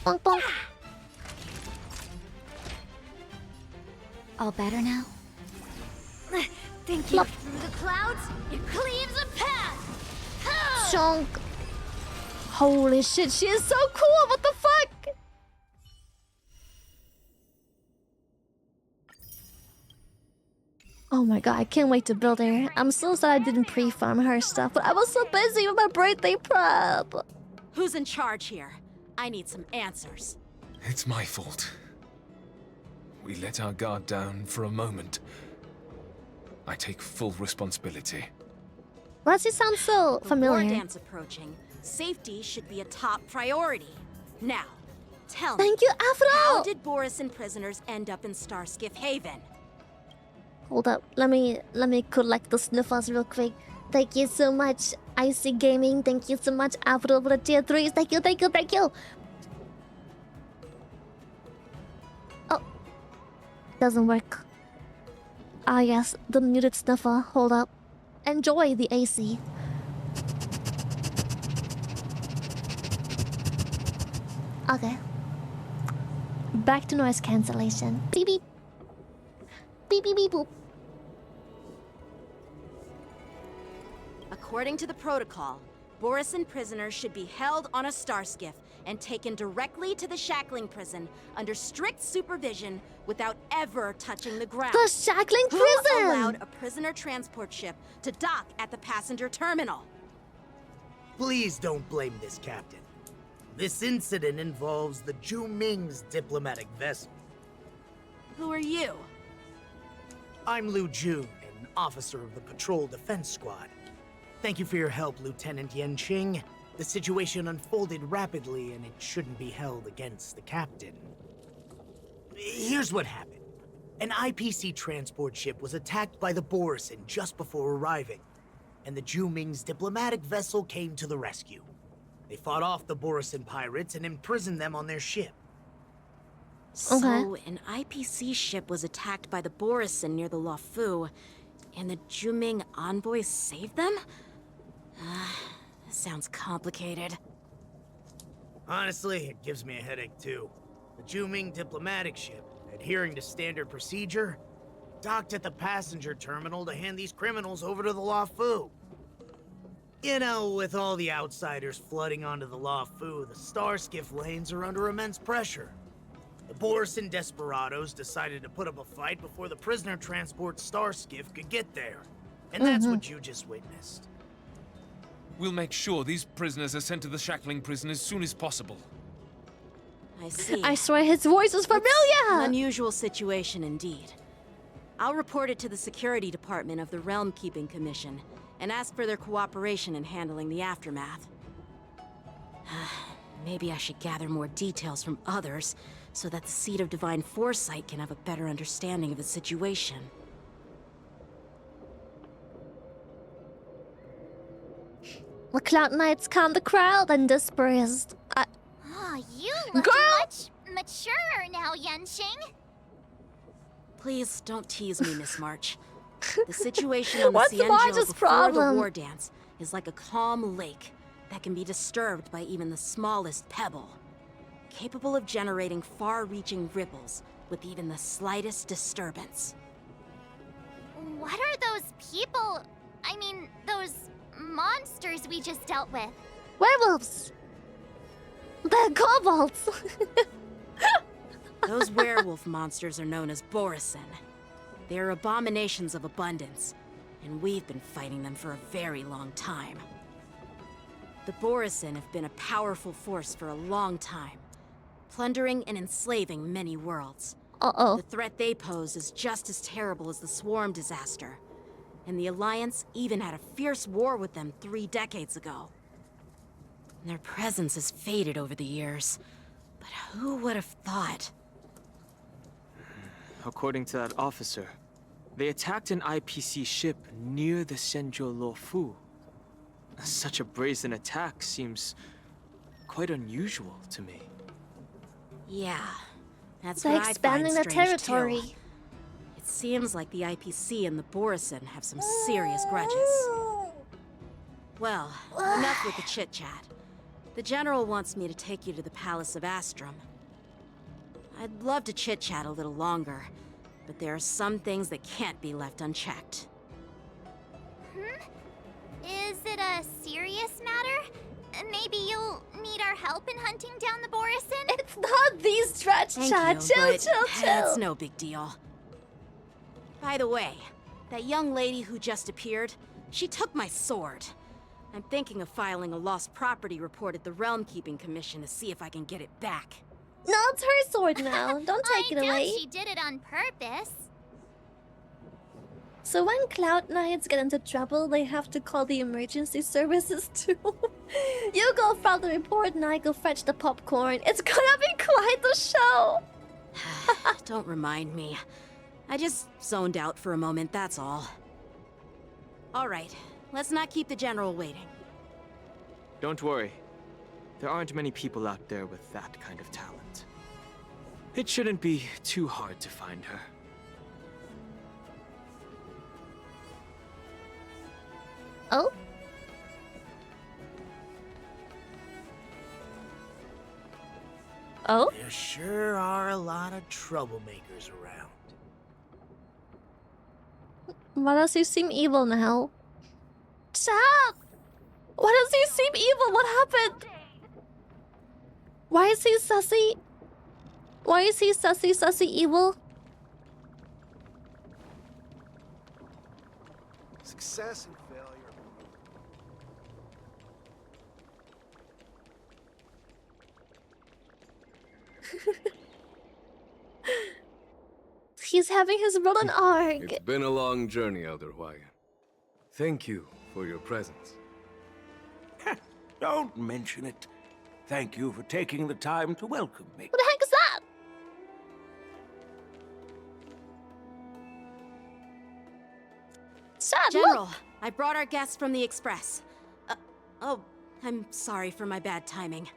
Speaker 2: Bonk, bonk.
Speaker 9: All better now?
Speaker 4: Thank you. Through the clouds, it cleaves a path.
Speaker 2: Chonk. Holy shit, she is so cool. What the fuck? Oh my god, I can't wait to build her. I'm so sad I didn't pre-farm her stuff, but I was so busy with my birthday prep.
Speaker 12: Who's in charge here? I need some answers.
Speaker 17: It's my fault. We let our guard down for a moment. I take full responsibility.
Speaker 2: Why does he sound so
Speaker 12: With
Speaker 2: familiar?
Speaker 12: war dance approaching, safety should be a top priority. Now, tell
Speaker 2: Thank
Speaker 12: me,
Speaker 2: you, Afro!
Speaker 12: how did Boris and prisoners end up in Starskiff Haven?
Speaker 2: Hold up, let me collect the sniffers real quick. Thank you so much, Icy Gaming. Thank you so much, Afro, for the tier 3s. Thank you, thank you, thank you. Oh, doesn't work. Ah yes, the muted sniffer. Hold up. Enjoy the AC. Okay. Back to noise cancellation. Beep beep. Beep beep beep boop.
Speaker 12: According to the protocol, Boris and prisoners should be held on a starskiff and taken directly to the shackling prison under strict supervision without ever touching the ground.
Speaker 2: The shackling
Speaker 12: Who
Speaker 2: prison!
Speaker 12: allowed a prisoner transport ship to dock at the passenger terminal?
Speaker 18: Please don't blame this captain. This incident involves the Zhu Ming's diplomatic vessel.
Speaker 12: Who are you?
Speaker 18: I'm Liu Jun, an officer of the Patrol Defense Squad. Thank you for your help, Lieutenant Yan Qing. The situation unfolded rapidly, and it shouldn't be held against the captain. Here's what happened. An IPC transport ship was attacked by the Borisin just before arriving, and the Zhu Ming's diplomatic vessel came to the rescue. They fought off the Borisin pirates and imprisoned them on their ship.
Speaker 12: So, an IPC ship was attacked by the Borison near the Luofu, and the Juming envoys saved them? This sounds complicated.
Speaker 18: Honestly, it gives me a headache too. The Juming diplomatic ship, adhering to standard procedure, docked at the passenger terminal to hand these criminals over to the Luofu. You know, with all the outsiders flooding onto the Luofu, the Starskiff lanes are under immense pressure. The Borison desperados decided to put up a fight before the prisoner transport Starskiff could get there. And that's what you just witnessed.
Speaker 17: We'll make sure these prisoners are sent to the shackling prison as soon as possible.
Speaker 12: I see.
Speaker 2: I swear his voice is familiar!
Speaker 12: An unusual situation indeed. I'll report it to the security department of the Realm Keeping Commission and ask for their cooperation in handling the aftermath. Maybe I should gather more details from others so that the Seat of Divine Foresight can have a better understanding of the situation.
Speaker 2: The Cloud Knights calmed the crowd and dispersed.
Speaker 4: Oh, you look much maturer now, Yanqing.
Speaker 12: Please don't tease me, Miss March. The situation on the
Speaker 2: What's
Speaker 12: Xianzhou
Speaker 2: March's
Speaker 12: before
Speaker 2: problem?
Speaker 12: the war dance is like a calm lake that can be disturbed by even the smallest pebble, capable of generating far-reaching ripples with even the slightest disturbance.
Speaker 4: What are those people? I mean, those monsters we just dealt with?
Speaker 2: Werewolves! They're kobolds!
Speaker 12: Those werewolf monsters are known as Borison. They are abominations of abundance, and we've been fighting them for a very long time. The Borison have been a powerful force for a long time, plundering and enslaving many worlds. The threat they pose is just as terrible as the Swarm disaster, and the Alliance even had a fierce war with them 3 decades ago. Their presence has faded over the years, but who would have thought?
Speaker 7: According to that officer, they attacked an IPC ship near the Xianzhou Luofu. Such a brazen attack seems quite unusual to me.
Speaker 12: Yeah, that's
Speaker 2: They're
Speaker 12: what I
Speaker 2: expanding
Speaker 12: find
Speaker 2: the
Speaker 12: strange
Speaker 2: territory.
Speaker 12: too. It seems like the IPC and the Borison have some serious grudges. Well, enough with the chit-chat. The General wants me to take you to the Palace of Astrum. I'd love to chit-chat a little longer, but there are some things that can't be left unchecked.
Speaker 4: Is it a serious matter? Maybe you'll need our help in hunting down the Borison?
Speaker 2: It's not these stretch
Speaker 12: Thank
Speaker 2: chat.
Speaker 12: you,
Speaker 2: Chill,
Speaker 12: but
Speaker 2: chill,
Speaker 12: That's
Speaker 2: chill.
Speaker 12: no big deal. By the way, that young lady who just appeared, she took my sword. I'm thinking of filing a lost property report at the Realm Keeping Commission to see if I can get it back.
Speaker 2: No, it's her sword now. Don't take it
Speaker 4: I doubt
Speaker 2: away.
Speaker 4: she did it on purpose.
Speaker 2: So when Cloud Knights get into trouble, they have to call the emergency services too. You go file the report and I go fetch the popcorn. It's gonna be quite the show.
Speaker 12: Don't remind me. I just zoned out for a moment, that's all. Alright, let's not keep the General waiting.
Speaker 7: Don't worry. There aren't many people out there with that kind of talent. It shouldn't be too hard to find her.
Speaker 2: Oh? Oh?
Speaker 18: There sure are a lot of troublemakers around.
Speaker 2: Why does he seem evil now? Stop! Why does he seem evil? What happened? Why is he sussy? Why is he sussy evil?
Speaker 10: Success and failure.
Speaker 2: He's having his villain arc.
Speaker 6: It's been a long journey, Elder Hwaiyan. Thank you for your presence.
Speaker 19: Don't mention it. Thank you for taking the time to welcome me.
Speaker 2: What the heck is that? Sad,
Speaker 12: General,
Speaker 2: look.
Speaker 12: I brought our guests from the Express. Oh, I'm sorry for my bad timing.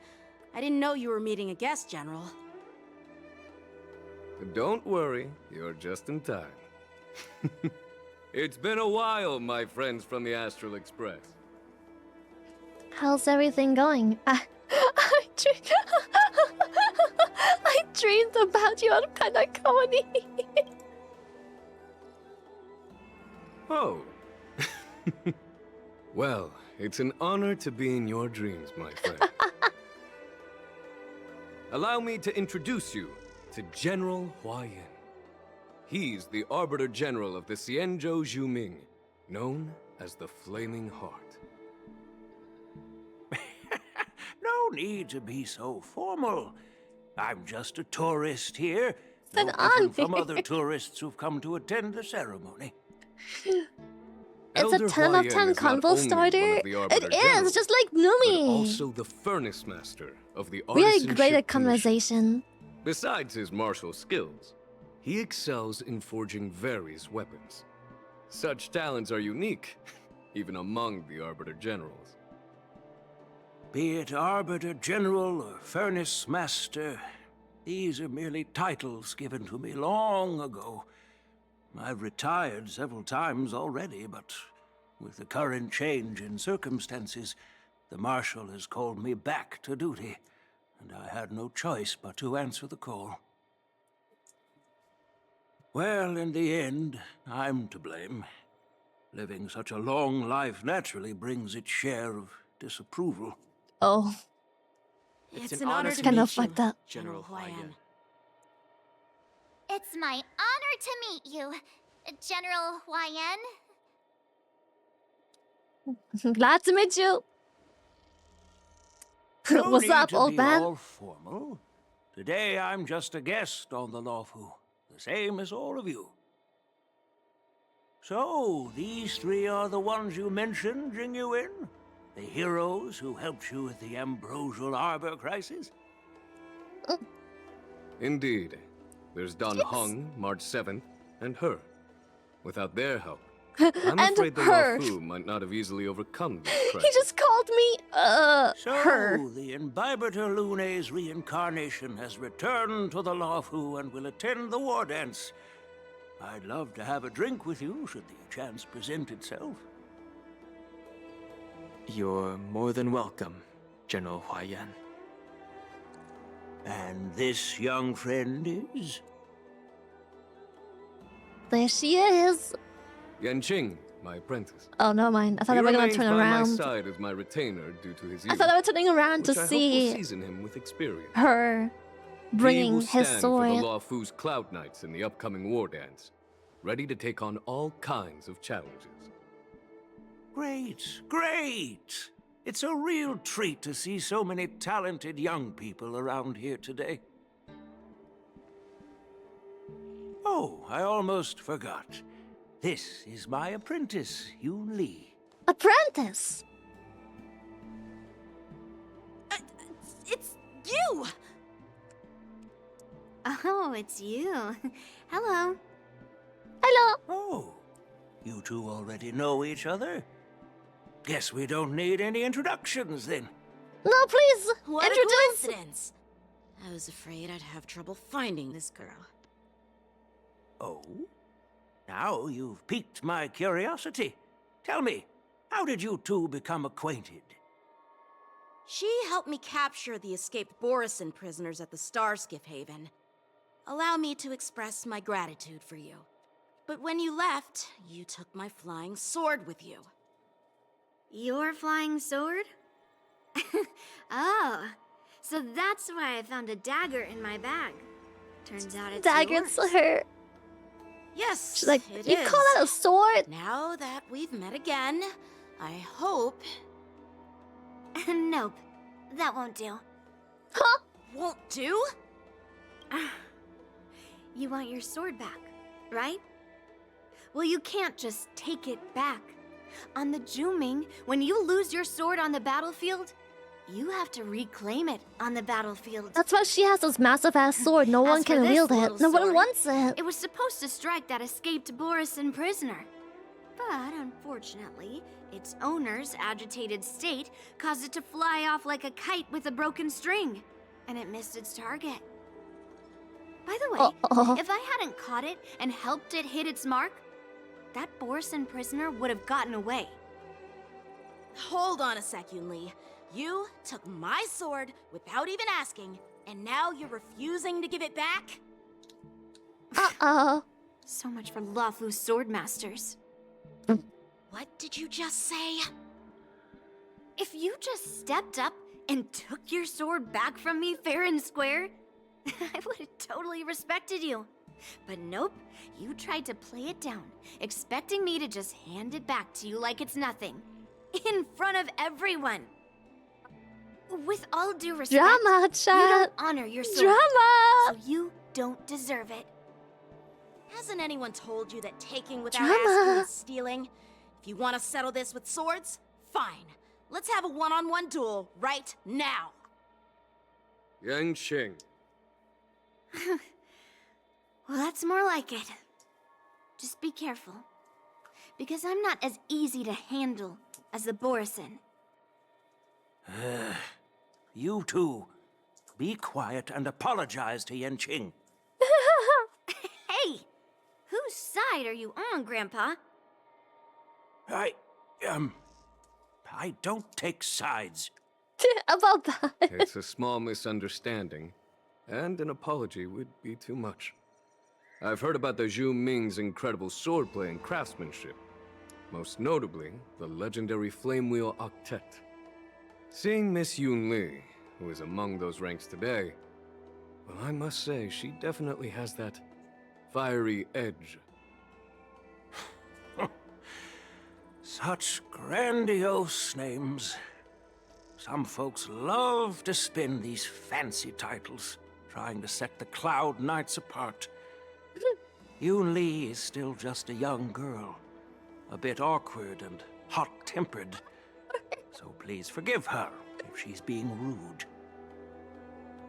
Speaker 12: I didn't know you were meeting a guest, General.
Speaker 6: Don't worry, you're just in time. It's been a while, my friends from the Astral Express.
Speaker 2: How's everything going? I dreamed about you on Penacony.
Speaker 6: Oh. Well, it's an honor to be in your dreams, my friend. Allow me to introduce you to General Huayan. He's the Arbiter General of the Xianzhou Zhuming, known as the Flaming Heart.
Speaker 19: No need to be so formal. I'm just a tourist here.
Speaker 2: An
Speaker 19: No different from
Speaker 2: honor.
Speaker 19: other tourists who've come to attend the ceremony.
Speaker 2: It's a 10 of 10 convo starter. It is, just like
Speaker 6: But
Speaker 2: Numi.
Speaker 6: also the Furnace Master of the
Speaker 2: We are
Speaker 6: Artisanship
Speaker 2: great at
Speaker 6: Commission.
Speaker 2: conversation.
Speaker 6: Besides his martial skills, he excels in forging various weapons. Such talents are unique, even among the Arbiter Generals.
Speaker 19: Be it Arbiter General or Furnace Master, these are merely titles given to me long ago. I've retired several times already, but with the current change in circumstances, the Marshal has called me back to duty, and I had no choice but to answer the call. Well, in the end, I'm to blame. Living such a long life naturally brings its share of disapproval.
Speaker 2: Oh.
Speaker 12: It's an honor to
Speaker 2: Kind
Speaker 12: meet
Speaker 2: of fucked
Speaker 12: you,
Speaker 2: up.
Speaker 12: General Huayan.
Speaker 4: It's my honor to meet you, General Huayan.
Speaker 2: Glad to meet you.
Speaker 19: No
Speaker 2: What's
Speaker 19: need
Speaker 2: up,
Speaker 19: to
Speaker 2: old
Speaker 19: be
Speaker 2: man?
Speaker 19: all formal. Today I'm just a guest on the Luofu, the same as all of you. So, these three are the ones you mentioned, Jingyuin? The heroes who helped you with the Ambrosial Arbor crisis?
Speaker 6: Indeed. There's Don Hung, March 7th, and her. Without their help, I'm
Speaker 2: And
Speaker 6: afraid the
Speaker 2: her.
Speaker 6: Luofu might not have easily overcome this
Speaker 2: He
Speaker 6: crisis.
Speaker 2: just called me,
Speaker 19: So,
Speaker 2: her.
Speaker 19: the Imbibiter Lune's reincarnation has returned to the Luofu and will attend the war dance. I'd love to have a drink with you should the chance present itself.
Speaker 7: You're more than welcome, General Huayan.
Speaker 19: And this young friend is?
Speaker 2: There she is.
Speaker 6: Yanqing, my apprentice.
Speaker 2: Oh, no mind. I thought
Speaker 6: He
Speaker 2: they were gonna
Speaker 6: remains
Speaker 2: turn
Speaker 6: by my
Speaker 2: around.
Speaker 6: side as my retainer due to his
Speaker 2: I
Speaker 6: youth,
Speaker 2: thought they were turning around to
Speaker 6: which I hope will
Speaker 2: see
Speaker 6: season him with experience.
Speaker 2: her
Speaker 6: He
Speaker 2: bringing
Speaker 6: will
Speaker 2: his
Speaker 6: stand
Speaker 2: sword.
Speaker 6: for the Luofu's Cloud Knights in the upcoming war dance, ready to take on all kinds of challenges.
Speaker 19: Great, great! It's a real treat to see so many talented young people around here today. Oh, I almost forgot. This is my apprentice, Yoon Lee.
Speaker 2: Apprentice.
Speaker 12: It's you!
Speaker 11: Oh, it's you. Hello.
Speaker 2: Hello.
Speaker 19: Oh, you two already know each other? Guess we don't need any introductions then.
Speaker 2: No, please.
Speaker 12: What a
Speaker 2: Introduce.
Speaker 12: coincidence! I was afraid I'd have trouble finding this girl.
Speaker 19: Oh? Now you've piqued my curiosity. Tell me, how did you two become acquainted?
Speaker 12: She helped me capture the escaped Borisin prisoners at the Starskiff Haven. Allow me to express my gratitude for you. But when you left, you took my flying sword with you.
Speaker 11: Your flying sword? Oh, so that's why I found a dagger in my bag. Turns out it's
Speaker 2: Dagger
Speaker 11: yours.
Speaker 2: to her.
Speaker 12: Yes,
Speaker 2: She's like,
Speaker 12: it
Speaker 2: you
Speaker 12: is.
Speaker 2: call that a sword?
Speaker 12: Now that we've met again, I hope...
Speaker 11: Nope, that won't do.
Speaker 2: Huh?
Speaker 12: Won't do?
Speaker 11: You want your sword back, right? Well, you can't just take it back. On the Zhuming, when you lose your sword on the battlefield, you have to reclaim it on the battlefield.
Speaker 2: That's why she has this massive ass sword. No one
Speaker 11: As for
Speaker 2: can
Speaker 11: this
Speaker 2: wield it.
Speaker 11: little
Speaker 2: No one
Speaker 11: sword,
Speaker 2: wants it.
Speaker 11: It was supposed to strike that escaped Borisin prisoner. But unfortunately, its owner's agitated state caused it to fly off like a kite with a broken string, and it missed its target. By the way, if I hadn't caught it and helped it hit its mark, that Borson prisoner would have gotten away.
Speaker 12: Hold on a sec, Yunli. You took my sword without even asking, and now you're refusing to give it back?
Speaker 11: So much for Lafu's swordmasters.
Speaker 12: What did you just say?
Speaker 11: If you just stepped up and took your sword back from me fair and square, I would have totally respected you. But nope, you tried to play it down, expecting me to just hand it back to you like it's nothing. In front of everyone. With all due respect,
Speaker 2: Drama,
Speaker 11: you
Speaker 2: chat.
Speaker 11: don't honor your sword.
Speaker 2: Drama.
Speaker 11: So you don't deserve it.
Speaker 12: Hasn't anyone told you that taking without
Speaker 2: Drama.
Speaker 12: asking is stealing? If you want to settle this with swords, fine. Let's have a one-on-one duel right now.
Speaker 6: Yanqing.
Speaker 11: Well, that's more like it. Just be careful. Because I'm not as easy to handle as the Borson.
Speaker 19: You two, be quiet and apologize to Yanqing.
Speaker 11: Hey! Whose side are you on, Grandpa?
Speaker 19: I don't take sides.
Speaker 2: About that.
Speaker 6: It's a small misunderstanding, and an apology would be too much. I've heard about the Zhu Ming's incredible swordplay and craftsmanship. Most notably, the legendary Flame Wheel Octet. Seeing Miss Yunli, who is among those ranks today, well, I must say, she definitely has that fiery edge.
Speaker 19: Such grandiose names. Some folks love to spin these fancy titles, trying to set the Cloud Knights apart. Yunli is still just a young girl, a bit awkward and hot-tempered. So please forgive her if she's being rude.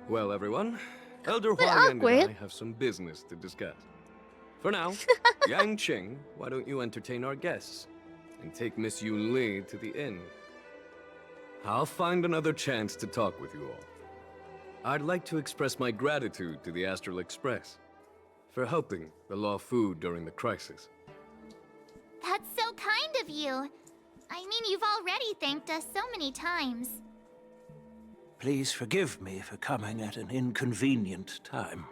Speaker 6: Well, everyone, Elder
Speaker 2: But
Speaker 6: Huai and I
Speaker 2: awkward.
Speaker 6: have some business to discuss. For now, Yanqing, why don't you entertain our guests and take Miss Yunli to the inn? I'll find another chance to talk with you all. I'd like to express my gratitude to the Astral Express for helping the Law Fu during the crisis.
Speaker 4: That's so kind of you. I mean, you've already thanked us so many times.
Speaker 19: Please forgive me for coming at an inconvenient time.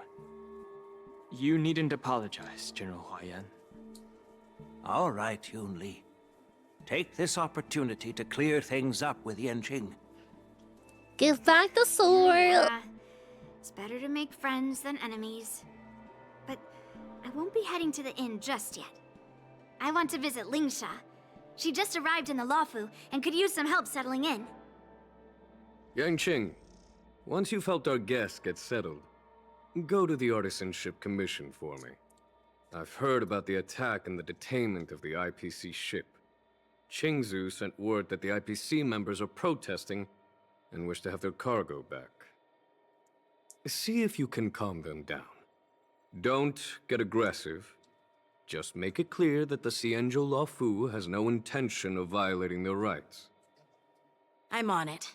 Speaker 7: You needn't apologize, General Huaiyan.
Speaker 19: All right, Yunli. Take this opportunity to clear things up with Yanqing.
Speaker 2: Give back the sword.
Speaker 11: Yeah, it's better to make friends than enemies. But I won't be heading to the inn just yet. I want to visit Lingsha. She just arrived in the Luofu and could use some help settling in.
Speaker 6: Yanqing, once you've helped our guests get settled, go to the Artisanship Commission for me. I've heard about the attack and the detainment of the IPC ship. Qingzu sent word that the IPC members are protesting and wish to have their cargo back. See if you can calm them down. Don't get aggressive. Just make it clear that the Xianzhou Luofu has no intention of violating their rights.
Speaker 12: I'm on it.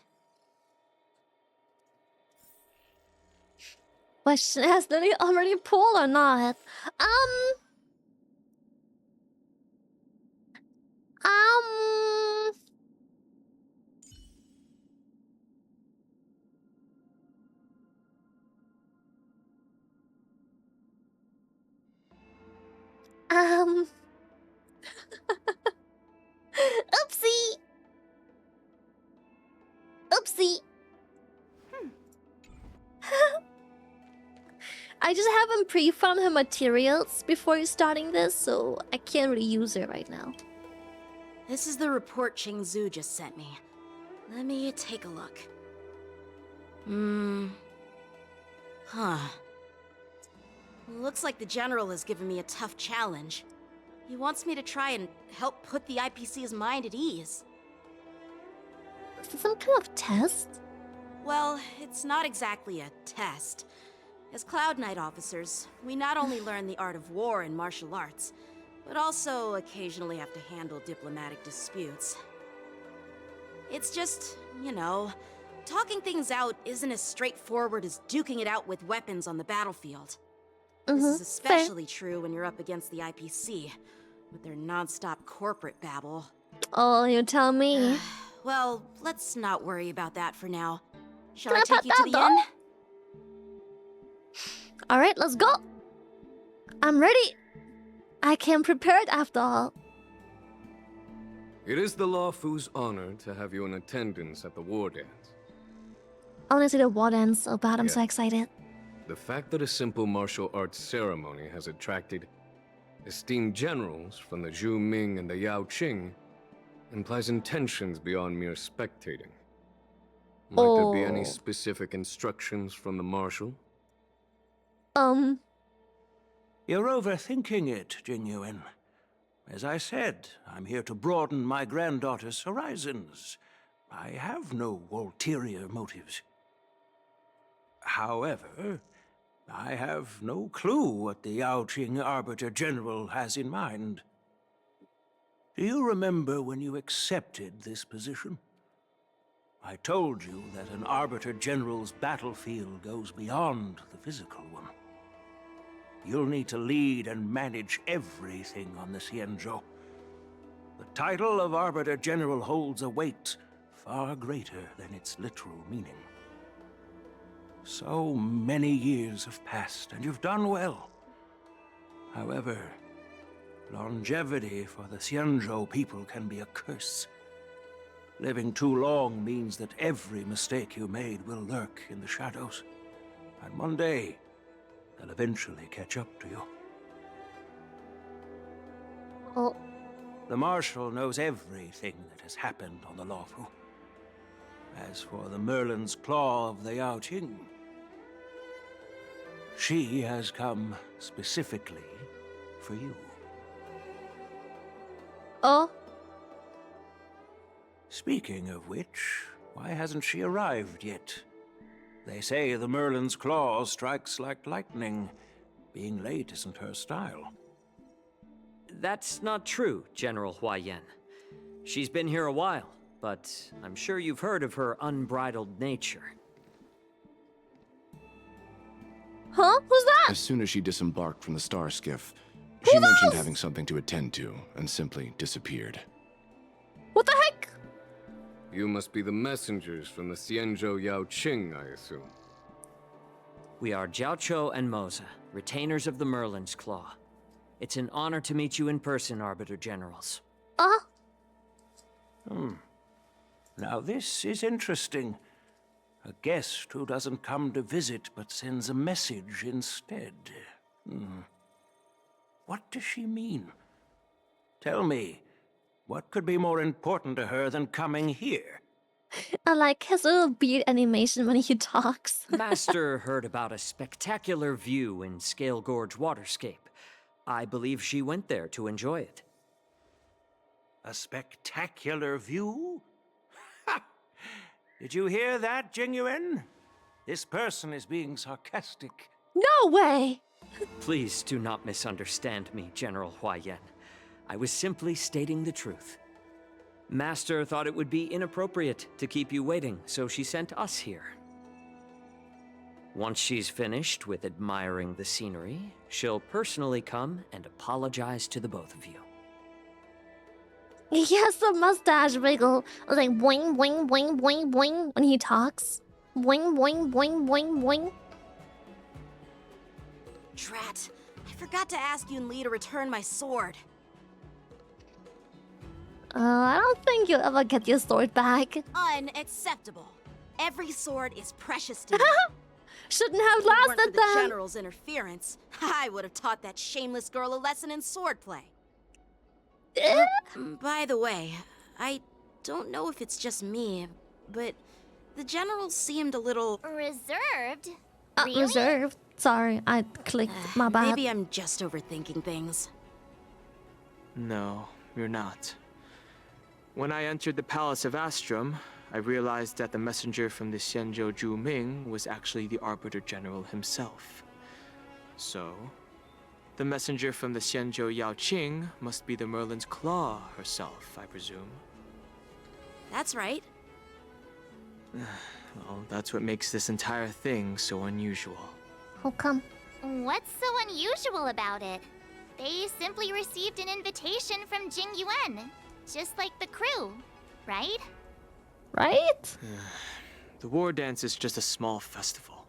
Speaker 2: Question, has Lily already pulled or not? Oopsie. Oopsie. I just haven't pre-found her materials before starting this, so I can't really use her right now.
Speaker 12: This is the report Qingzu just sent me. Let me take a look. Huh. Looks like the General has given me a tough challenge. He wants me to try and help put the IPC's mind at ease.
Speaker 2: Is this some kind of test?
Speaker 12: Well, it's not exactly a test. As Cloud Knight officers, we not only learn the art of war and martial arts, but also occasionally have to handle diplomatic disputes. It's just, you know, talking things out isn't as straightforward as duking it out with weapons on the battlefield. This is
Speaker 2: fair.
Speaker 12: especially true when you're up against the IPC, with their non-stop corporate babble.
Speaker 2: Oh, you tell me.
Speaker 12: Well, let's not worry about that for now. Shall
Speaker 2: Can
Speaker 12: I
Speaker 2: I
Speaker 12: take
Speaker 2: pet
Speaker 12: you to
Speaker 2: that
Speaker 12: the inn?
Speaker 2: dog? Alright, let's go. I'm ready. I came prepared after all.
Speaker 6: It is the Lawfu's honor to have you in attendance at the war dance.
Speaker 2: I want to see the war dance so bad. I'm so
Speaker 6: Yeah.
Speaker 2: excited.
Speaker 6: The fact that a simple martial arts ceremony has attracted esteemed generals from the Zhu Ming and the Yao Qing implies intentions beyond mere spectating. Might there be any
Speaker 2: Oh.
Speaker 6: specific instructions from the marshal?
Speaker 19: You're overthinking it, Jingyuan. As I said, I'm here to broaden my granddaughter's horizons. I have no ulterior motives. However, I have no clue what the Yaoqing Arbiter General has in mind. Do you remember when you accepted this position? I told you that an Arbiter General's battlefield goes beyond the physical one. You'll need to lead and manage everything on the Xianzhou. The title of Arbiter General holds a weight far greater than its literal meaning. So many years have passed, and you've done well. However, longevity for the Xianzhou people can be a curse. Living too long means that every mistake you made will lurk in the shadows. And one day, they'll eventually catch up to you.
Speaker 2: Oh.
Speaker 19: The Marshal knows everything that has happened on the Lawfu. As for the Merlin's Claw of the Yaoqing, she has come specifically for you.
Speaker 2: Oh.
Speaker 19: Speaking of which, why hasn't she arrived yet? They say the Merlin's Claw strikes like lightning. Being late isn't her style.
Speaker 13: That's not true, General Huaiyan. She's been here a while, but I'm sure you've heard of her unbridled nature.
Speaker 2: Huh? Who's that?
Speaker 20: As soon as she disembarked from the star skiff, she mentioned having something to attend to and simply disappeared.
Speaker 2: What the heck?
Speaker 6: You must be the messengers from the Xianzhou Yaoqing, I assume.
Speaker 13: We are Jiaoqiu and Moza, retainers of the Merlin's Claw. It's an honor to meet you in person, Arbiter Generals.
Speaker 19: Now this is interesting. A guest who doesn't come to visit but sends a message instead. What does she mean? Tell me, what could be more important to her than coming here?
Speaker 2: I like his little beard animation when he talks.
Speaker 13: Master heard about a spectacular view in Scale Gorge Waterscape. I believe she went there to enjoy it.
Speaker 19: A spectacular view? Ha! Did you hear that, Jingyuan? This person is being sarcastic.
Speaker 2: No way!
Speaker 13: Please do not misunderstand me, General Huaiyan. I was simply stating the truth. Master thought it would be inappropriate to keep you waiting, so she sent us here. Once she's finished with admiring the scenery, she'll personally come and apologize to the both of you.
Speaker 2: He has the mustache wiggle, like boing, boing, boing, boing, boing when he talks. Boing, boing, boing, boing, boing.
Speaker 12: Drat, I forgot to ask Yun Li to return my sword.
Speaker 2: I don't think you'll ever get your sword back.
Speaker 12: Unacceptable. Every sword is precious to me.
Speaker 2: Shouldn't have
Speaker 12: If it weren't
Speaker 2: lasted
Speaker 12: for the
Speaker 2: then.
Speaker 12: general's interference, I would have taught that shameless girl a lesson in swordplay. By the way, I don't know if it's just me, but the general seemed a little
Speaker 4: reserved. Really?
Speaker 2: Reserved. Sorry, I clicked. My bad.
Speaker 12: Maybe I'm just overthinking things.
Speaker 7: No, you're not. When I entered the Palace of Astrum, I realized that the messenger from the Xianzhou Zhu Ming was actually the Arbiter General himself. So, the messenger from the Xianzhou Yaoqing must be the Merlin's Claw herself, I presume.
Speaker 12: That's right.
Speaker 7: Well, that's what makes this entire thing so unusual.
Speaker 2: How come?
Speaker 4: What's so unusual about it? They simply received an invitation from Jing Yuan, just like the crew, right?
Speaker 2: Right?
Speaker 7: The war dance is just a small festival.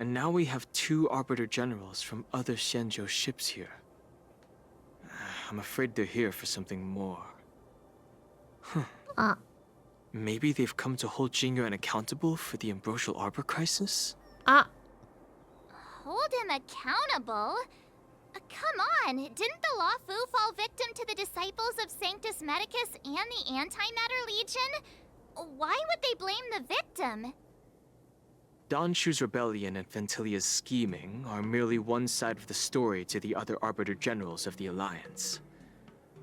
Speaker 7: And now we have 2 Arbiter Generals from other Xianzhou ships here. I'm afraid they're here for something more. Maybe they've come to hold Jingyuan accountable for the Ambrosial Arbor crisis?
Speaker 4: Hold him accountable? Come on, didn't the Lawfu fall victim to the disciples of Sanctus Medicus and the Antimatter Legion? Why would they blame the victim?
Speaker 7: Don Shu's rebellion and Ventilia's scheming are merely one side of the story to the other Arbiter Generals of the Alliance.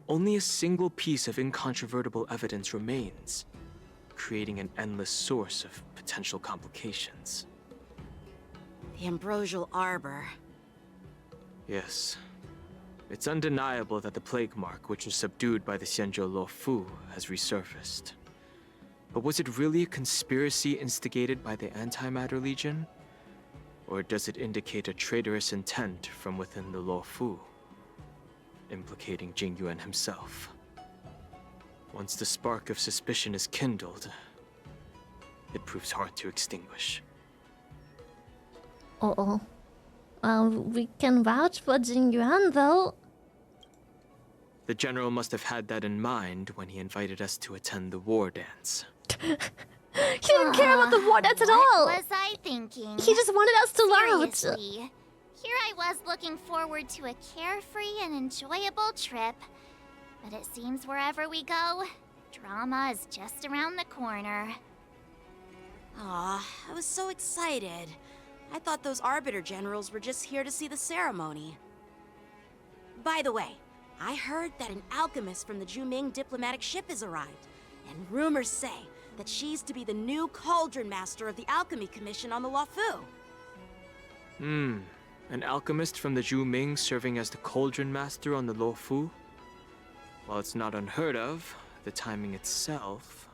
Speaker 7: Only a single piece of incontrovertible evidence remains, creating an endless source of potential complications.
Speaker 12: The Ambrosial Arbor.
Speaker 7: Yes. It's undeniable that the plague mark, which was subdued by the Xianzhou Luofu, has resurfaced. But was it really a conspiracy instigated by the Antimatter Legion? Or does it indicate a traitorous intent from within the Luofu, implicating Jingyuan himself? Once the spark of suspicion is kindled, it proves hard to extinguish.
Speaker 2: Uh-oh. Well, we can vouch for Jing Yuan, though.
Speaker 7: The General must have had that in mind when he invited us to attend the war dance.
Speaker 2: He didn't care about the war dance at all!
Speaker 4: What was I thinking?
Speaker 2: He just wanted us to lounge.
Speaker 4: Seriously, here I was looking forward to a carefree and enjoyable trip. But it seems wherever we go, drama is just around the corner.
Speaker 12: Aw, I was so excited. I thought those Arbiter Generals were just here to see the ceremony. By the way, I heard that an alchemist from the Juming diplomatic ship has arrived, and rumors say that she's to be the new Cauldron Master of the Alchemy Commission on the Luofu.
Speaker 7: An alchemist from the Juming serving as the Cauldron Master on the Luofu? While it's not unheard of, the timing itself...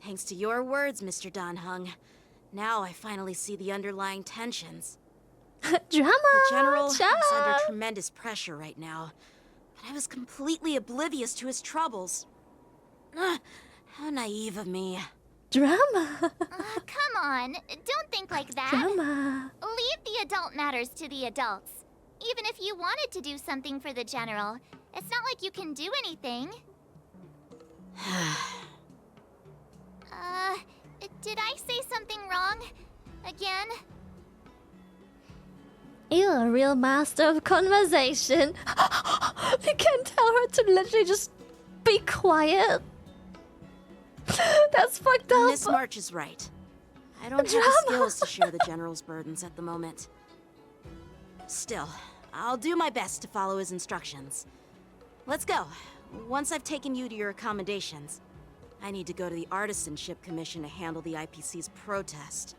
Speaker 12: Thanks to your words, Mr. Danheng. Now I finally see the underlying tensions.
Speaker 2: Drama!
Speaker 12: The General is under tremendous pressure right now, but I was completely oblivious to his troubles. How naive of me.
Speaker 2: Drama!
Speaker 4: Come on, don't think like that.
Speaker 2: Drama!
Speaker 4: Leave the adult matters to the adults. Even if you wanted to do something for the General, it's not like you can do anything. Did I say something wrong? Again?
Speaker 2: You're a real master of conversation. We can't tell her to literally just be quiet. That's fucked up.
Speaker 12: Miss March is right. I don't have the skills to share the General's burdens at the moment. Still, I'll do my best to follow his instructions. Let's go. Once I've taken you to your accommodations, I need to go to the Artisanship Commission to handle the IPC's protest.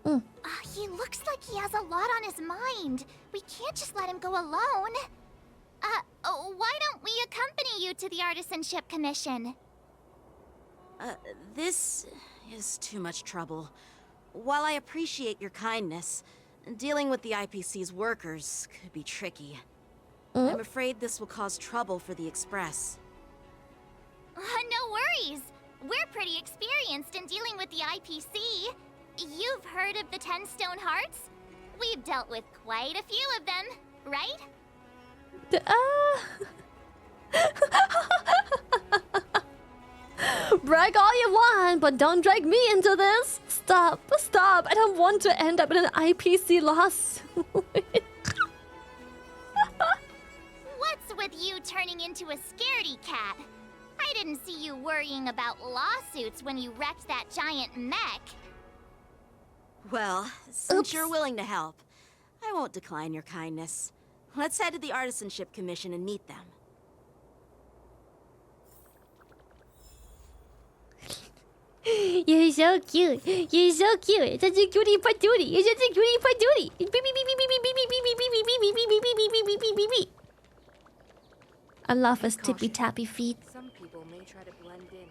Speaker 4: He looks like he has a lot on his mind. We can't just let him go alone. Why don't we accompany you to the Artisanship Commission?
Speaker 12: This is too much trouble. While I appreciate your kindness, dealing with the IPC's workers could be tricky. I'm afraid this will cause trouble for the Express.
Speaker 4: No worries. We're pretty experienced in dealing with the IPC. You've heard of the 10 Stone Hearts? We've dealt with quite a few of them, right?
Speaker 2: Brag all you want, but don't drag me into this. Stop, stop. I don't want to end up in an IPC lawsuit.
Speaker 4: What's with you turning into a scaredy cat? I didn't see you worrying about lawsuits when you wrecked that giant mech.
Speaker 12: Well, since you're willing to help, I won't decline your kindness. Let's head to the Artisanship Commission and meet them.
Speaker 2: You're so cute. You're so cute. Such a cutie patootie. You're such a cutie patootie. I love his tippy tappy feet.
Speaker 5: Some people may try to blend in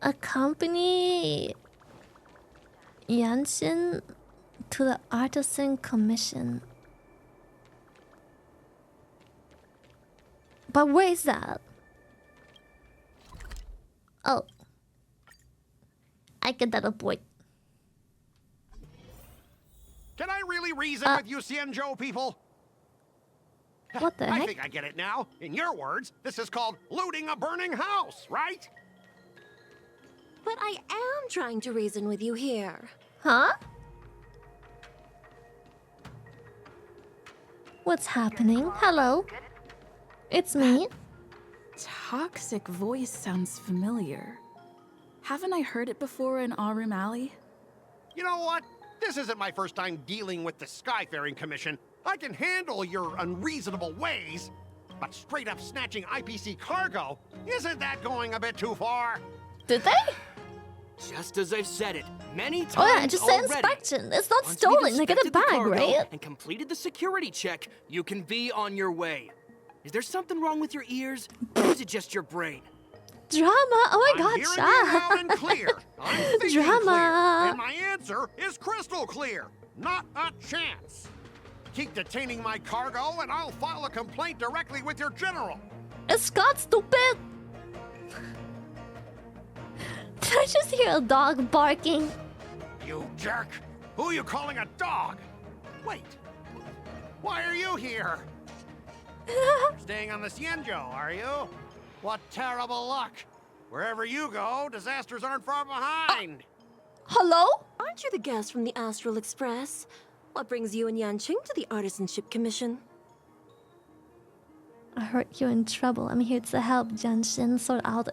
Speaker 2: A company. Yanshin to the Artisan Commission. But where is that? Oh. I can teleport.
Speaker 21: Can I really reason with you Xianzhou people?
Speaker 2: What the heck?
Speaker 21: I think I get it now. In your words, this is called looting a burning house, right?
Speaker 11: But I am trying to reason with you here.
Speaker 2: Huh? What's happening? Hello? It's me.
Speaker 22: Toxic voice sounds familiar. Haven't I heard it before in Aurum Alley?
Speaker 21: You know what? This isn't my first time dealing with the Skyfaring Commission. I can handle your unreasonable ways, but straight up snatching IPC cargo, isn't that going a bit too far?
Speaker 2: Did they?
Speaker 23: Just as I've said it many times
Speaker 2: Oh yeah, just say
Speaker 23: already.
Speaker 2: inspection. It's not
Speaker 23: Once
Speaker 2: stolen.
Speaker 23: we've
Speaker 2: They get a
Speaker 23: inspected the
Speaker 2: bag,
Speaker 23: cargo
Speaker 2: right?
Speaker 23: And completed the security check, you can be on your way. Is there something wrong with your ears, or is it just your brain?
Speaker 2: Drama. Oh my
Speaker 21: I'm
Speaker 2: god,
Speaker 21: hearing you loud and
Speaker 2: Sha.
Speaker 21: clear. I'm thinking
Speaker 2: Drama.
Speaker 21: clear, and my answer is crystal clear. Not a chance. Keep detaining my cargo, and I'll file a complaint directly with your general.
Speaker 2: Is Scott stupid? Did I just hear a dog barking?
Speaker 21: You jerk! Who are you calling a dog? Wait. Why are you here? You're staying on the Xianzhou, are you? What terrible luck. Wherever you go, disasters aren't far behind.
Speaker 2: Hello?
Speaker 11: Aren't you the guest from the Astral Express? What brings you and Yanqing to the Artisanship Commission?
Speaker 2: I heard you're in trouble. I'm here to help Janshin sort out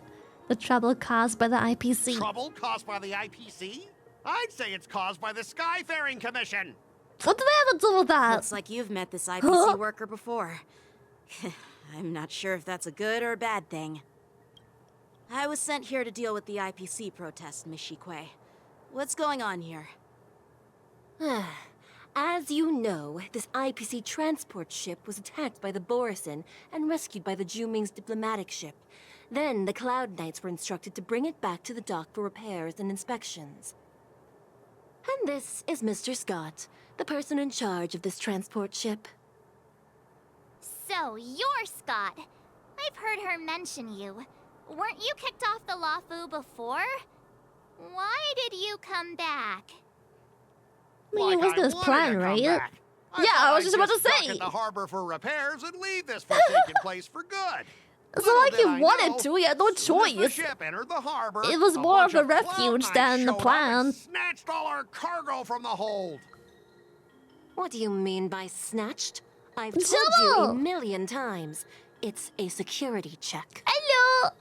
Speaker 2: the trouble caused by the IPC.
Speaker 21: Trouble caused by the IPC? I'd say it's caused by the Skyfaring Commission.
Speaker 2: What do they have to do with that?
Speaker 12: Looks like you've met this IPC worker before. I'm not sure if that's a good or a bad thing. I was sent here to deal with the IPC protest, Miss Shikue. What's going on here?
Speaker 11: As you know, this IPC transport ship was attacked by the Borisin and rescued by the Juming's diplomatic ship. Then the Cloud Knights were instructed to bring it back to the dock for repairs and inspections. And this is Mr. Scott, the person in charge of this transport ship.
Speaker 4: So, you're Scott. I've heard her mention you. Weren't you kicked off the Lawfu before? Why did you come back?
Speaker 2: I mean, it was his plan, right? Yeah, I was just about to say.
Speaker 21: Dock at the harbor for repairs and leave this forsaken place for good.
Speaker 2: It's not like he wanted to. He had no choice.
Speaker 21: The ship entered the harbor.
Speaker 2: It was more of a refuge than the plan.
Speaker 21: Snatched all our cargo from the hold.
Speaker 11: What do you mean by snatched? I've told you a million times. It's a security check.
Speaker 2: Hello!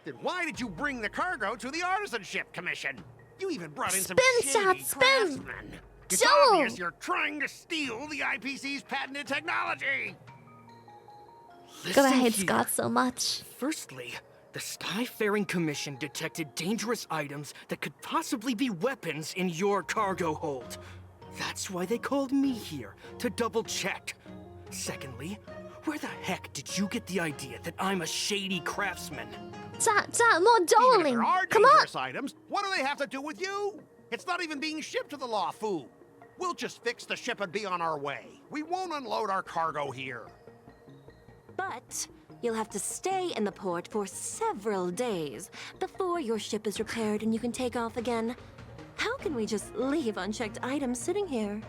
Speaker 21: Then why did you bring the cargo to the Artisanship Commission? You even brought in some
Speaker 2: Spin,
Speaker 21: shady
Speaker 2: Shot, spin!
Speaker 21: craftsmen. It's
Speaker 2: Joe!
Speaker 21: obvious you're trying to steal the IPC's patented technology.
Speaker 2: Gonna hate Scott so much.
Speaker 23: Firstly, the Skyfaring Commission detected dangerous items that could possibly be weapons in your cargo hold. That's why they called me here, to double check. Secondly, where the heck did you get the idea that I'm a shady craftsman?
Speaker 2: More doling.
Speaker 21: Even if there are
Speaker 2: Come on.
Speaker 21: dangerous items, what do they have to do with you? It's not even being shipped to the Lawfu. We'll just fix the ship and be on our way. We won't unload our cargo here.
Speaker 11: But you'll have to stay in the port for several days before your ship is repaired and you can take off again. How can we just leave unchecked items sitting here?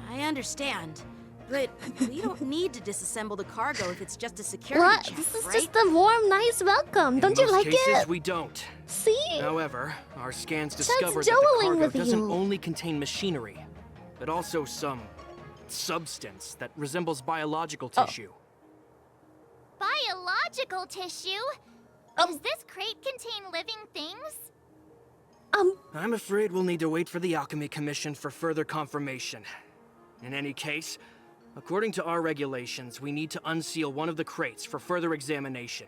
Speaker 12: I understand, but we don't need to disassemble the cargo if it's just a security
Speaker 2: What?
Speaker 12: check,
Speaker 2: This is
Speaker 12: right?
Speaker 2: just a warm, nice welcome. Don't
Speaker 23: In
Speaker 2: you
Speaker 23: most
Speaker 2: like
Speaker 23: cases,
Speaker 2: it?
Speaker 23: we don't.
Speaker 2: See?
Speaker 23: However, our scans
Speaker 2: Chad's
Speaker 23: discovered that the
Speaker 2: joling
Speaker 23: cargo
Speaker 2: with
Speaker 23: doesn't
Speaker 2: you.
Speaker 23: only contain machinery, but also some substance that resembles biological tissue.
Speaker 4: Biological tissue? Does this crate contain living things?
Speaker 23: I'm afraid we'll need to wait for the Alchemy Commission for further confirmation. In any case, according to our regulations, we need to unseal one of the crates for further examination.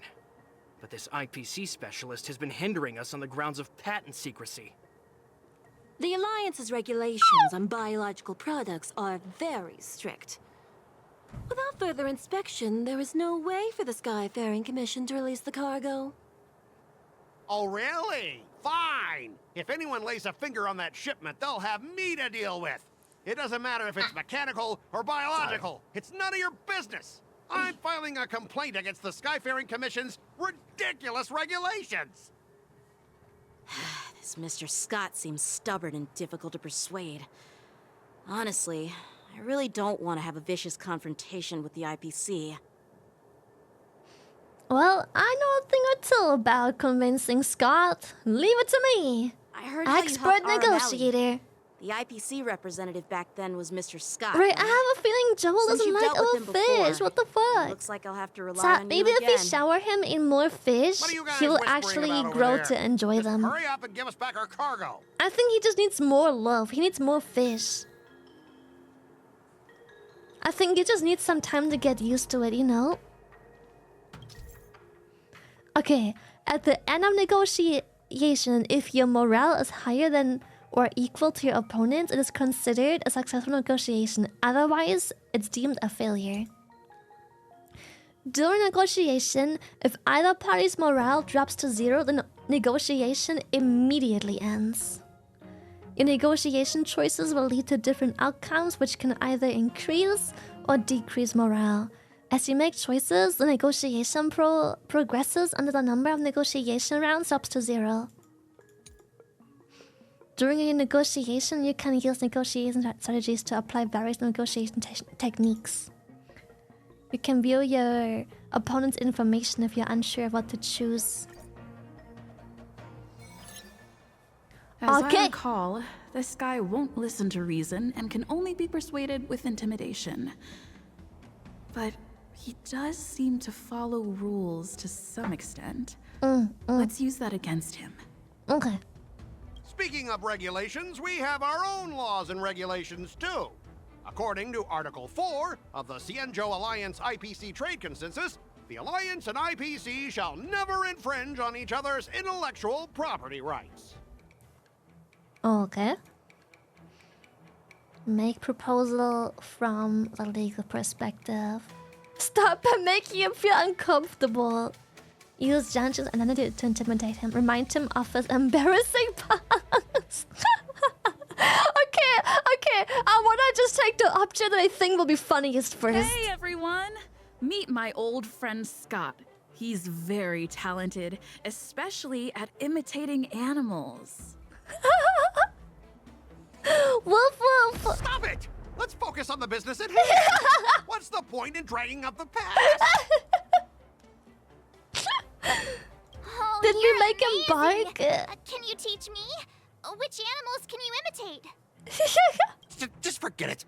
Speaker 23: But this IPC specialist has been hindering us on the grounds of patent secrecy.
Speaker 11: The Alliance's regulations on biological products are very strict. Without further inspection, there is no way for the Skyfaring Commission to release the cargo.
Speaker 21: Oh, really? Fine! If anyone lays a finger on that shipment, they'll have me to deal with. It doesn't matter if it's mechanical or biological. It's none of your business. I'm filing a complaint against the Skyfaring Commission's ridiculous regulations.
Speaker 12: This Mr. Scott seems stubborn and difficult to persuade. Honestly, I really don't want to have a vicious confrontation with the IPC.
Speaker 2: Well, I know a thing or two about convincing Scott. Leave it to me.
Speaker 12: I heard
Speaker 2: Expert negotiator.
Speaker 12: The IPC representative back then was Mr. Scott.
Speaker 2: Right, I have a feeling Joel
Speaker 12: Since
Speaker 2: doesn't
Speaker 12: you've
Speaker 2: like
Speaker 12: dealt with
Speaker 2: all
Speaker 12: him before,
Speaker 2: fish. What the fuck?
Speaker 12: Looks like I'll have to rely
Speaker 2: So
Speaker 12: on
Speaker 2: maybe
Speaker 12: you
Speaker 2: if
Speaker 12: again.
Speaker 2: we shower him in more fish,
Speaker 21: What are you guys
Speaker 2: he'll
Speaker 21: whispering
Speaker 2: actually
Speaker 21: about over
Speaker 2: grow
Speaker 21: there?
Speaker 2: to enjoy
Speaker 21: Just
Speaker 2: them.
Speaker 21: hurry up and give us back our cargo.
Speaker 2: I think he just needs more love. He needs more fish. I think he just needs some time to get used to it, you know? Okay, at the end of negotiation, if your morale is higher than or equal to your opponent, it is considered a successful negotiation. Otherwise, it's deemed a failure. During negotiation, if either party's morale drops to 0, the negotiation immediately ends. Your negotiation choices will lead to different outcomes, which can either increase or decrease morale. As you make choices, the negotiation progresses until the number of negotiation rounds drops to 0. During a negotiation, you can use negotiation strategies to apply various negotiation techniques. You can view your opponent's information if you're unsure of what to choose.
Speaker 22: As I recall, this guy won't listen to reason and can only be persuaded with intimidation. But he does seem to follow rules to some extent. Let's use that against him.
Speaker 2: Okay.
Speaker 21: Speaking of regulations, we have our own laws and regulations too. According to Article 4 of the Xianzhou Alliance IPC Trade Consensus, the Alliance and IPC shall never infringe on each other's intellectual property rights.
Speaker 2: Okay. Make proposal from the legal perspective. Stop making him feel uncomfortable. Use Janji's identity to intimidate him. Remind him of his embarrassing past. Okay. I wanna just take the option that I think will be funniest first.
Speaker 22: Hey everyone! Meet my old friend Scott. He's very talented, especially at imitating animals.
Speaker 2: Woof woof!
Speaker 21: Stop it! Let's focus on the business at hand. What's the point in dragging up the past?
Speaker 4: Oh,
Speaker 2: Did we
Speaker 4: you're
Speaker 2: make him
Speaker 4: amazing.
Speaker 2: bark?
Speaker 4: Can you teach me? Which animals can you imitate?
Speaker 21: Just forget it.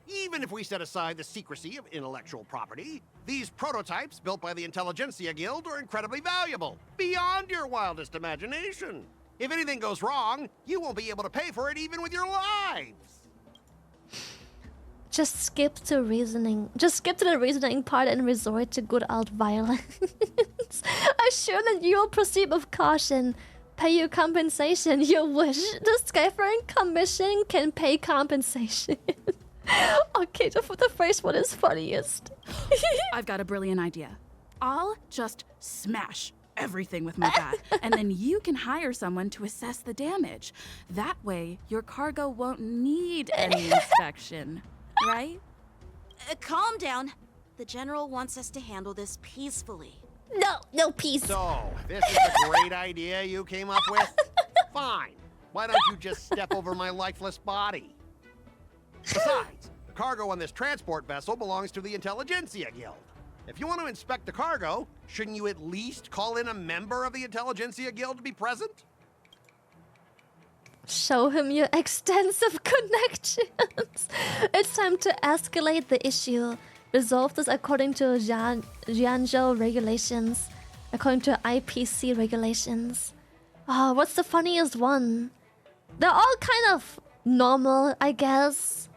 Speaker 21: Even if we set aside the secrecy of intellectual property, these prototypes built by the Intelligentsia Guild are incredibly valuable, beyond your wildest imagination. If anything goes wrong, you won't be able to pay for it even with your lives.
Speaker 2: Just skip to reasoning. Just skip to the reasoning part and resort to good old violence. Assure that you will proceed with caution. Pay you compensation you wish. The Skyfaring Commission can pay compensation. Okay, the first one is funniest.
Speaker 22: I've got a brilliant idea. I'll just smash everything with my bat, and then you can hire someone to assess the damage. That way, your cargo won't need any inspection, right?
Speaker 12: Calm down. The General wants us to handle this peacefully.
Speaker 2: No peace.
Speaker 21: So, this is a great idea you came up with? Fine. Why don't you just step over my lifeless body? Besides, the cargo on this transport vessel belongs to the Intelligentsia Guild. If you want to inspect the cargo, shouldn't you at least call in a member of the Intelligentsia Guild to be present?
Speaker 2: Show him your extensive connections. It's time to escalate the issue. Resolve this according to Jianzhou regulations. According to IPC regulations. Oh, what's the funniest one? They're all kind of normal, I guess.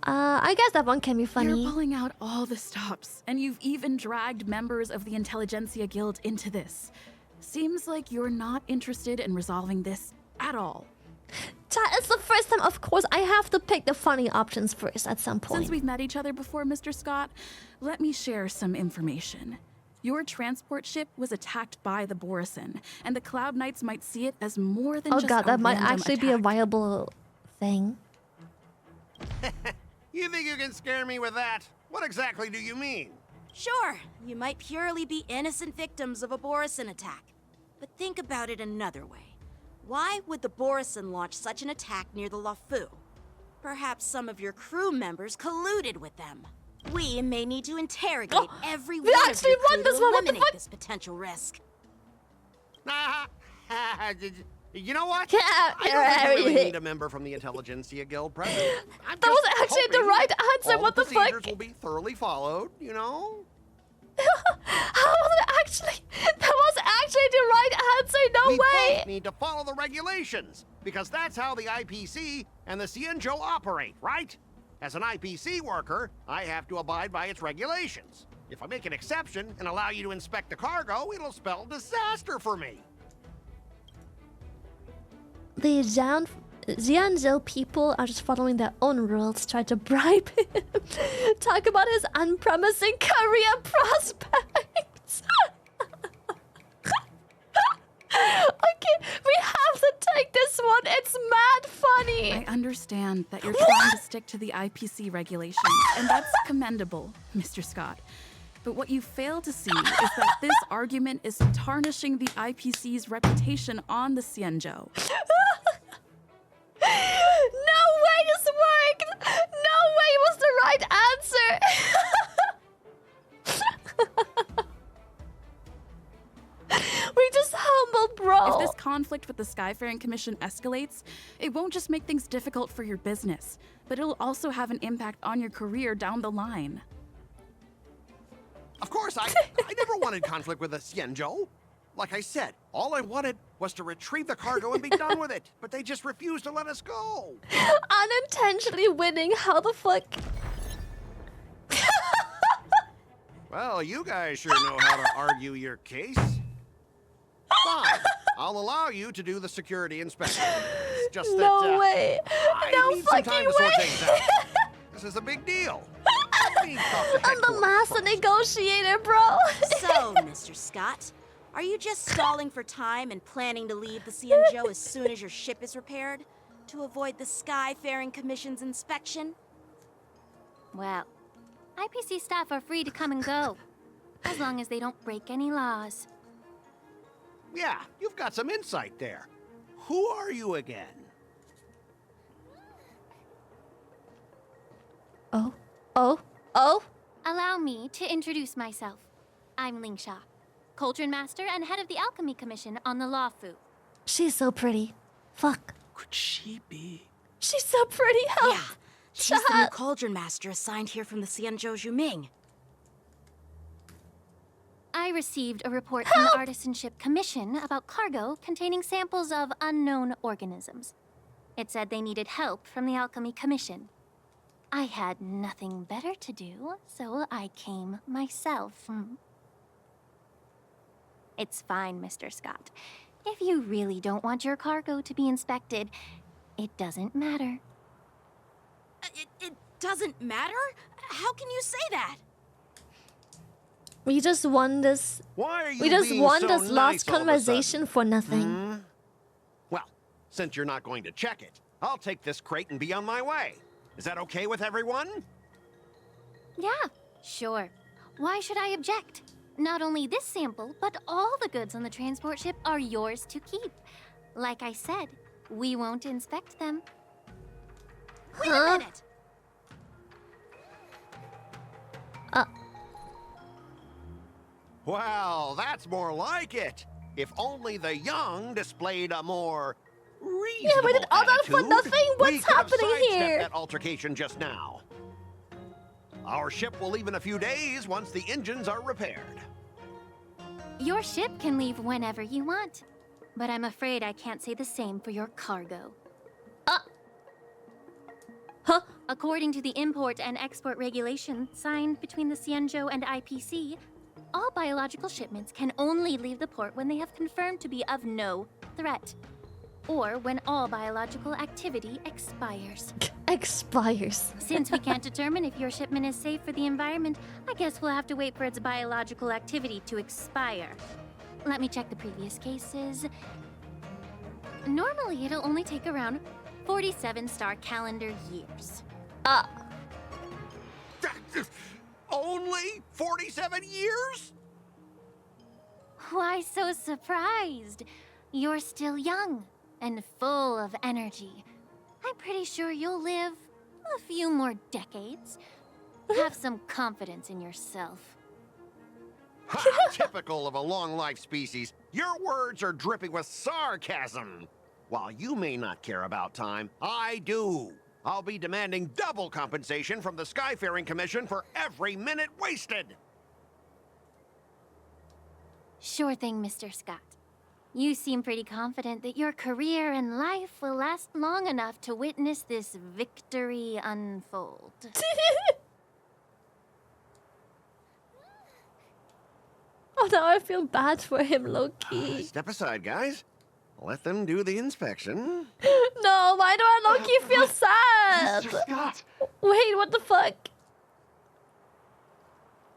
Speaker 2: I guess that one can be funny.
Speaker 22: You're pulling out all the stops, and you've even dragged members of the Intelligentsia Guild into this. Seems like you're not interested in resolving this at all.
Speaker 2: Chat, it's the first time, of course, I have to pick the funny options first at some point.
Speaker 22: Since we've met each other before, Mr. Scott, let me share some information. Your transport ship was attacked by the Borison, and the Cloud Knights might see it as more than just
Speaker 2: God,
Speaker 22: a
Speaker 2: that might
Speaker 22: random
Speaker 2: actually be a viable thing.
Speaker 21: You think you can scare me with that? What exactly do you mean?
Speaker 12: Sure, you might purely be innocent victims of a Borison attack. But think about it another way. Why would the Borison launch such an attack near the Lafu? Perhaps some of your crew members colluded with them. We may need to interrogate every one of your crew to eliminate this potential risk.
Speaker 21: You know what?
Speaker 2: I
Speaker 21: don't think we really need a member from the Intelligentsia Guild present.
Speaker 2: That was actually the right answer.
Speaker 21: What the fuck? Procedures will be thoroughly followed, you know?
Speaker 2: How was it actually? That was actually the right answer. No
Speaker 21: we
Speaker 2: way.
Speaker 21: Both need to follow the regulations because that's how the IPC and the Xianzhou operate, right? As an IPC worker, I have to abide by its regulations. If I make an exception and allow you to inspect the cargo, it'll spell disaster for me.
Speaker 2: The Xianzhou people are just following their own rules, try to bribe him. Talk about his unpromising career prospects. Okay, we have to take this one. It's mad funny.
Speaker 22: I understand that you're trying to stick to the IPC regulations, and that's commendable, Mr. Scott. But what you fail to see is that this argument is tarnishing the IPC's reputation on the Xianzhou.
Speaker 2: No way this worked! No way it was the right answer! We just humbled bro.
Speaker 22: If this conflict with the Skyfaring Commission escalates, it won't just make things difficult for your business, but it'll also have an impact on your career down the line.
Speaker 21: Of course, I never wanted conflict with the Xianzhou. Like I said, all I wanted was to retrieve the cargo and be done with it. But they just refused to let us go.
Speaker 2: Unintentionally winning, how the fuck?
Speaker 21: Well, you guys sure know how to argue your case. Fine, I'll allow you to do the security inspection. It's just that,
Speaker 2: no way.
Speaker 21: I need some time to sort things out. This is a big deal.
Speaker 2: I'm the master negotiator, bro.
Speaker 12: So, Mr. Scott, are you just stalling for time and planning to leave the Xianzhou as soon as your ship is repaired? To avoid the Skyfaring Commission's inspection?
Speaker 11: Well, IPC staff are free to come and go, as long as they don't break any laws.
Speaker 21: Yeah, you've got some insight there. Who are you again?
Speaker 2: Oh?
Speaker 11: Allow me to introduce myself. I'm Lingsha, Cauldron Master and head of the Alchemy Commission on the Lafu.
Speaker 2: She's so pretty. Fuck.
Speaker 19: Could she be?
Speaker 2: She's so pretty. Help.
Speaker 12: Yeah, she's the new Cauldron Master assigned here from the Xianzhou Juming.
Speaker 11: I received a report from the Artisanship Commission about cargo containing samples of unknown organisms. It said they needed help from the Alchemy Commission. I had nothing better to do, so I came myself. It's fine, Mr. Scott. If you really don't want your cargo to be inspected, it doesn't matter.
Speaker 12: It doesn't matter? How can you say that?
Speaker 2: We just won this.
Speaker 21: Why are you
Speaker 2: we just
Speaker 21: being
Speaker 2: won
Speaker 21: so
Speaker 2: this
Speaker 21: nice
Speaker 2: last
Speaker 21: all of a
Speaker 2: conversation
Speaker 21: sudden?
Speaker 2: for nothing.
Speaker 21: Well, since you're not going to check it, I'll take this crate and be on my way. Is that okay with everyone?
Speaker 11: Yeah, sure. Why should I object? Not only this sample, but all the goods on the transport ship are yours to keep. Like I said, we won't inspect them.
Speaker 12: Wait a minute!
Speaker 21: Well, that's more like it. If only the young displayed a more reasonable
Speaker 2: we did all that for
Speaker 21: attitude,
Speaker 2: nothing? What's
Speaker 21: we could have
Speaker 2: happening
Speaker 21: sidestepped
Speaker 2: here?
Speaker 21: that altercation just now. Our ship will leave in a few days once the engines are repaired.
Speaker 11: Your ship can leave whenever you want. But I'm afraid I can't say the same for your cargo. According to the import and export regulation signed between the Xianzhou and IPC, all biological shipments can only leave the port when they have confirmed to be of no threat.
Speaker 1: or when all biological activity expires.
Speaker 2: Expires.
Speaker 1: Since we can't determine if your shipment is safe for the environment, I guess we'll have to wait for its biological activity to expire. Let me check the previous cases. Normally, it'll only take around 47 star calendar years.
Speaker 21: Only 47 years?
Speaker 1: Why so surprised? You're still young and full of energy. I'm pretty sure you'll live a few more decades. Have some confidence in yourself.
Speaker 21: Ha! Typical of a long-life species. Your words are dripping with sarcasm. While you may not care about time, I do. I'll be demanding double compensation from the Skyfaring Commission for every minute wasted.
Speaker 1: Sure thing, Mr. Scott. You seem pretty confident that your career and life will last long enough to witness this victory unfold.
Speaker 2: Oh, now I feel bad for him, low-key.
Speaker 21: Step aside, guys. Let them do the inspection.
Speaker 2: No, why do I low-key feel sad?
Speaker 21: Mr. Scott.
Speaker 2: Wait, what the fuck?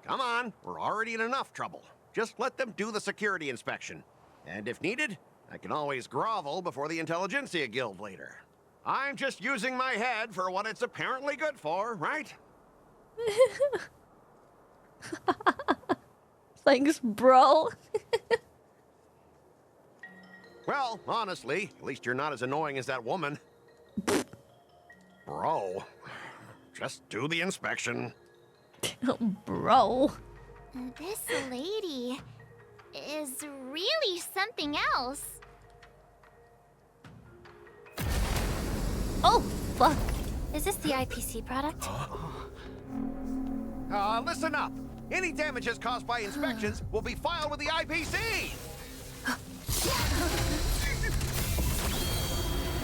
Speaker 21: Come on, we're already in enough trouble. Just let them do the security inspection. And if needed, I can always grovel before the Intelligentsia Guild later. I'm just using my head for what it's apparently good for, right?
Speaker 2: Thanks, bro.
Speaker 21: Well, honestly, at least you're not as annoying as that woman. Bro, just do the inspection.
Speaker 2: Bro.
Speaker 4: This lady is really something else.
Speaker 2: Oh, fuck.
Speaker 1: Is this the IPC product?
Speaker 21: Listen up. Any damages caused by inspections will be filed with the IPC.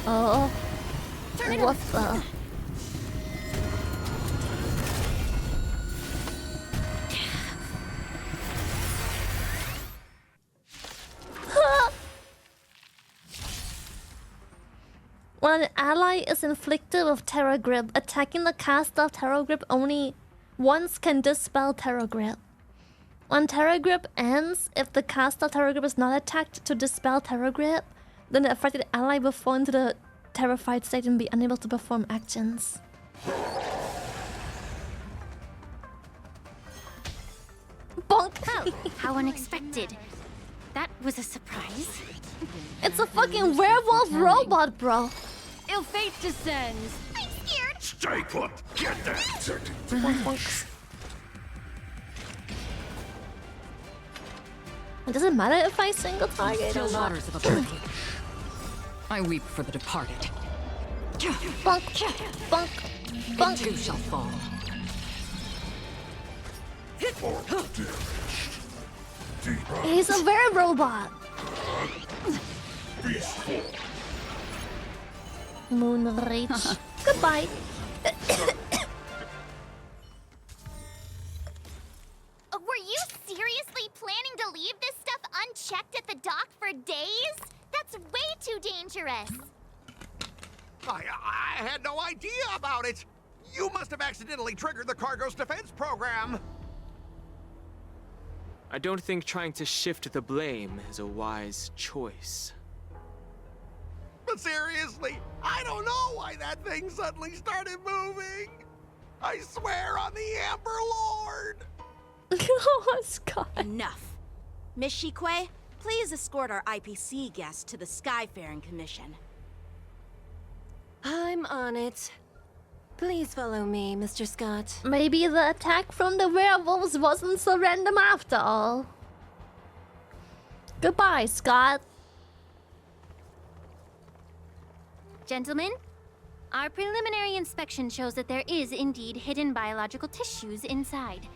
Speaker 2: Oh. What the? When an ally is inflicted with Terror Grip, attacking the caster of Terror Grip only once can dispel Terror Grip. When Terror Grip ends, if the caster of Terror Grip is not attacked to dispel Terror Grip, then the affected ally will fall into the terrified state and be unable to perform actions. Bonk!
Speaker 1: Oh, how unexpected. That was a surprise.
Speaker 2: It's a fucking werewolf robot, bro.
Speaker 14: Ill fate descends.
Speaker 4: I'm scared.
Speaker 21: Stay put. Get that.
Speaker 2: Bonk. It doesn't matter if I single target or not.
Speaker 15: Waters of oblivion. I weep for the departed.
Speaker 2: Bonk, bonk, bonk.
Speaker 15: Too shall fall.
Speaker 2: He's a werewolf. Moon Rage. Goodbye.
Speaker 4: Were you seriously planning to leave this stuff unchecked at the dock for days? That's way too dangerous.
Speaker 21: I had no idea about it. You must have accidentally triggered the cargo's defense program.
Speaker 7: I don't think trying to shift the blame is a wise choice.
Speaker 21: But seriously, I don't know why that thing suddenly started moving. I swear on the Amber Lord.
Speaker 2: Oh, Scott.
Speaker 12: Enough. Miss Shikwe, please escort our IPC guest to the Skyfaring Commission.
Speaker 3: I'm on it. Please follow me, Mr. Scott.
Speaker 2: Maybe the attack from the werewolves wasn't so random after all. Goodbye, Scott.
Speaker 1: Gentlemen, our preliminary inspection shows that there is indeed hidden biological tissues inside.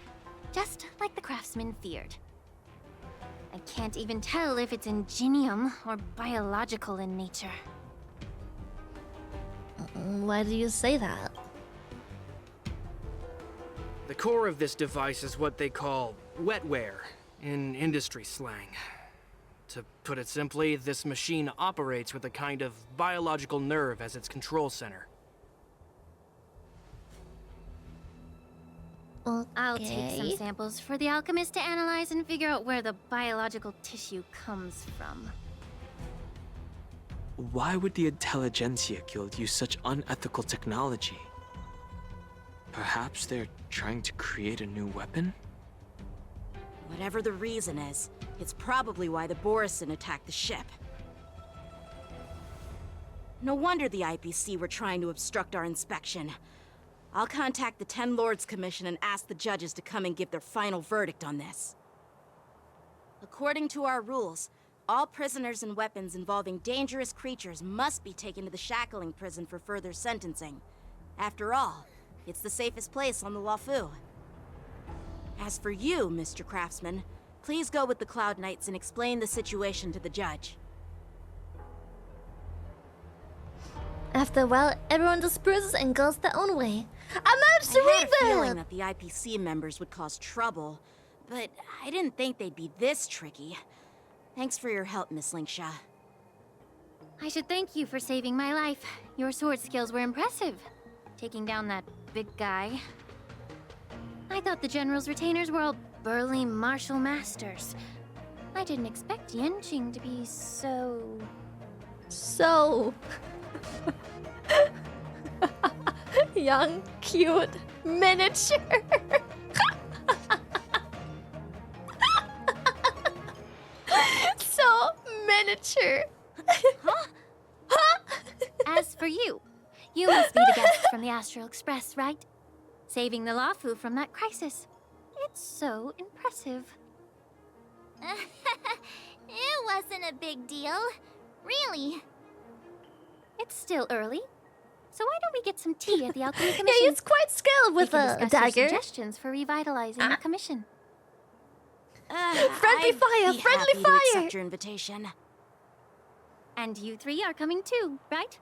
Speaker 1: Just like the craftsman feared. I can't even tell if it's ingenium or biological in nature.
Speaker 2: Why do you say that?
Speaker 23: The core of this device is what they call wetware in industry slang. To put it simply, this machine operates with a kind of biological nerve as its control center.
Speaker 2: Okay.
Speaker 1: I'll take some samples for the alchemist to analyze and figure out where the biological tissue comes from.
Speaker 7: Why would the Intelligentsia Guild use such unethical technology? Perhaps they're trying to create a new weapon?
Speaker 12: Whatever the reason is, it's probably why the Borison attacked the ship. No wonder the IPC were trying to obstruct our inspection. I'll contact the Ten Lords Commission and ask the judges to come and give their final verdict on this. According to our rules, all prisoners and weapons involving dangerous creatures must be taken to the shackling prison for further sentencing. After all, it's the safest place on the Luofu. As for you, Mr. Craftsman, please go with the Cloud Knights and explain the situation to the judge.
Speaker 2: After a while, everyone disperses and goes their own way. I managed to
Speaker 12: I had
Speaker 2: read
Speaker 12: a feeling
Speaker 2: that!
Speaker 12: that the IPC members would cause trouble, but I didn't think they'd be this tricky. Thanks for your help, Miss Linksha.
Speaker 1: I should thank you for saving my life. Your sword skills were impressive. Taking down that big guy. I thought the General's retainers were all burly martial masters. I didn't expect Yenching to be so...
Speaker 2: young, cute, miniature. So miniature.
Speaker 1: As for you, you must be the guest from the Astral Express, right? Saving the Luofu from that crisis. It's so impressive.
Speaker 4: It wasn't a big deal. Really.
Speaker 1: It's still early. So why don't we get some tea at the Alchemy Commission?
Speaker 2: Yeah, he's quite skilled with a dagger.
Speaker 1: Your suggestions for revitalizing the commission.
Speaker 2: Friendly
Speaker 12: I'd
Speaker 2: fire!
Speaker 12: be
Speaker 2: Friendly
Speaker 12: happy to
Speaker 2: fire!
Speaker 12: accept your invitation.
Speaker 1: And you three are coming too, right?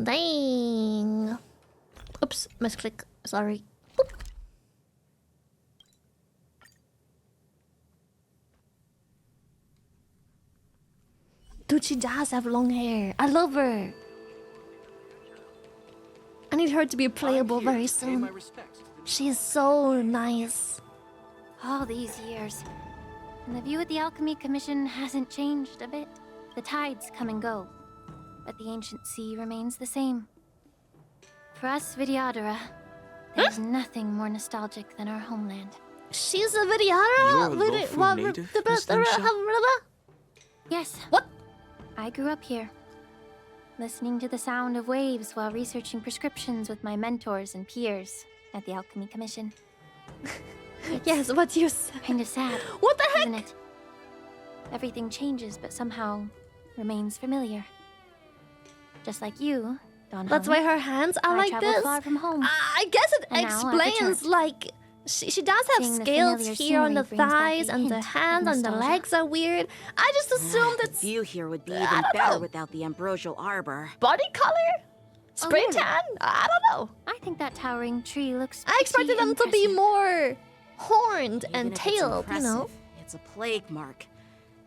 Speaker 2: Dang. Oops, misclick. Sorry. Boop. Dude, she does have long hair. I love her. I need her to be playable very soon. She is so nice.
Speaker 1: All these years. And the view at the Alchemy Commission hasn't changed a bit. The tides come and go. But the ancient sea remains the same. For us Vidyadhara, there's nothing more nostalgic than our homeland.
Speaker 2: She's a Vidyadhara?
Speaker 7: You're a Luofu native, Miss Linksha?
Speaker 1: Yes.
Speaker 2: What?
Speaker 1: I grew up here. Listening to the sound of waves while researching prescriptions with my mentors and peers at the Alchemy Commission.
Speaker 2: Yes, what you said.
Speaker 1: Kind of sad.
Speaker 2: What the heck?
Speaker 1: Isn't it? Everything changes, but somehow remains familiar. Just like you, Don.
Speaker 2: That's why her hands are like
Speaker 1: traveled
Speaker 2: this.
Speaker 1: far from home.
Speaker 2: I guess it
Speaker 1: And now I've
Speaker 2: explains,
Speaker 1: returned.
Speaker 2: like, she does have
Speaker 1: Seeing the
Speaker 2: scales
Speaker 1: familiar
Speaker 2: here on the
Speaker 1: scenery brings back
Speaker 2: thighs
Speaker 1: a
Speaker 2: and the
Speaker 1: hint of
Speaker 2: hands and the
Speaker 1: nostalgia.
Speaker 2: legs are weird. I just assumed
Speaker 12: The
Speaker 2: it's
Speaker 12: view here would be
Speaker 2: I
Speaker 12: even
Speaker 2: don't
Speaker 12: better
Speaker 2: know.
Speaker 12: without the ambrosial arbor.
Speaker 2: body color? Spray
Speaker 1: really?
Speaker 2: tan? I don't know.
Speaker 1: I think that towering tree looks
Speaker 2: I expected them to be
Speaker 1: impressive.
Speaker 2: more horned
Speaker 12: Even
Speaker 2: and
Speaker 12: if it's
Speaker 2: tailed, you know?
Speaker 12: impressive, it's a plague mark.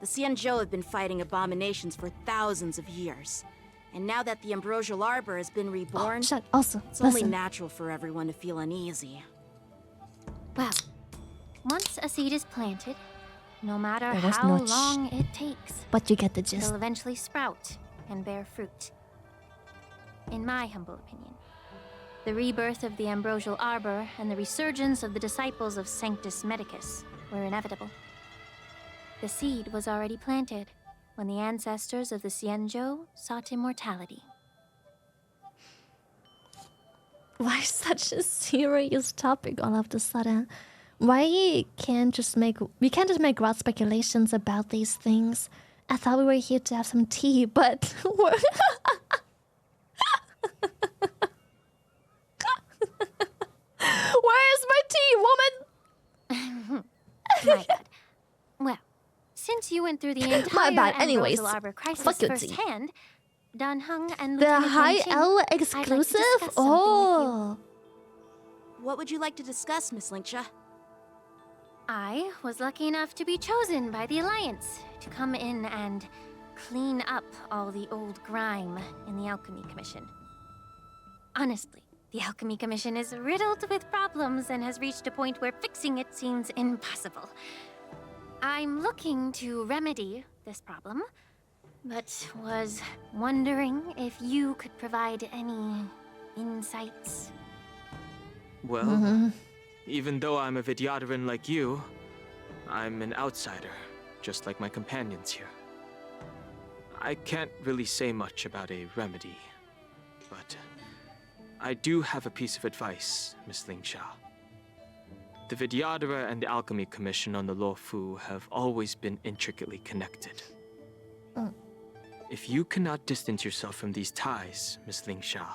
Speaker 12: The Xianzhou have been fighting abominations for thousands of years. And now that the ambrosial arbor has been reborn,
Speaker 2: Shut. Also,
Speaker 12: it's only
Speaker 2: listen.
Speaker 12: natural for everyone to feel uneasy.
Speaker 1: Well, once a seed is planted, no matter
Speaker 2: There was
Speaker 1: how
Speaker 2: no
Speaker 1: long it takes,
Speaker 2: But you get the gist.
Speaker 1: it'll eventually sprout and bear fruit. In my humble opinion, the rebirth of the ambrosial arbor and the resurgence of the disciples of Sanctus Medicus were inevitable. The seed was already planted when the ancestors of the Xianzhou sought immortality.
Speaker 2: Why such a serious topic all of a sudden? Why can't just make we can't just make wild speculations about these things? I thought we were here to have some tea, but we're where is my tea, woman?
Speaker 1: My bad. Well, since you went through the entire
Speaker 2: My bad. Anyways,
Speaker 1: Ambrosial Arbor crisis
Speaker 2: fuck your tea.
Speaker 1: firsthand, Dan Heng and
Speaker 2: The
Speaker 1: Lieutenant
Speaker 2: high
Speaker 1: Yan Qing,
Speaker 2: L
Speaker 1: I'd like to
Speaker 2: exclusive?
Speaker 1: discuss something with you.
Speaker 2: Oh.
Speaker 12: What would you like to discuss, Miss Linksha?
Speaker 1: I was lucky enough to be chosen by the Alliance to come in and clean up all the old grime in the Alchemy Commission. Honestly, the Alchemy Commission is riddled with problems and has reached a point where fixing it seems impossible. I'm looking to remedy this problem, but was wondering if you could provide any insights.
Speaker 7: Well, even though I'm a Vidyadharan like you, I'm an outsider, just like my companions here. I can't really say much about a remedy, but I do have a piece of advice, Miss Linksha. The Vidyadhara and the Alchemy Commission on the Luofu have always been intricately connected. If you cannot distance yourself from these ties, Miss Linksha,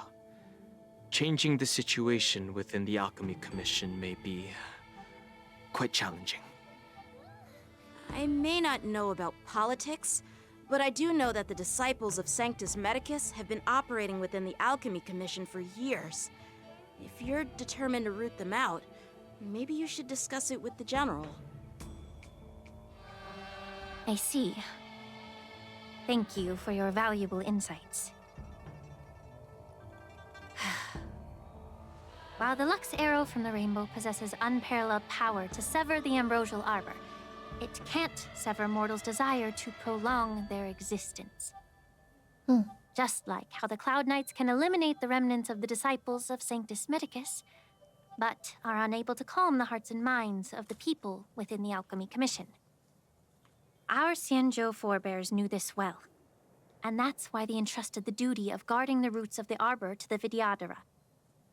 Speaker 7: changing the situation within the Alchemy Commission may be quite challenging.
Speaker 12: I may not know about politics, but I do know that the disciples of Sanctus Medicus have been operating within the Alchemy Commission for years. If you're determined to root them out, maybe you should discuss it with the General.
Speaker 1: I see. Thank you for your valuable insights. While the Lux Arrow from the Rainbow possesses unparalleled power to sever the Ambrosial Arbor, it can't sever mortals' desire to prolong their existence. Just like how the Cloud Knights can eliminate the remnants of the disciples of Sanctus Medicus, but are unable to calm the hearts and minds of the people within the Alchemy Commission. Our Xianzhou forebears knew this well, and that's why they entrusted the duty of guarding the roots of the Arbor to the Vidyadhara.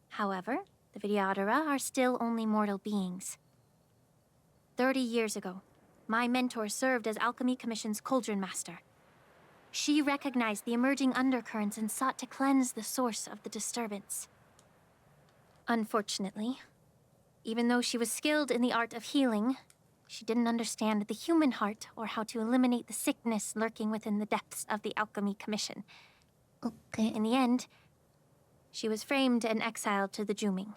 Speaker 1: However, the Vidyadhara are still only mortal beings. 30 years ago, my mentor served as Alchemy Commission's Cauldron Master. She recognized the emerging undercurrents and sought to cleanse the source of the disturbance. Unfortunately, even though she was skilled in the art of healing, she didn't understand the human heart or how to eliminate the sickness lurking within the depths of the Alchemy Commission. In the end, she was framed and exiled to the Juming.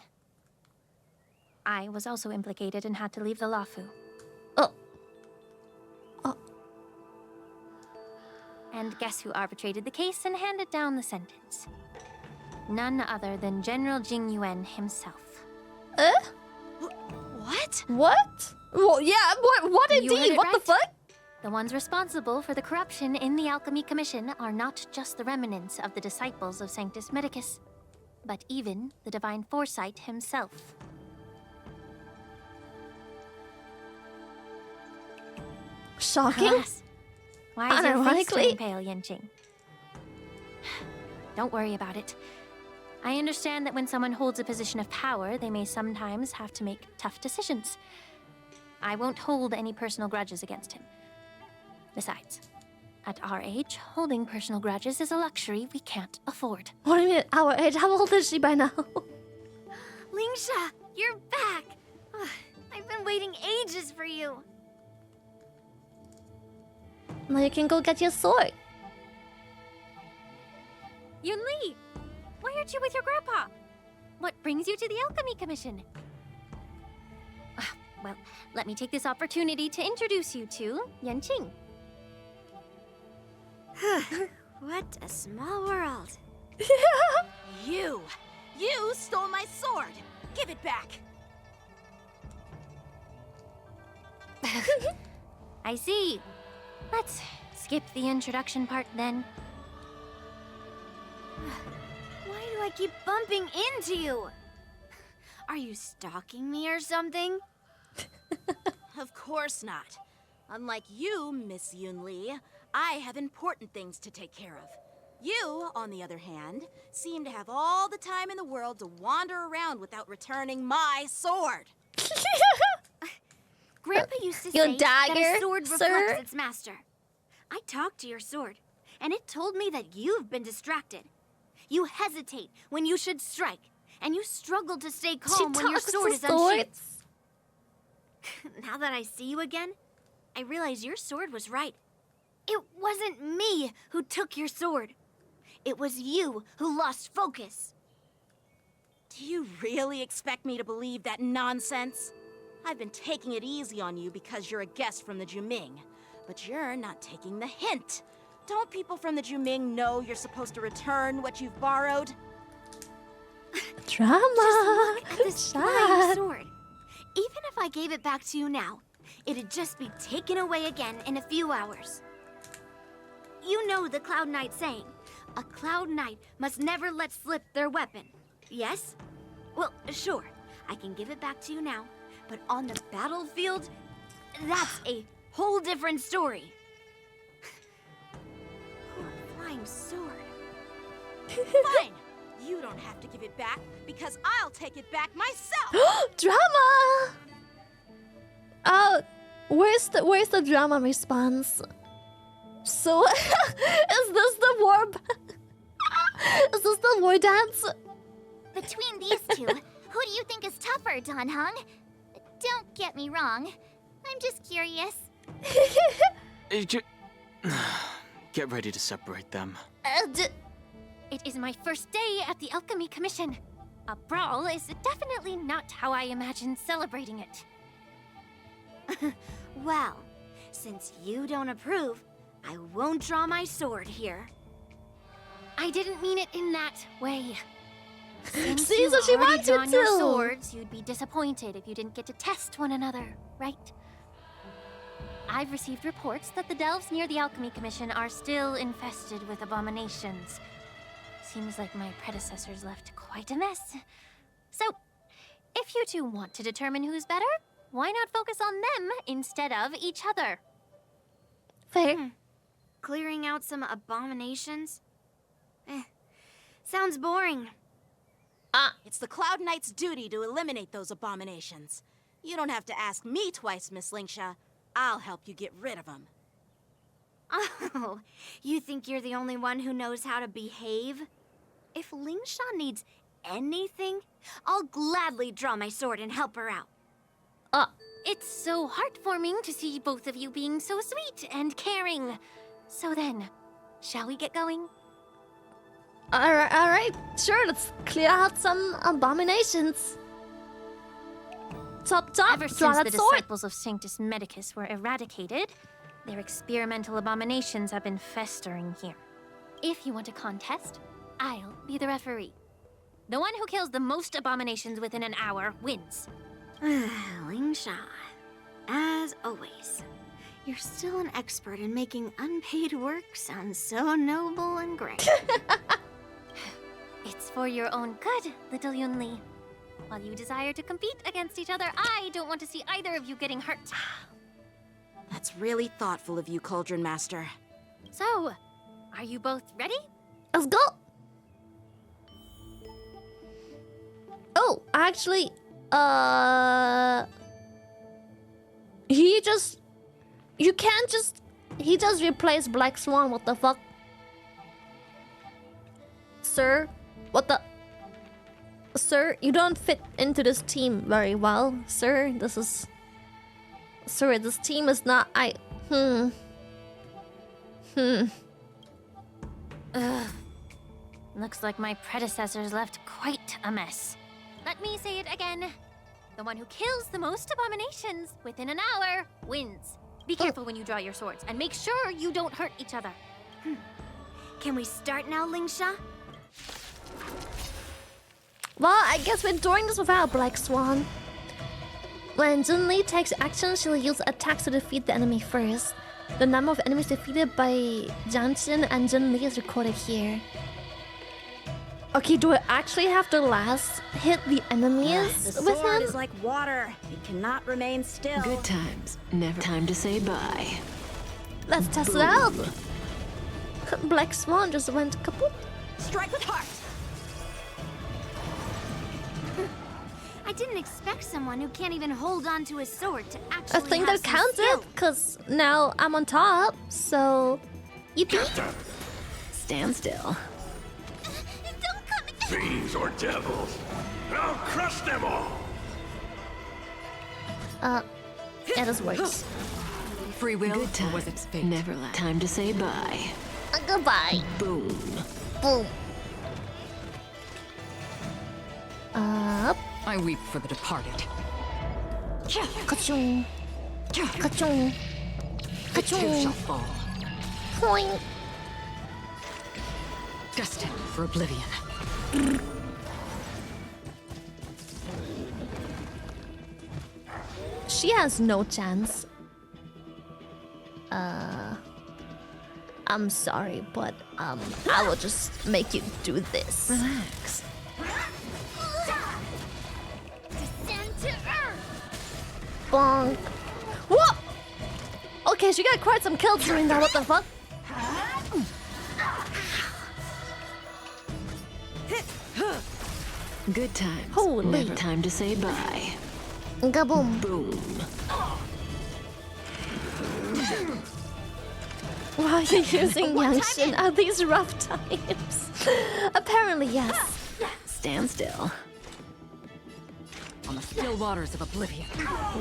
Speaker 1: I was also implicated and had to leave the Luofu. And guess who arbitrated the case and handed down the sentence? None other than General Jing Yuan himself.
Speaker 12: What?
Speaker 2: What? Well, yeah, what indeed? What the fuck?
Speaker 1: The ones responsible for the corruption in the Alchemy Commission are not just the remnants of the disciples of Sanctus Medicus, but even the Divine Foresight himself.
Speaker 2: Shocking?
Speaker 1: Alas, why is your face turning pale, Yanqing? Don't worry about it. I understand that when someone holds a position of power, they may sometimes have to make tough decisions. I won't hold any personal grudges against him. Besides, at our age, holding personal grudges is a luxury we can't afford.
Speaker 2: What do you mean, our age? How old is she by now?
Speaker 11: Linksha, you're back! I've been waiting ages for you.
Speaker 2: Now you can go get your sword.
Speaker 1: Yunli, why aren't you with your grandpa? What brings you to the Alchemy Commission? Well, let me take this opportunity to introduce you to Yanqing.
Speaker 11: What a small world.
Speaker 12: You stole my sword! Give it back!
Speaker 1: I see. Let's skip the introduction part then.
Speaker 11: Why do I keep bumping into you? Are you stalking me or something?
Speaker 12: Of course not. Unlike you, Miss Yunli, I have important things to take care of. You, on the other hand, seem to have all the time in the world to wander around without returning my sword.
Speaker 11: Grandpa used to
Speaker 2: Your
Speaker 11: say
Speaker 2: dagger,
Speaker 11: that a sword
Speaker 2: sir?
Speaker 11: reflects its master. I talked to your sword, and it told me that you've been distracted. You hesitate when you should strike, and you struggle to stay calm when your sword is unsheathed. Now that I see you again, I realize your sword was right. It wasn't me who took your sword. It was you who lost focus.
Speaker 12: Do you really expect me to believe that nonsense? I've been taking it easy on you because you're a guest from the Juming. But you're not taking the hint. Don't people from the Juming know you're supposed to return what you've borrowed?
Speaker 2: Drama.
Speaker 11: Just look at this flying sword. Even if I gave it back to you now, it'd just be taken away again in a few hours. You know the Cloud Knight saying, a Cloud Knight must never let slip their weapon. Yes? Well, sure, I can give it back to you now, but on the battlefield, that's a whole different story. Flying sword.
Speaker 12: Fine! You don't have to give it back, because I'll take it back myself!
Speaker 2: Drama! Oh, where's the drama response? So, is this the warp? Is this the war dance?
Speaker 4: Between these two, who do you think is tougher, Don Hung? Don't get me wrong. I'm just curious.
Speaker 7: Get ready to separate them.
Speaker 1: It is my first day at the Alchemy Commission. A brawl is definitely not how I imagined celebrating it.
Speaker 11: Well, since you don't approve, I won't draw my sword here.
Speaker 1: I didn't mean it in that way. Since
Speaker 2: See,
Speaker 1: you
Speaker 2: so she
Speaker 1: already
Speaker 2: wants
Speaker 1: drawn
Speaker 2: you
Speaker 1: your
Speaker 2: to.
Speaker 1: swords, you'd be disappointed if you didn't get to test one another, right? I've received reports that the delves near the Alchemy Commission are still infested with abominations. Seems like my predecessors left quite a mess. So, if you two want to determine who's better, why not focus on them instead of each other?
Speaker 2: Fair.
Speaker 11: Clearing out some abominations? Sounds boring.
Speaker 12: It's the Cloud Knight's duty to eliminate those abominations. You don't have to ask me twice, Miss Lingsha. I'll help you get rid of them.
Speaker 11: Oh, you think you're the only one who knows how to behave? If Lingsha needs anything, I'll gladly draw my sword and help her out.
Speaker 1: It's so heartwarming to see both of you being so sweet and caring. So then, shall we get going?
Speaker 2: Alright, sure, let's clear out some abominations. Top,
Speaker 1: Ever
Speaker 2: draw
Speaker 1: since
Speaker 2: that
Speaker 1: the
Speaker 2: sword.
Speaker 1: disciples of Sanctus Medicus were eradicated, their experimental abominations have been festering here. If you want a contest, I'll be the referee. The one who kills the most abominations within an hour wins.
Speaker 11: Lingsha, as always, you're still an expert in making unpaid work sound so noble and great.
Speaker 1: It's for your own good, little Yunli. While you desire to compete against each other, I don't want to see either of you getting hurt.
Speaker 12: That's really thoughtful of you, Cauldron Master.
Speaker 1: So, are you both ready?
Speaker 2: Let's go! Oh, actually, he just replaced Black Swan, what the fuck? Sir, what the? Sir, you don't fit into this team very well. Sir, this team is not,
Speaker 1: Ugh. Looks like my predecessors left quite a mess. Let me say it again. The one who kills the most abominations within an hour wins. Be careful when you draw your swords, and make sure you don't hurt each other.
Speaker 11: Can we start now, Lingsha?
Speaker 2: Well, I guess we're doing this without Black Swan. When Junli takes action, she'll use attacks to defeat the enemy first. The number of enemies defeated by Janjin and Junli is recorded here. Okay, do I actually have to last hit the enemies
Speaker 12: The
Speaker 2: with
Speaker 12: sword
Speaker 2: him?
Speaker 12: is like water. It cannot remain still.
Speaker 15: Good times. Never time to say bye.
Speaker 2: Let's test it out. Black Swan just went kaput.
Speaker 12: Strike with heart.
Speaker 11: I didn't expect someone who can't even hold on to his sword to actually
Speaker 2: I think
Speaker 11: have
Speaker 2: that
Speaker 11: some
Speaker 2: counted,
Speaker 11: skill.
Speaker 2: because now I'm on top, so... Yippee!
Speaker 15: Stand still.
Speaker 10: Fiends or devils, I'll crush them all!
Speaker 2: Yeah, this works.
Speaker 15: Free will. Good time. Was it fate? Never last. Time to say bye.
Speaker 2: Goodbye.
Speaker 15: Boom.
Speaker 2: Boom. Up.
Speaker 15: I weep for the departed.
Speaker 2: Ka-chung. Ka-chung.
Speaker 15: The two
Speaker 2: Ka-chung.
Speaker 15: shall fall,
Speaker 2: Point.
Speaker 15: destined for oblivion.
Speaker 2: She has no chance. I'm sorry, but I will just make you do this.
Speaker 15: Relax.
Speaker 4: Descend to earth.
Speaker 2: Bonk. What? Okay, she got quite some kills doing that. What the fuck?
Speaker 15: Good times.
Speaker 2: Holy.
Speaker 15: Never time to say bye.
Speaker 2: Gaboom.
Speaker 15: Boom.
Speaker 2: Why are you using Yangshin at these rough times? Apparently, yes.
Speaker 15: Stand still. On the still waters of oblivion.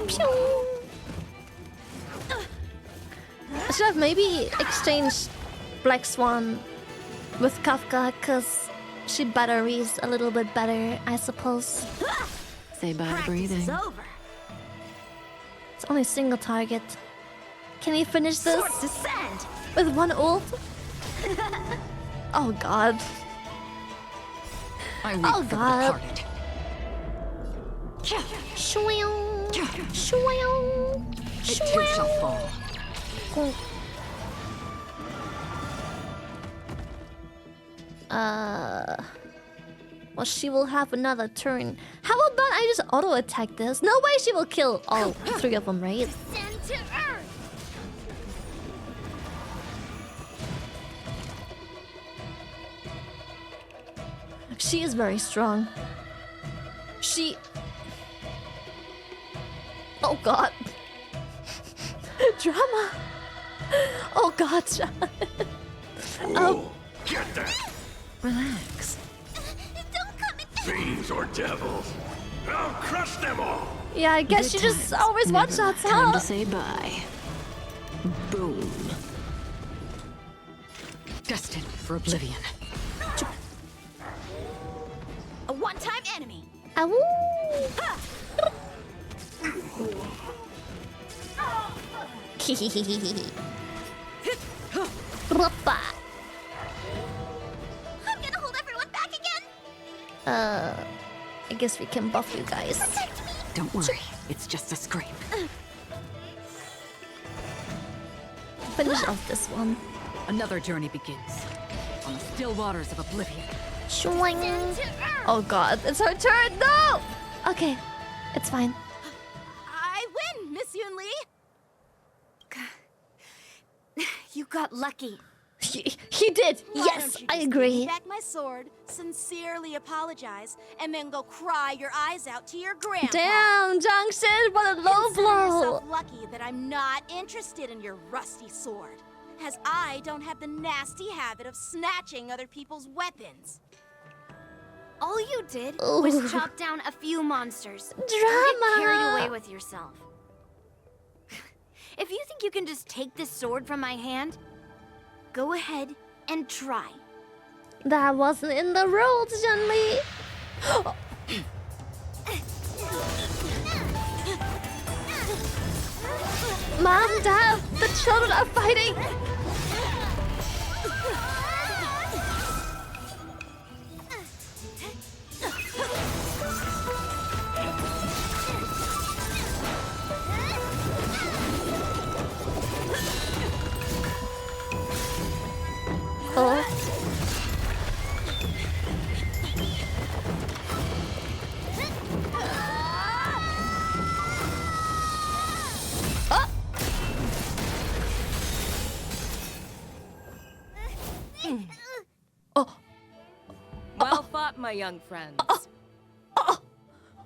Speaker 2: Pew. I should have maybe exchanged Black Swan with Kafka, because she batteries a little bit better, I suppose.
Speaker 15: Say bye to breathing.
Speaker 12: over.
Speaker 2: It's only a single target. Can you finish this
Speaker 12: Swords descend.
Speaker 2: with one ult? Oh god.
Speaker 15: I weep
Speaker 2: Oh
Speaker 15: for the
Speaker 2: god.
Speaker 15: departed.
Speaker 2: Shwing. Shwing.
Speaker 15: It too shall fall.
Speaker 2: Well, she will have another turn. How about I just auto attack this? No way she will kill all three of them, right?
Speaker 4: Descend to earth.
Speaker 2: She is very strong. She... Oh god. Drama. Oh god.
Speaker 8: Get that!
Speaker 15: Relax.
Speaker 4: Don't come in.
Speaker 8: Fiends or devils! I'll crush them all!
Speaker 2: Yeah, I guess
Speaker 15: Good
Speaker 2: she just
Speaker 15: times.
Speaker 2: always
Speaker 15: Never
Speaker 2: one-shots,
Speaker 15: time
Speaker 2: huh?
Speaker 15: to say bye. Boom. Destined for oblivion.
Speaker 12: A one-time enemy.
Speaker 2: Rappa.
Speaker 4: I'm gonna hold everyone back again.
Speaker 2: I guess we can buff you guys.
Speaker 15: Don't worry, it's just a scrape.
Speaker 2: Finish off this one.
Speaker 15: Another journey begins on the still waters of oblivion.
Speaker 2: Shwing. Oh god, it's her turn. No. Okay, it's fine.
Speaker 12: I win, Miss Yun Li.
Speaker 11: You got lucky.
Speaker 2: He did.
Speaker 12: Why
Speaker 2: Yes,
Speaker 12: don't you
Speaker 2: I
Speaker 12: just
Speaker 2: agree.
Speaker 12: Give me back my sword, sincerely apologize, and then go cry your eyes out to your grandpa.
Speaker 2: Damn, Junction, what a low
Speaker 12: Consider
Speaker 2: blow.
Speaker 12: yourself lucky that I'm not interested in your rusty sword, as I don't have the nasty habit of snatching other people's weapons.
Speaker 11: All you did
Speaker 2: Ooh.
Speaker 11: was chop down a few monsters. Don't
Speaker 2: Drama.
Speaker 11: get carried away with yourself. If you think you can just take this sword from my hand, go ahead and try.
Speaker 2: That wasn't in the rules, Junli. Mom, Dad, the children are fighting. Oh.
Speaker 9: Well fought, my young friends.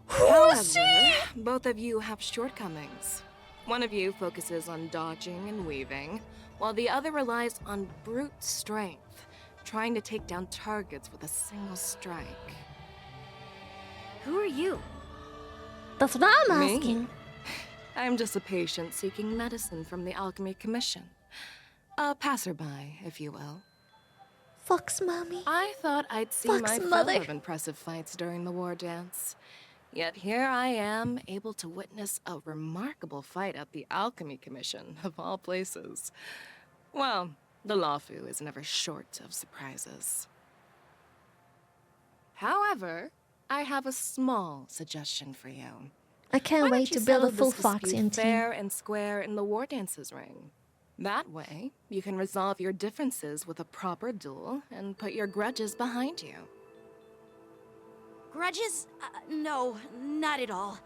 Speaker 2: Who is she?
Speaker 9: Both of you have shortcomings. One of you focuses on dodging and weaving, while the other relies on brute strength, trying to take down targets with a single strike.
Speaker 11: Who are you?
Speaker 2: That's what I'm
Speaker 9: Me?
Speaker 2: asking.
Speaker 9: I'm just a patient seeking medicine from the Alchemy Commission. A passerby, if you will.
Speaker 2: Fox mommy.
Speaker 9: I thought I'd see
Speaker 2: Fox
Speaker 9: my
Speaker 2: mother.
Speaker 9: fill of impressive fights during the war dance. Yet here I am, able to witness a remarkable fight at the Alchemy Commission, of all places. Well, the Lawfu is never short of surprises. However, I have a small suggestion for you.
Speaker 2: I can't
Speaker 9: Why don't
Speaker 2: wait
Speaker 9: you
Speaker 2: to build a
Speaker 9: settle
Speaker 2: full
Speaker 9: this
Speaker 2: Foxian
Speaker 9: dispute
Speaker 2: team.
Speaker 9: fair and square in the War Dances ring. That way, you can resolve your differences with a proper duel and put your grudges behind you.
Speaker 12: Grudges? No, not at all.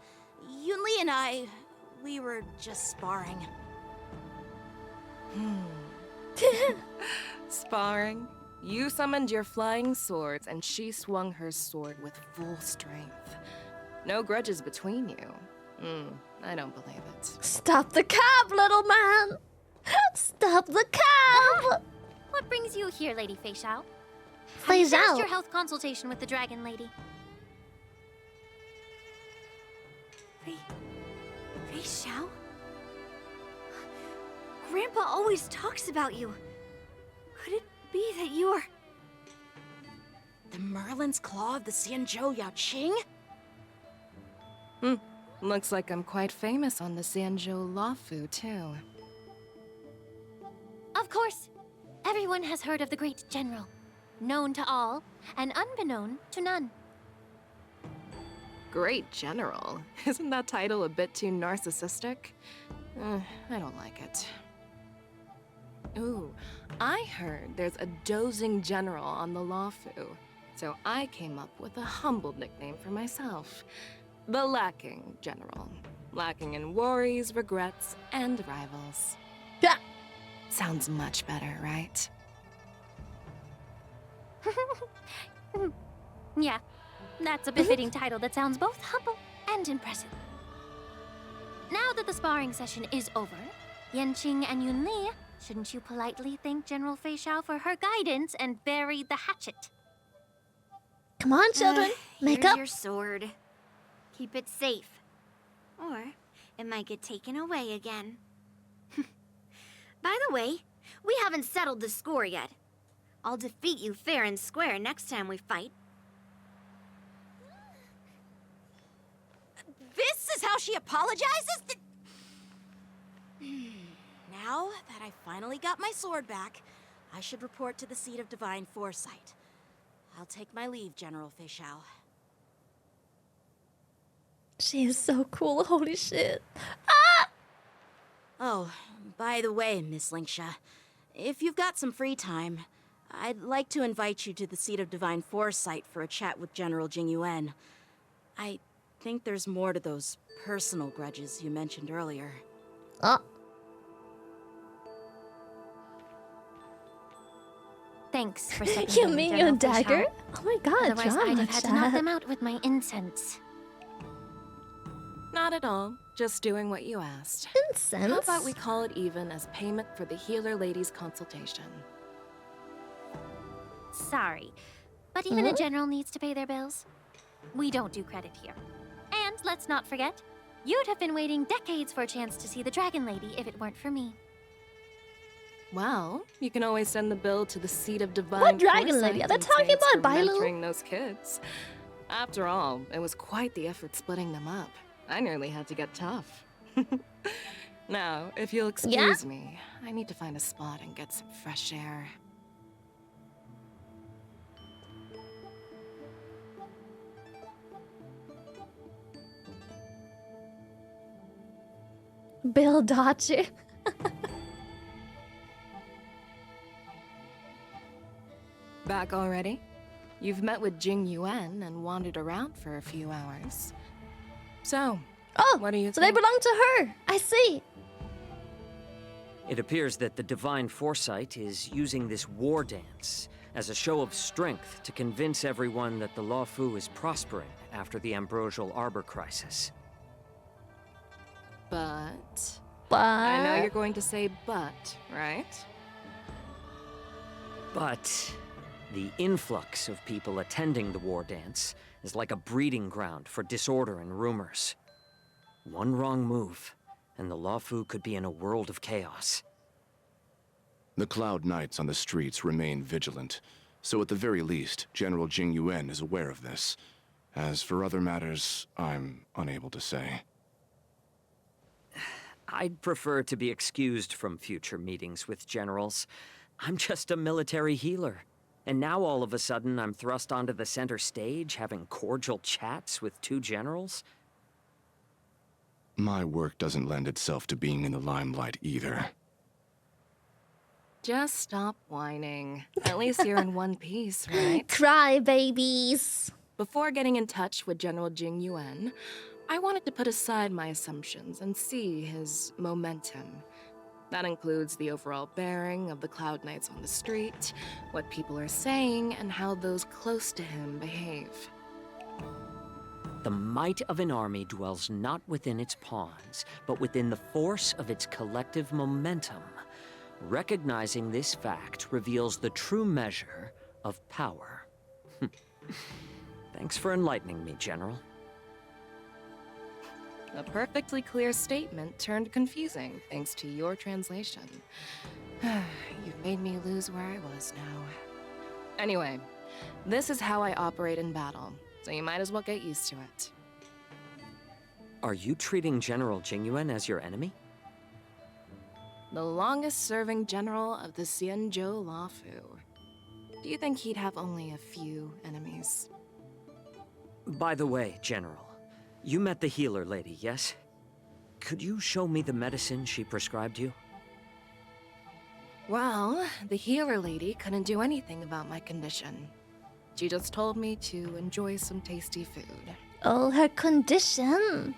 Speaker 12: Yunli and we were just sparring.
Speaker 9: Sparring? You summoned your flying swords and she swung her sword with full strength. No grudges between you. I don't believe it.
Speaker 2: Stop the cab, little man! Stop the cab!
Speaker 1: What brings you here, Lady Fei Xiao? Have
Speaker 2: Fei
Speaker 1: you finished
Speaker 2: Xiao.
Speaker 1: your health consultation with the Dragon Lady?
Speaker 11: Fei Xiao? Grandpa always talks about you. Could it be that you are...
Speaker 12: The Merlin's Claw of the Xianzhou Yaoqing?
Speaker 9: Looks like I'm quite famous on the Xianzhou Lawfu, too.
Speaker 1: Of course. Everyone has heard of the great general. Known to all, and unbeknown to none.
Speaker 9: Great General? Isn't that title a bit too narcissistic? I don't like it. Ooh, I heard there's a dozing general on the Lawfu, so I came up with a humble nickname for myself. The Lacking General. Lacking in worries, regrets, and rivals.
Speaker 2: Yeah.
Speaker 9: Sounds much better, right?
Speaker 1: Yeah, that's a befitting title that sounds both humble and impressive. Now that the sparring session is over, Yanqing and Yunli, shouldn't you politely thank General Fei Xiao for her guidance and bury the hatchet?
Speaker 2: Come on, children. Make
Speaker 11: Here's
Speaker 2: up.
Speaker 11: your sword. Keep it safe. Or it might get taken away again. By the way, we haven't settled the score yet. I'll defeat you fair and square next time we fight.
Speaker 12: This is how she apologizes? Now that I finally got my sword back, I should report to the seat of divine foresight. I'll take my leave, General Fei Xiao.
Speaker 2: She is so cool, holy shit.
Speaker 12: Oh, by the way, Miss Linksha, if you've got some free time, I'd like to invite you to the seat of divine foresight for a chat with General Jingyuan. I think there's more to those personal grudges you mentioned earlier.
Speaker 1: Thanks for stepping
Speaker 2: You
Speaker 1: in,
Speaker 2: mean
Speaker 1: General
Speaker 2: your
Speaker 1: Fei Xiao.
Speaker 2: dagger? Oh my god,
Speaker 1: Otherwise,
Speaker 2: drama
Speaker 1: I'd have had to knock
Speaker 2: chat.
Speaker 1: them out with my incense.
Speaker 9: Not at all. Just doing what you asked.
Speaker 2: Incense?
Speaker 9: How about we call it even as payment for the healer lady's consultation?
Speaker 1: Sorry, but even a general needs to pay their bills. We don't do credit here. And let's not forget, you'd have been waiting decades for a chance to see the Dragon Lady if it weren't for me.
Speaker 9: Well, you can always send the bill to the seat of divine
Speaker 2: What Dragon
Speaker 9: foresight
Speaker 2: Lady? Are they
Speaker 9: and say
Speaker 2: talking
Speaker 9: it's
Speaker 2: about
Speaker 9: for
Speaker 2: Bailu?
Speaker 9: mentoring those kids. After all, it was quite the effort splitting them up. I nearly had to get tough. Now, if you'll excuse me, I need to find a spot and get some fresh air.
Speaker 2: Bill Dodger.
Speaker 9: Back already? You've met with Jing Yuan and wandered around for a few hours. So, what do you
Speaker 2: So they
Speaker 9: think?
Speaker 2: belong to her. I see.
Speaker 13: It appears that the Divine Foresight is using this war dance as a show of strength to convince everyone that the Lawfu is prospering after the Ambrosial Arbor crisis.
Speaker 9: But... I know you're going to say but, right?
Speaker 13: But the influx of people attending the war dance is like a breeding ground for disorder and rumors. One wrong move, and the Lawfu could be in a world of chaos.
Speaker 20: The Cloud Knights on the streets remain vigilant. So at the very least, General Jing Yuan is aware of this. As for other matters, I'm unable to say.
Speaker 13: I'd prefer to be excused from future meetings with generals. I'm just a military healer. And now all of a sudden I'm thrust onto the center stage having cordial chats with two generals?
Speaker 20: My work doesn't lend itself to being in the limelight either.
Speaker 9: Just stop whining. At least you're in one piece, right?
Speaker 2: Cry babies.
Speaker 9: Before getting in touch with General Jing Yuan, I wanted to put aside my assumptions and see his momentum. That includes the overall bearing of the Cloud Knights on the street, what people are saying, and how those close to him behave.
Speaker 13: The might of an army dwells not within its pawns, but within the force of its collective momentum. Recognizing this fact reveals the true measure of power. Thanks for enlightening me, General.
Speaker 9: A perfectly clear statement turned confusing thanks to your translation. You've made me lose where I was now. Anyway, this is how I operate in battle, so you might as well get used to it.
Speaker 13: Are you treating General Jing Yuan as your enemy?
Speaker 9: The longest-serving general of the Xianzhou Luofu. Do you think he'd have only a few enemies?
Speaker 13: By the way, General, you met the healer lady, yes? Could you show me the medicine she prescribed you?
Speaker 9: Well, the healer lady couldn't do anything about my condition. She just told me to enjoy some tasty food.
Speaker 2: Oh, her condition.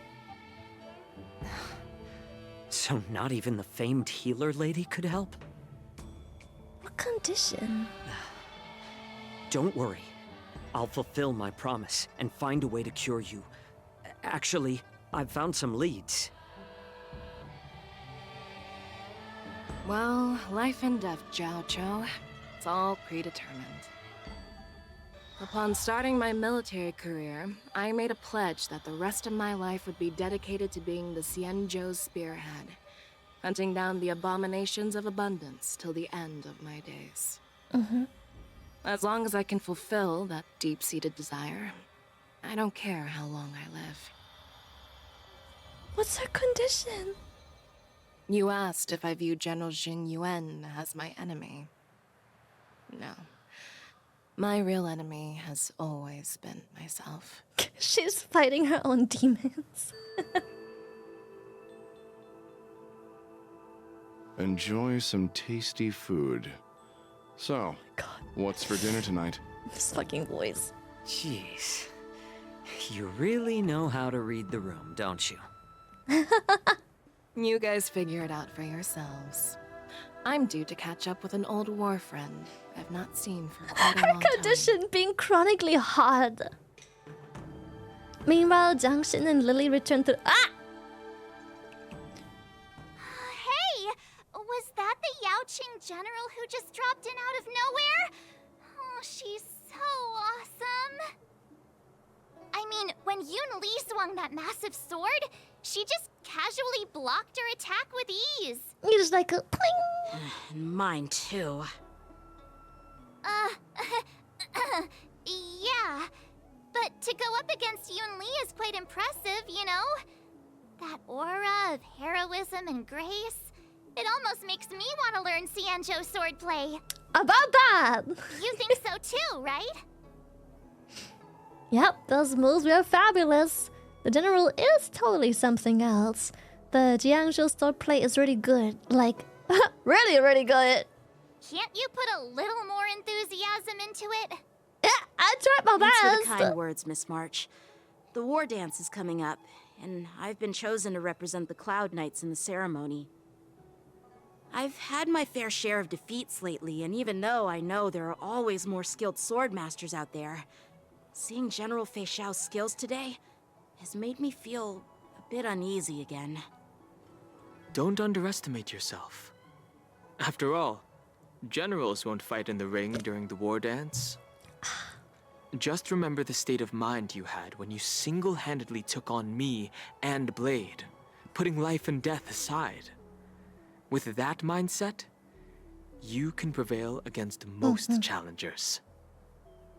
Speaker 13: So not even the famed healer lady could help?
Speaker 2: What condition?
Speaker 13: Don't worry. I'll fulfill my promise and find a way to cure you. Actually, I've found some leads.
Speaker 9: Well, life and death, Jiao Zhou. It's all predetermined. Upon starting my military career, I made a pledge that the rest of my life would be dedicated to being the Xianzhou spearhead, hunting down the abominations of abundance till the end of my days. As long as I can fulfill that deep-seated desire, I don't care how long I live.
Speaker 2: What's her condition?
Speaker 9: You asked if I view General Jing Yuan as my enemy. No. My real enemy has always been myself.
Speaker 2: She's fighting her own demons.
Speaker 20: Enjoy some tasty food. So, what's for dinner tonight?
Speaker 2: This fucking voice.
Speaker 13: Jeez. You really know how to read the room, don't you?
Speaker 9: You guys figure it out for yourselves. I'm due to catch up with an old war friend I've not seen for quite a long time.
Speaker 2: Her condition being chronically hard. Meanwhile, Jiangxin and Lily return to... Ah!
Speaker 4: Hey! Was that the Yaoqing general who just dropped in out of nowhere? Oh, she's so awesome. I mean, when Yun Li swung that massive sword, she just casually blocked her attack with ease.
Speaker 2: You just like a pling.
Speaker 12: Mine too.
Speaker 4: Yeah. But to go up against Yun Li is quite impressive, you know? That aura of heroism and grace. It almost makes me want to learn Xianzhou swordplay.
Speaker 2: About that!
Speaker 4: You think so too, right?
Speaker 2: Yep, those moves were fabulous. The general is totally something else. The Jiangzhou swordplay is really good. Like, really, really good.
Speaker 4: Can't you put a little more enthusiasm into it?
Speaker 2: Yeah, I tried my best.
Speaker 12: Thanks for the kind words, Miss March. The war dance is coming up, and I've been chosen to represent the Cloud Knights in the ceremony. I've had my fair share of defeats lately, and even though I know there are always more skilled swordmasters out there, seeing General Fei Xiao's skills today has made me feel a bit uneasy again.
Speaker 7: Don't underestimate yourself. After all, generals won't fight in the ring during the war dance. Just remember the state of mind you had when you single-handedly took on me and Blade, putting life and death aside. With that mindset, you can prevail against most challengers.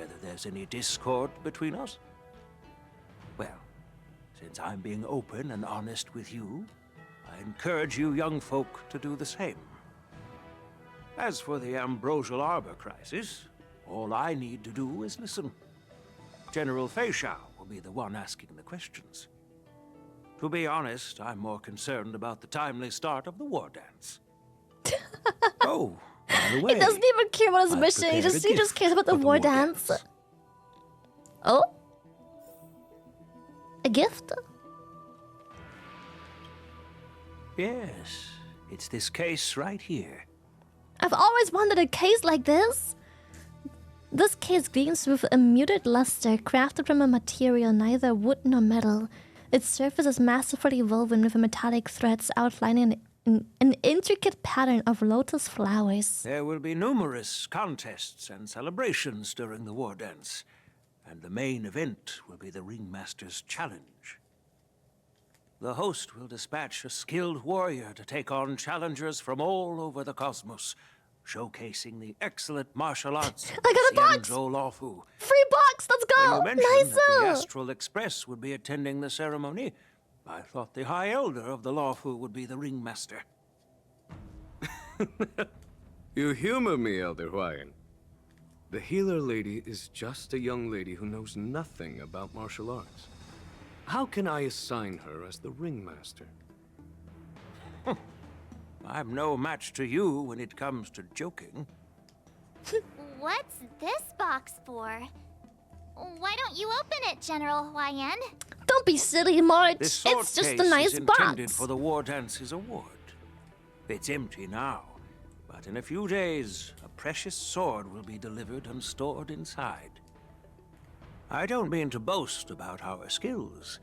Speaker 19: whether there's any discord between us? Well, since I'm being open and honest with you, I encourage you young folk to do the same. As for the Ambrosial Arbor crisis, all I need to do is listen. General Feishao will be the one asking the questions. To be honest, I'm more concerned about the timely start of the war dance. Oh, by the way,
Speaker 2: He doesn't even care about his mission. He just cares about the war dance. Oh? A gift?
Speaker 19: Yes, it's this case right here.
Speaker 2: I've always wanted a case like this. This case gleams with a muted luster, crafted from a material neither wood nor metal. Its surface is masterfully woven with metallic threads outlining an intricate pattern of lotus flowers.
Speaker 19: There will be numerous contests and celebrations during the war dance, and the main event will be the Ringmaster's Challenge. The host will dispatch a skilled warrior to take on challengers from all over the cosmos, showcasing the excellent martial arts
Speaker 2: I got a box! Free box! Let's go!
Speaker 19: When you mentioned that the
Speaker 2: Nice!
Speaker 19: Astral Express would be attending the ceremony, I thought the High Elder of the Lawfu would be the Ringmaster.
Speaker 6: You humor me, Elder Huayan. The healer lady is just a young lady who knows nothing about martial arts. How can I assign her as the Ringmaster?
Speaker 19: I'm no match to you when it comes to joking.
Speaker 4: What's this box for? Why don't you open it, General Huayan?
Speaker 2: Don't be silly, March.
Speaker 19: This sword
Speaker 2: It's just
Speaker 19: case
Speaker 2: a nice
Speaker 19: is intended
Speaker 2: box.
Speaker 19: for the War Dance's award. It's empty now, but in a few days, a precious sword will be delivered and stored inside. I don't mean to boast about our skills,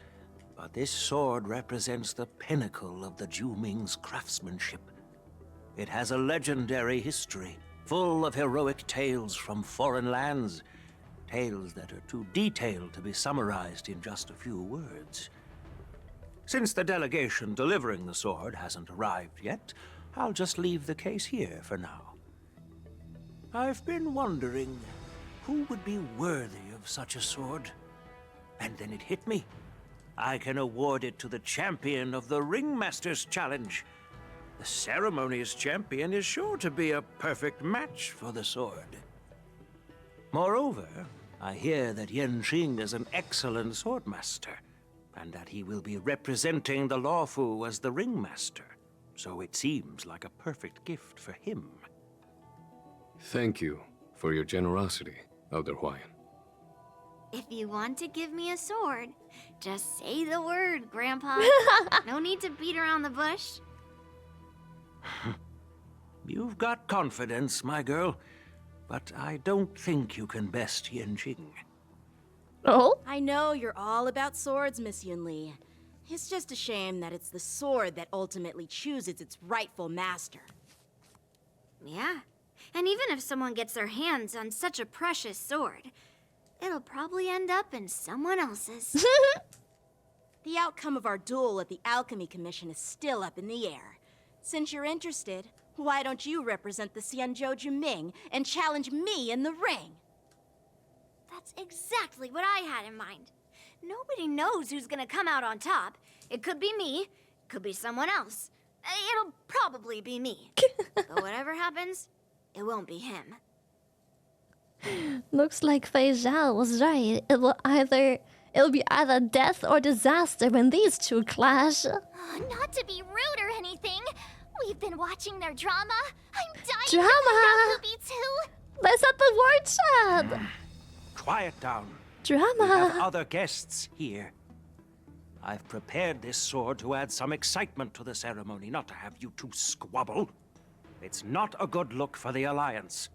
Speaker 19: but this sword represents the pinnacle of the Ju-Ming's craftsmanship. It has a legendary history, full of heroic tales from foreign lands, tales that are too detailed to be summarized in just a few words. Since the delegation delivering the sword hasn't arrived yet, I'll just leave the case here for now. I've been wondering who would be worthy of such a sword. And then it hit me. I can award it to the champion of the Ringmaster's Challenge. The ceremony's champion is sure to be a perfect match for the sword. Moreover, I hear that Yanqing is an excellent swordmaster, and that he will be representing the Lawfu as the Ringmaster, so it seems like a perfect gift for him.
Speaker 6: Thank you for your generosity, Elder Huayan.
Speaker 11: If you want to give me a sword, just say the word, Grandpa. No need to beat around the bush.
Speaker 19: You've got confidence, my girl, but I don't think you can best Yanqing.
Speaker 2: Oh?
Speaker 12: I know you're all about swords, Miss Yunli. It's just a shame that it's the sword that ultimately chooses its rightful master.
Speaker 11: Yeah, and even if someone gets their hands on such a precious sword, it'll probably end up in someone else's.
Speaker 12: The outcome of our duel at the Alchemy Commission is still up in the air. Since you're interested, why don't you represent the Xianzhou Juming and challenge me in the ring?
Speaker 11: That's exactly what I had in mind. Nobody knows who's gonna come out on top. It could be me, could be someone else. It'll probably be me. But whatever happens, it won't be him.
Speaker 2: Looks like Fei Zhao was right. It'll be either death or disaster when these two clash.
Speaker 4: Not to be rude or anything, we've been watching their drama. I'm dying
Speaker 2: Drama?
Speaker 4: to find out who beats who.
Speaker 2: Let's have the word chat.
Speaker 19: Quiet down.
Speaker 2: Drama.
Speaker 19: We have other guests here. I've prepared this sword to add some excitement to the ceremony, not to have you two squabble. It's not a good look for the Alliance.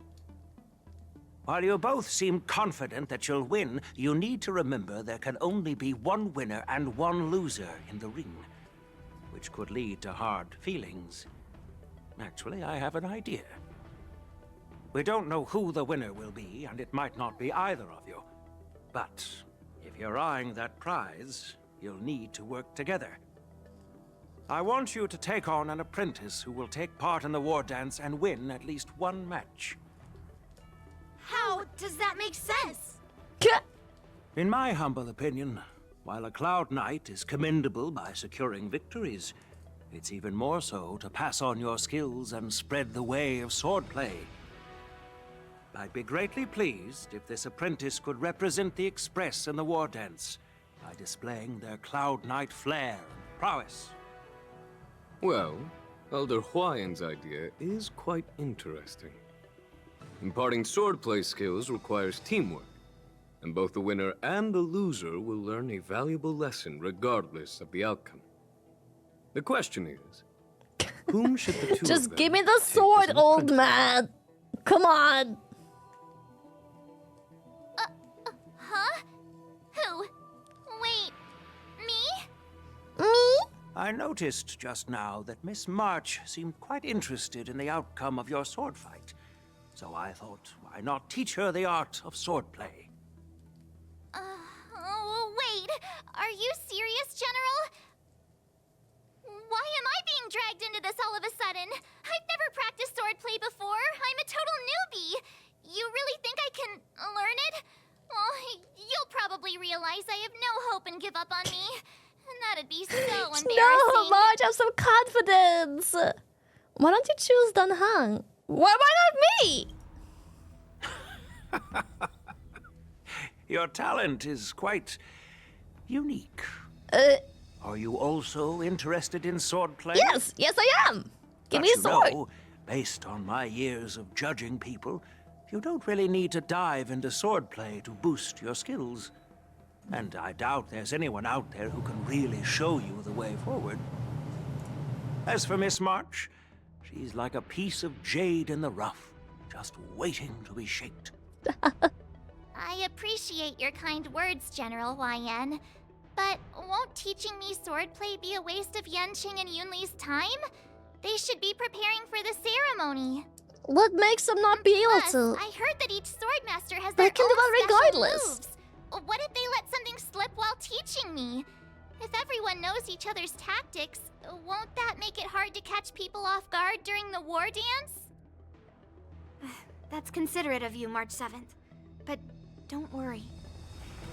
Speaker 19: While you both seem confident that you'll win, you need to remember there can only be one winner and one loser in the ring, which could lead to hard feelings. Actually, I have an idea. We don't know who the winner will be, and it might not be either of you. But if you're eyeing that prize, you'll need to work together. I want you to take on an apprentice who will take part in the war dance and win at least one match.
Speaker 11: How does that make sense?
Speaker 19: In my humble opinion, while a Cloud Knight is commendable by securing victories, it's even more so to pass on your skills and spread the way of swordplay. I'd be greatly pleased if this apprentice could represent the Express in the war dance by displaying their Cloud Knight flair and prowess.
Speaker 6: Well, Elder Huayan's idea is quite interesting. Imparting swordplay skills requires teamwork, and both the winner and the loser will learn a valuable lesson regardless of the outcome. The question is, whom should the two of
Speaker 2: Just
Speaker 6: them
Speaker 2: give me the
Speaker 6: take as
Speaker 2: sword,
Speaker 6: an
Speaker 2: old
Speaker 6: apprentice?
Speaker 2: man. Come on.
Speaker 4: Huh? Who? Wait, me?
Speaker 19: I noticed just now that Miss March seemed quite interested in the outcome of your sword fight. So I thought, why not teach her the art of swordplay?
Speaker 4: Wait, are you serious, General? Why am I being dragged into this all of a sudden? I've never practiced swordplay before. I'm a total newbie. You really think I can learn it? Well, you'll probably realize I have no hope and give up on me. And that'd be so embarrassing.
Speaker 2: No, Marge, have some confidence. Why don't you choose Dan Heng? Why not me?
Speaker 19: Your talent is quite unique. Are you also interested in swordplay?
Speaker 2: Yes, I am. Give me a
Speaker 19: But
Speaker 2: sword.
Speaker 19: you know, based on my years of judging people, you don't really need to dive into swordplay to boost your skills. And I doubt there's anyone out there who can really show you the way forward. As for Miss March, she's like a piece of jade in the rough, just waiting to be shaped.
Speaker 4: I appreciate your kind words, General Huayan. But won't teaching me swordplay be a waste of Yanqing and Yunli's time? They should be preparing for the ceremony.
Speaker 2: What makes them not be able
Speaker 4: Plus,
Speaker 2: to?
Speaker 4: I heard that each swordmaster has
Speaker 2: They
Speaker 4: their
Speaker 2: can
Speaker 4: own
Speaker 2: do that
Speaker 4: special
Speaker 2: regardless.
Speaker 4: moves. What if they let something slip while teaching me? If everyone knows each other's tactics, won't that make it hard to catch people off guard during the war dance?
Speaker 11: That's considerate of you, March 7th. But don't worry.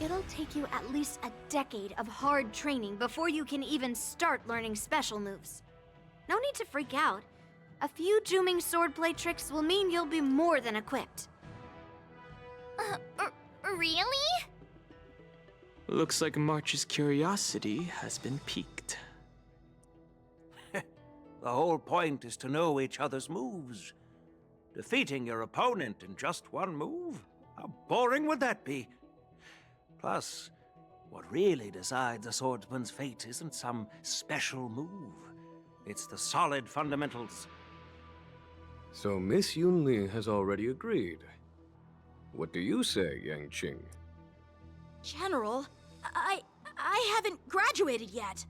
Speaker 11: It'll take you at least a decade of hard training before you can even start learning special moves. No need to freak out. A few Juming swordplay tricks will mean you'll be more than equipped.
Speaker 4: Really?
Speaker 7: Looks like March's curiosity has been piqued.
Speaker 19: The whole point is to know each other's moves. Defeating your opponent in just one move? How boring would that be? Plus, what really decides a swordsman's fate isn't some special move. It's the solid fundamentals.
Speaker 6: So Miss Yunli has already agreed. What do you say, Yanqing?
Speaker 12: General, I haven't graduated yet.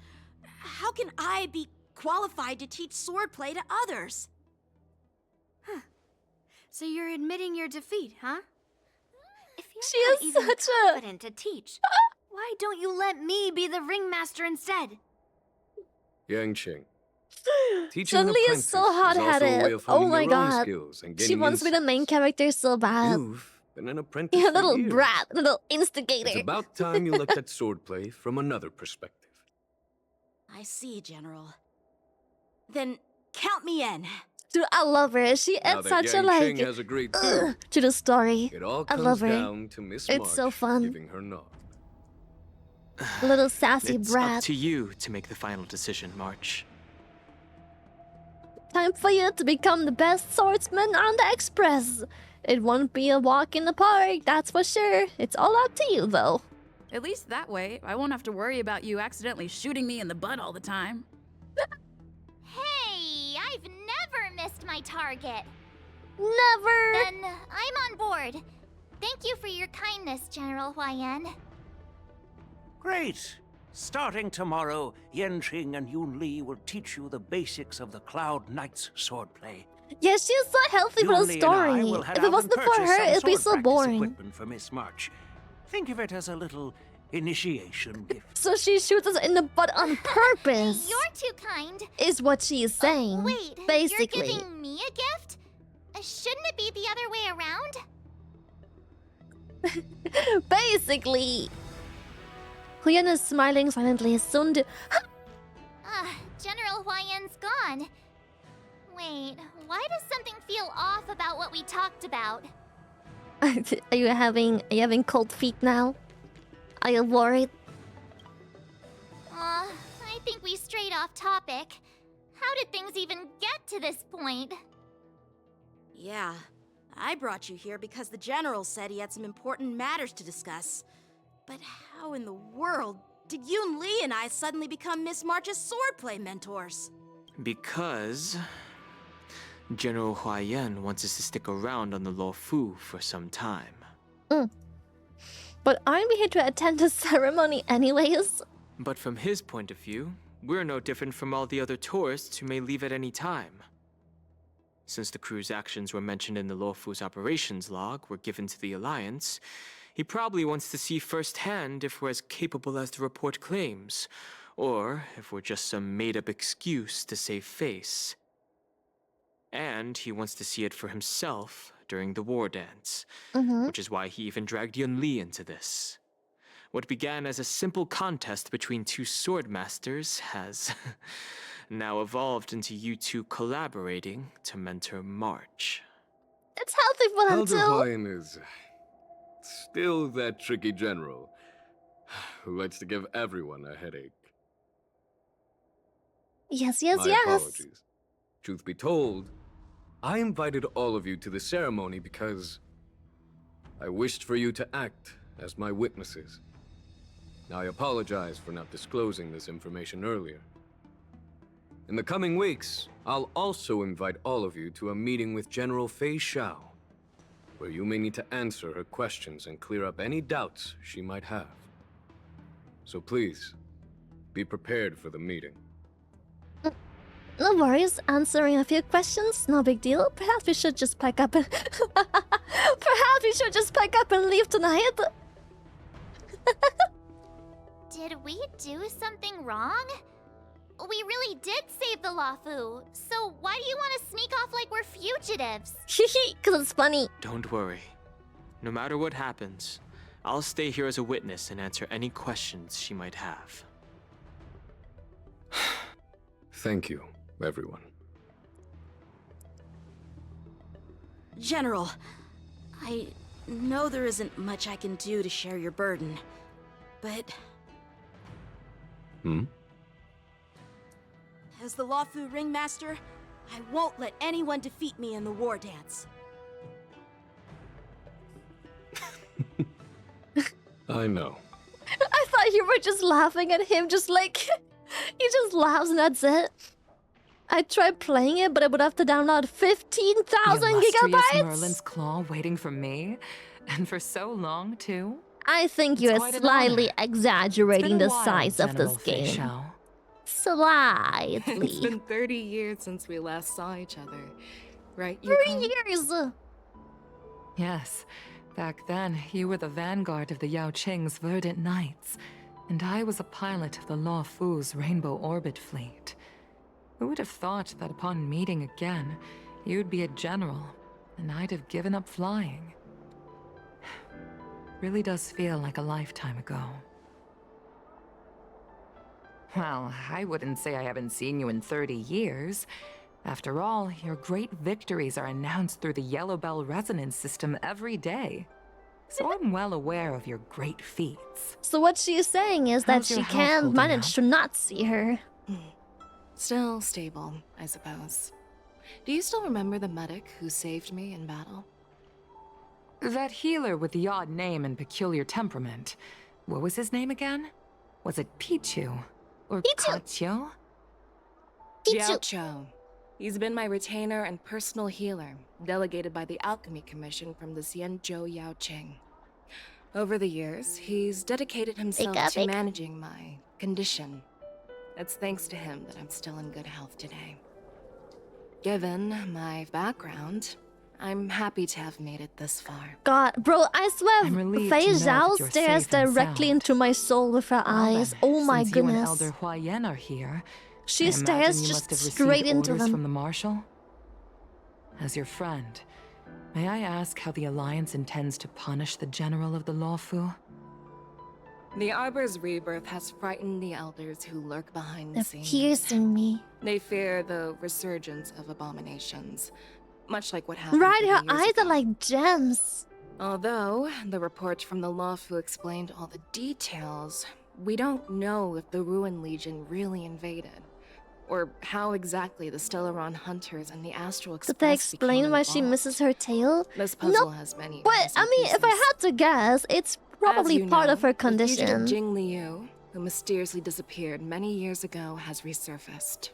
Speaker 12: How can I be qualified to teach swordplay to others?
Speaker 11: So you're admitting your defeat, huh? If
Speaker 2: She
Speaker 11: you're not
Speaker 2: is
Speaker 11: even
Speaker 2: such a-
Speaker 11: confident to teach, why don't you let me be the ringmaster instead?
Speaker 6: Yanqing. Teaching an
Speaker 2: Chun-Li is so
Speaker 6: apprentice is also a way
Speaker 2: hot-headed.
Speaker 6: of
Speaker 2: Oh
Speaker 6: honing
Speaker 2: my
Speaker 6: your own
Speaker 2: god.
Speaker 6: skills and
Speaker 2: She
Speaker 6: gaining
Speaker 2: wants to be the main character so bad.
Speaker 6: You've been an apprentice
Speaker 2: You're a
Speaker 6: for
Speaker 2: little
Speaker 6: years.
Speaker 2: brat, a little instigator.
Speaker 6: It's about time you looked at swordplay from another perspective.
Speaker 12: I see, General. Then count me in.
Speaker 2: Dude, I love her. She
Speaker 6: Now
Speaker 2: adds
Speaker 6: that
Speaker 2: such a
Speaker 6: Yanqing
Speaker 2: like
Speaker 6: has agreed too,
Speaker 2: to the story.
Speaker 6: it all
Speaker 2: I
Speaker 6: comes
Speaker 2: love her.
Speaker 6: down to Miss
Speaker 2: It's
Speaker 6: March
Speaker 2: so fun.
Speaker 6: giving her nod.
Speaker 2: Little sassy
Speaker 7: It's
Speaker 2: brat.
Speaker 7: up to you to make the final decision, March.
Speaker 2: Time for you to become the best swordsman on the Express. It won't be a walk in the park, that's for sure. It's all up to you, though.
Speaker 5: At least that way, I won't have to worry about you accidentally shooting me in the butt all the time.
Speaker 4: Hey, I've never missed my target.
Speaker 2: Never.
Speaker 4: Then I'm on board. Thank you for your kindness, General Huayan.
Speaker 19: Great! Starting tomorrow, Yanqing and Yunli will teach you the basics of the Cloud Knight's swordplay.
Speaker 2: Yeah, she's so healthy for the
Speaker 19: Yunli and I
Speaker 2: story.
Speaker 19: will head
Speaker 2: If it
Speaker 19: out
Speaker 2: wasn't
Speaker 19: and
Speaker 2: for
Speaker 19: purchase
Speaker 2: her,
Speaker 19: some
Speaker 2: it'd be
Speaker 19: sword
Speaker 2: so
Speaker 19: practice
Speaker 2: boring.
Speaker 19: equipment for Miss March. Think of it as a little initiation gift.
Speaker 2: So she shoots us in the butt on purpose.
Speaker 4: You're too kind.
Speaker 2: Is what she is saying.
Speaker 4: Wait,
Speaker 2: basically.
Speaker 4: you're giving me a gift? Shouldn't it be the other way around?
Speaker 2: Basically. Huyan is smiling silently. Soon to...
Speaker 4: General Huayan's gone. Wait, why does something feel off about what we talked about?
Speaker 2: Are you having cold feet now? Are you worried?
Speaker 4: I think we strayed off topic. How did things even get to this point?
Speaker 12: Yeah, I brought you here because the General said he had some important matters to discuss. But how in the world did Yoon Lee and I suddenly become Miss March's swordplay mentors?
Speaker 7: Because General Huayan wants us to stick around on the Law Fu for some time.
Speaker 2: But aren't we here to attend the ceremony anyways?
Speaker 7: But from his point of view, we're no different from all the other tourists who may leave at any time. Since the crew's actions were mentioned in the Law Fu's operations log were given to the Alliance, he probably wants to see firsthand if we're as capable as the report claims, or if we're just some made-up excuse to save face. And he wants to see it for himself during the war dance, which is why he even dragged Yun Li into this. What began as a simple contest between two sword masters has now evolved into you two collaborating to mentor March.
Speaker 2: It's healthy for them
Speaker 6: Elder
Speaker 2: too.
Speaker 6: Huayan is still that tricky general who likes to give everyone a headache.
Speaker 2: Yes.
Speaker 6: My apologies. Truth be told, I invited all of you to the ceremony because I wished for you to act as my witnesses. I apologize for not disclosing this information earlier. In the coming weeks, I'll also invite all of you to a meeting with General Fei Xiao, where you may need to answer her questions and clear up any doubts she might have. So please, be prepared for the meeting.
Speaker 2: No worries, answering a few questions, no big deal. Perhaps we should just pack up and... leave tonight.
Speaker 4: Did we do something wrong? We really did save the Luofu, so why do you want to sneak off like we're fugitives?
Speaker 2: Cause it's funny.
Speaker 7: Don't worry. No matter what happens, I'll stay here as a witness and answer any questions she might have.
Speaker 6: Thank you, everyone.
Speaker 12: General, I know there isn't much I can do to share your burden, but... As the Luofu Ringmaster, I won't let anyone defeat me in the war dance.
Speaker 6: I know.
Speaker 2: I thought you were just laughing at him, just like... he just laughs and that's it. I tried playing it, but I would have to download 15,000 gigabytes?
Speaker 15: Merlin's claw waiting for me? And for so long, too?
Speaker 2: I think you're slightly exaggerating the size of this game. Slightly.
Speaker 9: It's been 30 years since we last saw each other, right?
Speaker 2: 3 years!
Speaker 15: Yes. Back then, you were the vanguard of the Yao Qing's Verdant Knights, and I was a pilot of the Law Fu's Rainbow Orbit fleet. Who would have thought that upon meeting again, you'd be a general, and I'd have given up flying? Really does feel like a lifetime ago. Well, I wouldn't say I haven't seen you in 30 years. After all, your great victories are announced through the Yellow Bell resonance system every day. So I'm well aware of your great feats.
Speaker 2: So what she's saying is that
Speaker 15: How's
Speaker 2: she
Speaker 15: your health
Speaker 2: can't
Speaker 15: holding
Speaker 2: manage
Speaker 15: up?
Speaker 2: to not see her.
Speaker 9: Still stable, I suppose. Do you still remember the medic who saved me in battle?
Speaker 15: That healer with the odd name and peculiar temperament. What was his name again? Was it Pichu? Or Kachio?
Speaker 9: Jiao Cho. He's been my retainer and personal healer, delegated by the Alchemy Commission from the Xianzhou Yao Qing. Over the years, he's dedicated himself to managing my condition. It's thanks to him that I'm still in good health today. Given my background, I'm happy to have made it this far.
Speaker 2: God, bro, I swear,
Speaker 15: relieved
Speaker 2: Fei
Speaker 15: to know
Speaker 2: Zhao
Speaker 15: that you're
Speaker 2: stares
Speaker 15: safe and
Speaker 2: directly
Speaker 15: sound.
Speaker 2: into my soul with her eyes. Oh my
Speaker 15: Since you and
Speaker 2: goodness.
Speaker 15: Elder Huayan are here,
Speaker 2: She
Speaker 15: I
Speaker 2: stares
Speaker 15: imagine you
Speaker 2: just
Speaker 15: must have received
Speaker 2: straight into
Speaker 15: orders
Speaker 2: them.
Speaker 15: from the Marshal? As your friend, May I ask how the Alliance intends to punish the General of the Lawfu?
Speaker 9: The Arbor's rebirth has frightened the elders who lurk behind the
Speaker 2: They're
Speaker 9: scenes.
Speaker 2: piercing me.
Speaker 9: They fear the resurgence of abominations, much like what happened
Speaker 2: Right,
Speaker 9: 30
Speaker 2: her
Speaker 9: years
Speaker 2: eyes
Speaker 9: ago.
Speaker 2: are like gems.
Speaker 9: Although the report from the Lawfu explained all the details, we don't know if the Ruin Legion really invaded, or how exactly the Stellaron Hunters and the Astral Express
Speaker 2: Did they explain
Speaker 9: became
Speaker 2: why she
Speaker 9: involved.
Speaker 2: misses her tail?
Speaker 9: This puzzle
Speaker 2: Nope.
Speaker 9: has many
Speaker 2: But
Speaker 9: missing
Speaker 2: I mean, if I
Speaker 9: pieces.
Speaker 2: had to guess, it's probably
Speaker 9: As you
Speaker 2: part
Speaker 9: know,
Speaker 2: of her
Speaker 9: The fugitive
Speaker 2: condition.
Speaker 9: Jing Liu, who mysteriously disappeared many years ago, has resurfaced.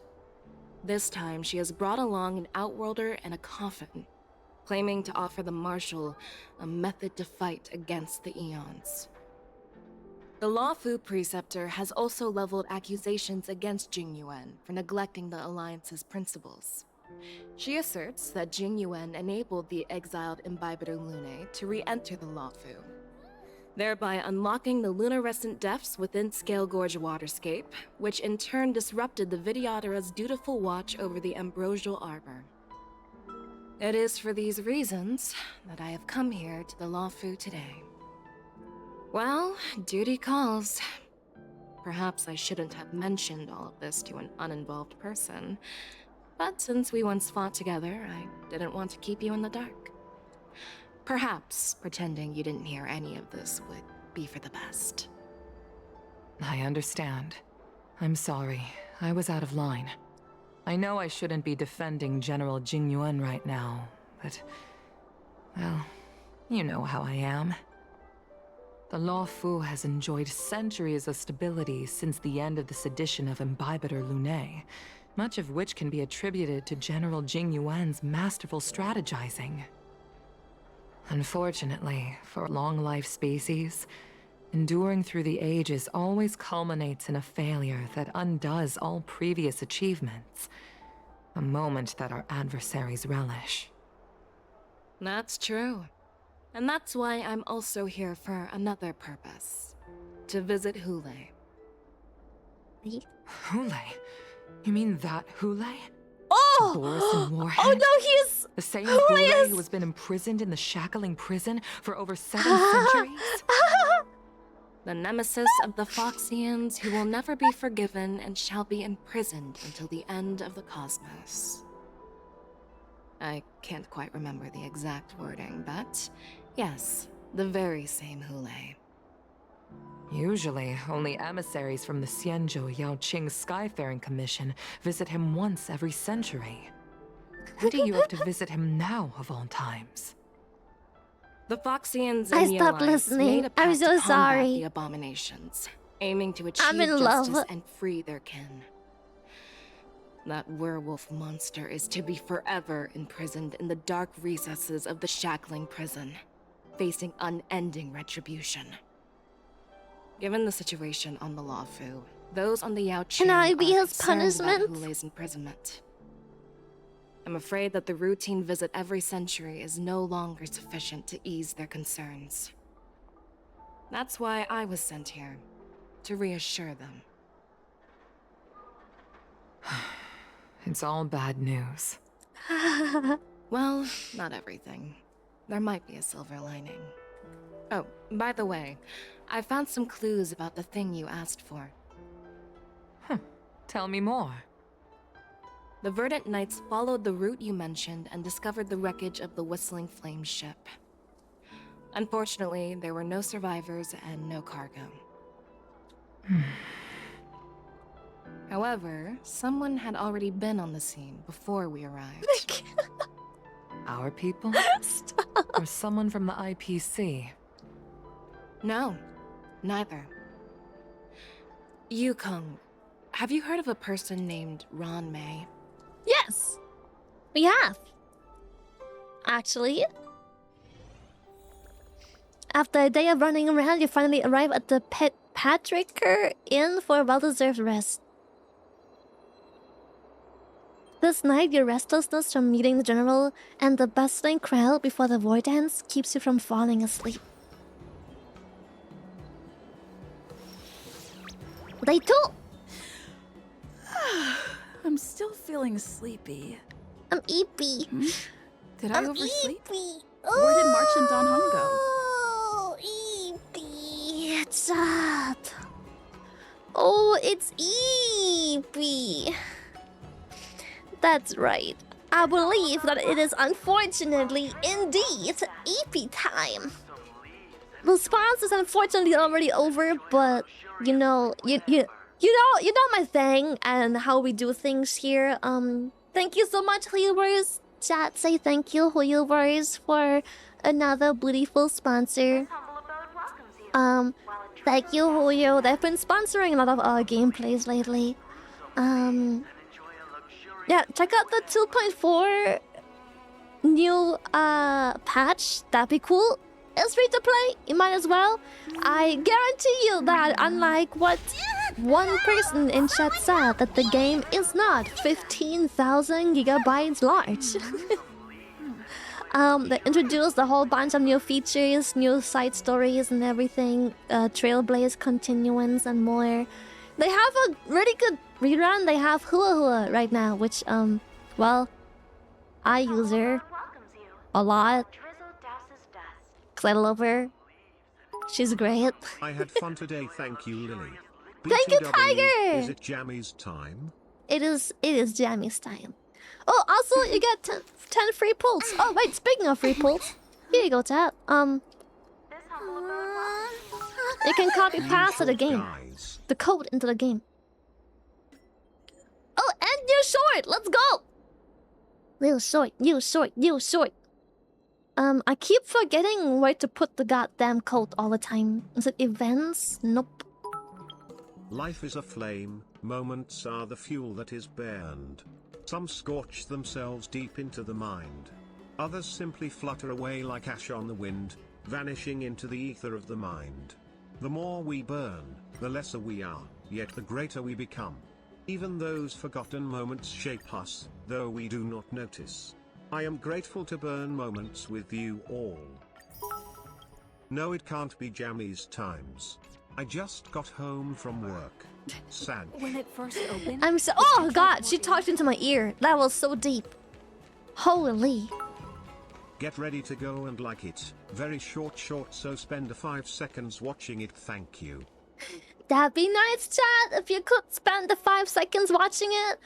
Speaker 9: This time, she has brought along an outworlder and a coffin, claiming to offer the Marshal a method to fight against the Eons. The Lawfu Preceptor has also leveled accusations against Jing Yuan for neglecting the Alliance's principles. She asserts that Jing Yuan enabled the exiled Imbibitor Lunae to re-enter the Lawfu, thereby unlocking the lunarescent depths within Scale Gorge Waterscape, which in turn disrupted the Vidyadhara's dutiful watch over the Ambrosial Arbor. It is for these reasons that I have come here to the Lawfu today. Well, duty calls. Perhaps I shouldn't have mentioned all of this to an uninvolved person, but since we once fought together, I didn't want to keep you in the dark. Perhaps pretending you didn't hear any of this would be for the best.
Speaker 15: I understand. I'm sorry. I was out of line. I know I shouldn't be defending General Jing Yuan right now, but... well, you know how I am. The Lawfu has enjoyed centuries of stability since the end of the sedition of Imbibitor Lunae, much of which can be attributed to General Jing Yuan's masterful strategizing. Unfortunately, for long-life species, enduring through the ages always culminates in a failure that undoes all previous achievements. A moment that our adversaries relish.
Speaker 9: That's true. And that's why I'm also here for another purpose. To visit Hule.
Speaker 15: Hule? You mean that Hule?
Speaker 2: Oh!
Speaker 15: Boris and Warhead?
Speaker 2: Oh no, he's...
Speaker 15: The same
Speaker 2: Hule
Speaker 15: Hule
Speaker 2: is...
Speaker 15: who has been imprisoned in the shackling prison for over 7 centuries?
Speaker 9: The nemesis of the Foxians who will never be forgiven and shall be imprisoned until the end of the cosmos. I can't quite remember the exact wording, but yes, the very same Hule.
Speaker 15: Usually, only emissaries from the Xianzhou Yaoqing Skyfaring Commission visit him once every century. Why do you have to visit him now, of all times?
Speaker 9: The Foxians
Speaker 2: I
Speaker 9: and the
Speaker 2: stopped
Speaker 9: Alliance
Speaker 2: listening.
Speaker 9: made a
Speaker 2: I'm
Speaker 9: pact
Speaker 2: so
Speaker 9: to combat
Speaker 2: sorry.
Speaker 9: the abominations, aiming to
Speaker 2: I'm
Speaker 9: achieve
Speaker 2: in
Speaker 9: justice
Speaker 2: love.
Speaker 9: and free their kin. That werewolf monster is to be forever imprisoned in the dark recesses of the shackling prison, facing unending retribution. Given the situation on the Lawfu, those on the Yaoqing
Speaker 2: Can I be
Speaker 9: are
Speaker 2: his
Speaker 9: concerned about
Speaker 2: punishment?
Speaker 9: Hule's imprisonment. I'm afraid that the routine visit every century is no longer sufficient to ease their concerns. That's why I was sent here, to reassure them.
Speaker 15: It's all bad news.
Speaker 9: Well, not everything. There might be a silver lining. Oh, by the way, I found some clues about the thing you asked for.
Speaker 15: Tell me more.
Speaker 9: The Verdant Knights followed the route you mentioned and discovered the wreckage of the Whistling Flame ship. Unfortunately, there were no survivors and no cargo. However, someone had already been on the scene before we arrived.
Speaker 15: Our people? Or someone from the IPC?
Speaker 9: No, neither. Yukong, have you heard of a person named Ron May?
Speaker 2: Yes, we have. Actually, after a day of running around, you finally arrive at the Patricker Inn for a well-deserved rest. This night, your restlessness from meeting the general and the bustling crowd before the war dance keeps you from falling asleep. Day 2!
Speaker 5: I'm still feeling sleepy.
Speaker 2: I'm eepy.
Speaker 5: Did I oversleep?
Speaker 2: Eepy.
Speaker 5: Where did March and Don Hong go?
Speaker 2: Oh, Eepy. It's up. Oh, it's Eepy. That's right. I believe that it is unfortunately indeed EP time. The response is unfortunately already over, but you know my thing and how we do things here. Thank you so much, Healers. Chat, say thank you, Healers, for another beautiful sponsor. Thank you, Julio. They've been sponsoring a lot of our gameplays lately. Yeah, check out the 2.4 new patch. That'd be cool. It's free to play. You might as well. I guarantee you that unlike what one person in chat said, that the game is not 15,000 gigabytes large. They introduced a whole bunch of new features, new side stories and everything, Trailblaze continuance and more. They have a really good rerun. They have Hua Hua right now, which, well, I use her a lot. Because I love her. She's great.
Speaker 14: I had fun today, thank you, Lily.
Speaker 2: Thank you,
Speaker 14: BTW,
Speaker 2: Tiger!
Speaker 14: Is it Jammy's time?
Speaker 2: It is Jammy's time. Oh, also, you get 10 free pulls. Oh, wait, speaking of free pulls, here you go, chat. You can copy paste to the game. The code into the game. Oh, and new short! Let's go! New short. I keep forgetting where to put the goddamn code all the time. Is it events? Nope.
Speaker 14: Life is a flame, moments are the fuel that is burned. Some scorch themselves deep into the mind. Others simply flutter away like ash on the wind, vanishing into the ether of the mind. The more we burn, the lesser we are, yet the greater we become. Even those forgotten moments shape us, though we do not notice. I am grateful to burn moments with you all. No, it can't be Jammy's times. I just got home from work. Sad.
Speaker 3: When it first opened,
Speaker 2: I'm so— oh god, she talked into my ear. That was so deep. Holy.
Speaker 14: Get ready to go and like it. Very short, so spend 5 seconds watching it, thank you.
Speaker 2: That'd be nice, chat, if you could spend the 5 seconds watching it.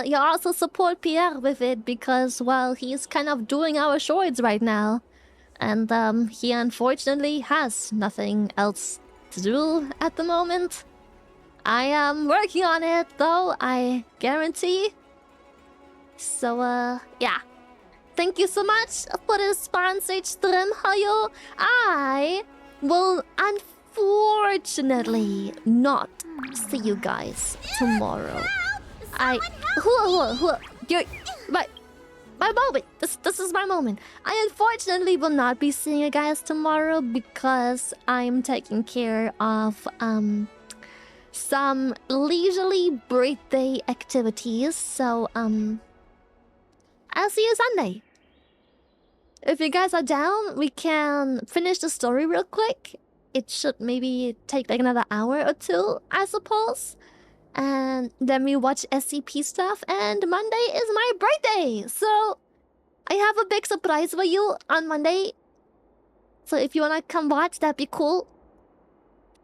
Speaker 2: You also support Pierre with it because, well, he's kind of doing our shorts right now. And, he unfortunately has nothing else to do at the moment. I am working on it, though, I guarantee. So, yeah. Thank you so much for the sponsored stream, Hayo. I will unfortunately not see you guys tomorrow. You're my moment. This is my moment. I unfortunately will not be seeing you guys tomorrow because I'm taking care of some leisurely birthday activities. So I'll see you Sunday. If you guys are down, we can finish the story real quick. It should maybe take like another hour or two, I suppose. And then we watch SCP stuff, and Monday is my birthday! So, I have a big surprise for you on Monday. So if you wanna come watch, that'd be cool.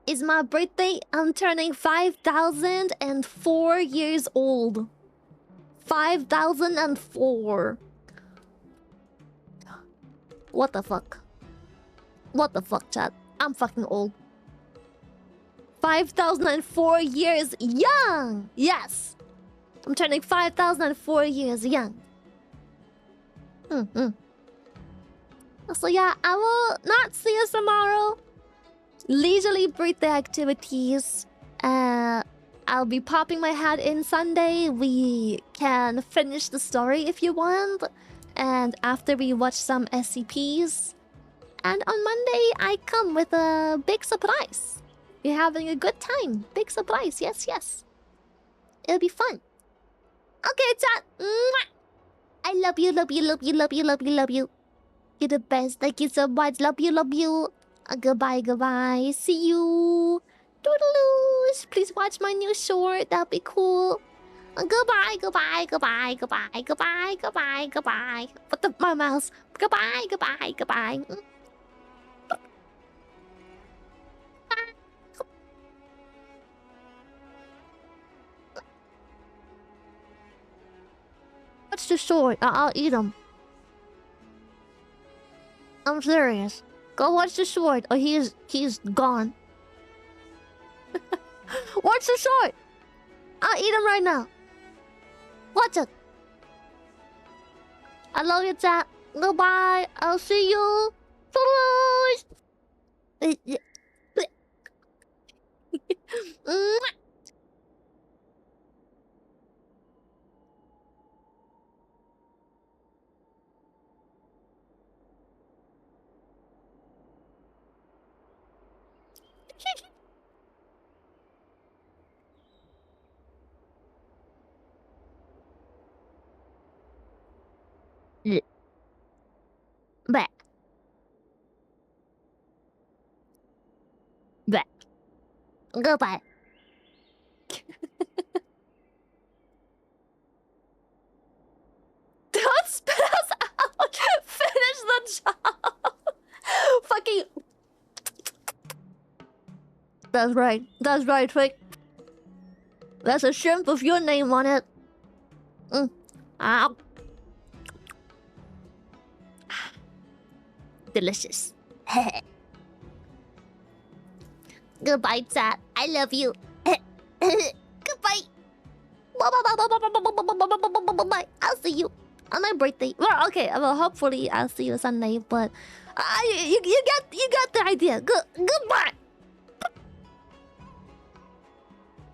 Speaker 2: It's my birthday. I'm turning 5,004 years old. 5,004. What the fuck? What the fuck, chat? I'm fucking old. 5,004 years young! Yes! I'm turning 5,004 years young. So yeah, I will not see us tomorrow. Leisurely birthday activities. I'll be popping my head in Sunday. We can finish the story if you want. And after we watch some SCPs. And on Monday, I come with a big surprise. You're having a good time. Big surprise. Yes, yes. It'll be fun. Okay, chat. Mwah! I love you, love you, love you, love you, love you, love you. You're the best. Thank you so much. Love you, love you. Goodbye, goodbye. See you. Toodaloos. Please watch my new short. That'll be cool. Goodbye, goodbye, goodbye, goodbye, goodbye, goodbye, goodbye. What the my mouse? Goodbye, goodbye, goodbye. What's the sword? I'll eat him. I'm serious. Go watch the sword, or he's gone. Watch the sword. I'll eat him right now. Watch it. I love you, chat. Goodbye. I'll see you. Back. Back. Goodbye. Don't spit us out. Finish the job. Fucking. That's right. That's right, Twig. There's a shrimp with your name on it. Ow. Delicious. Goodbye, chat. I love you. Goodbye. Bye. I'll see you on my birthday. Well, okay. Well, hopefully I'll see you Sunday. But you get the idea. Goodbye.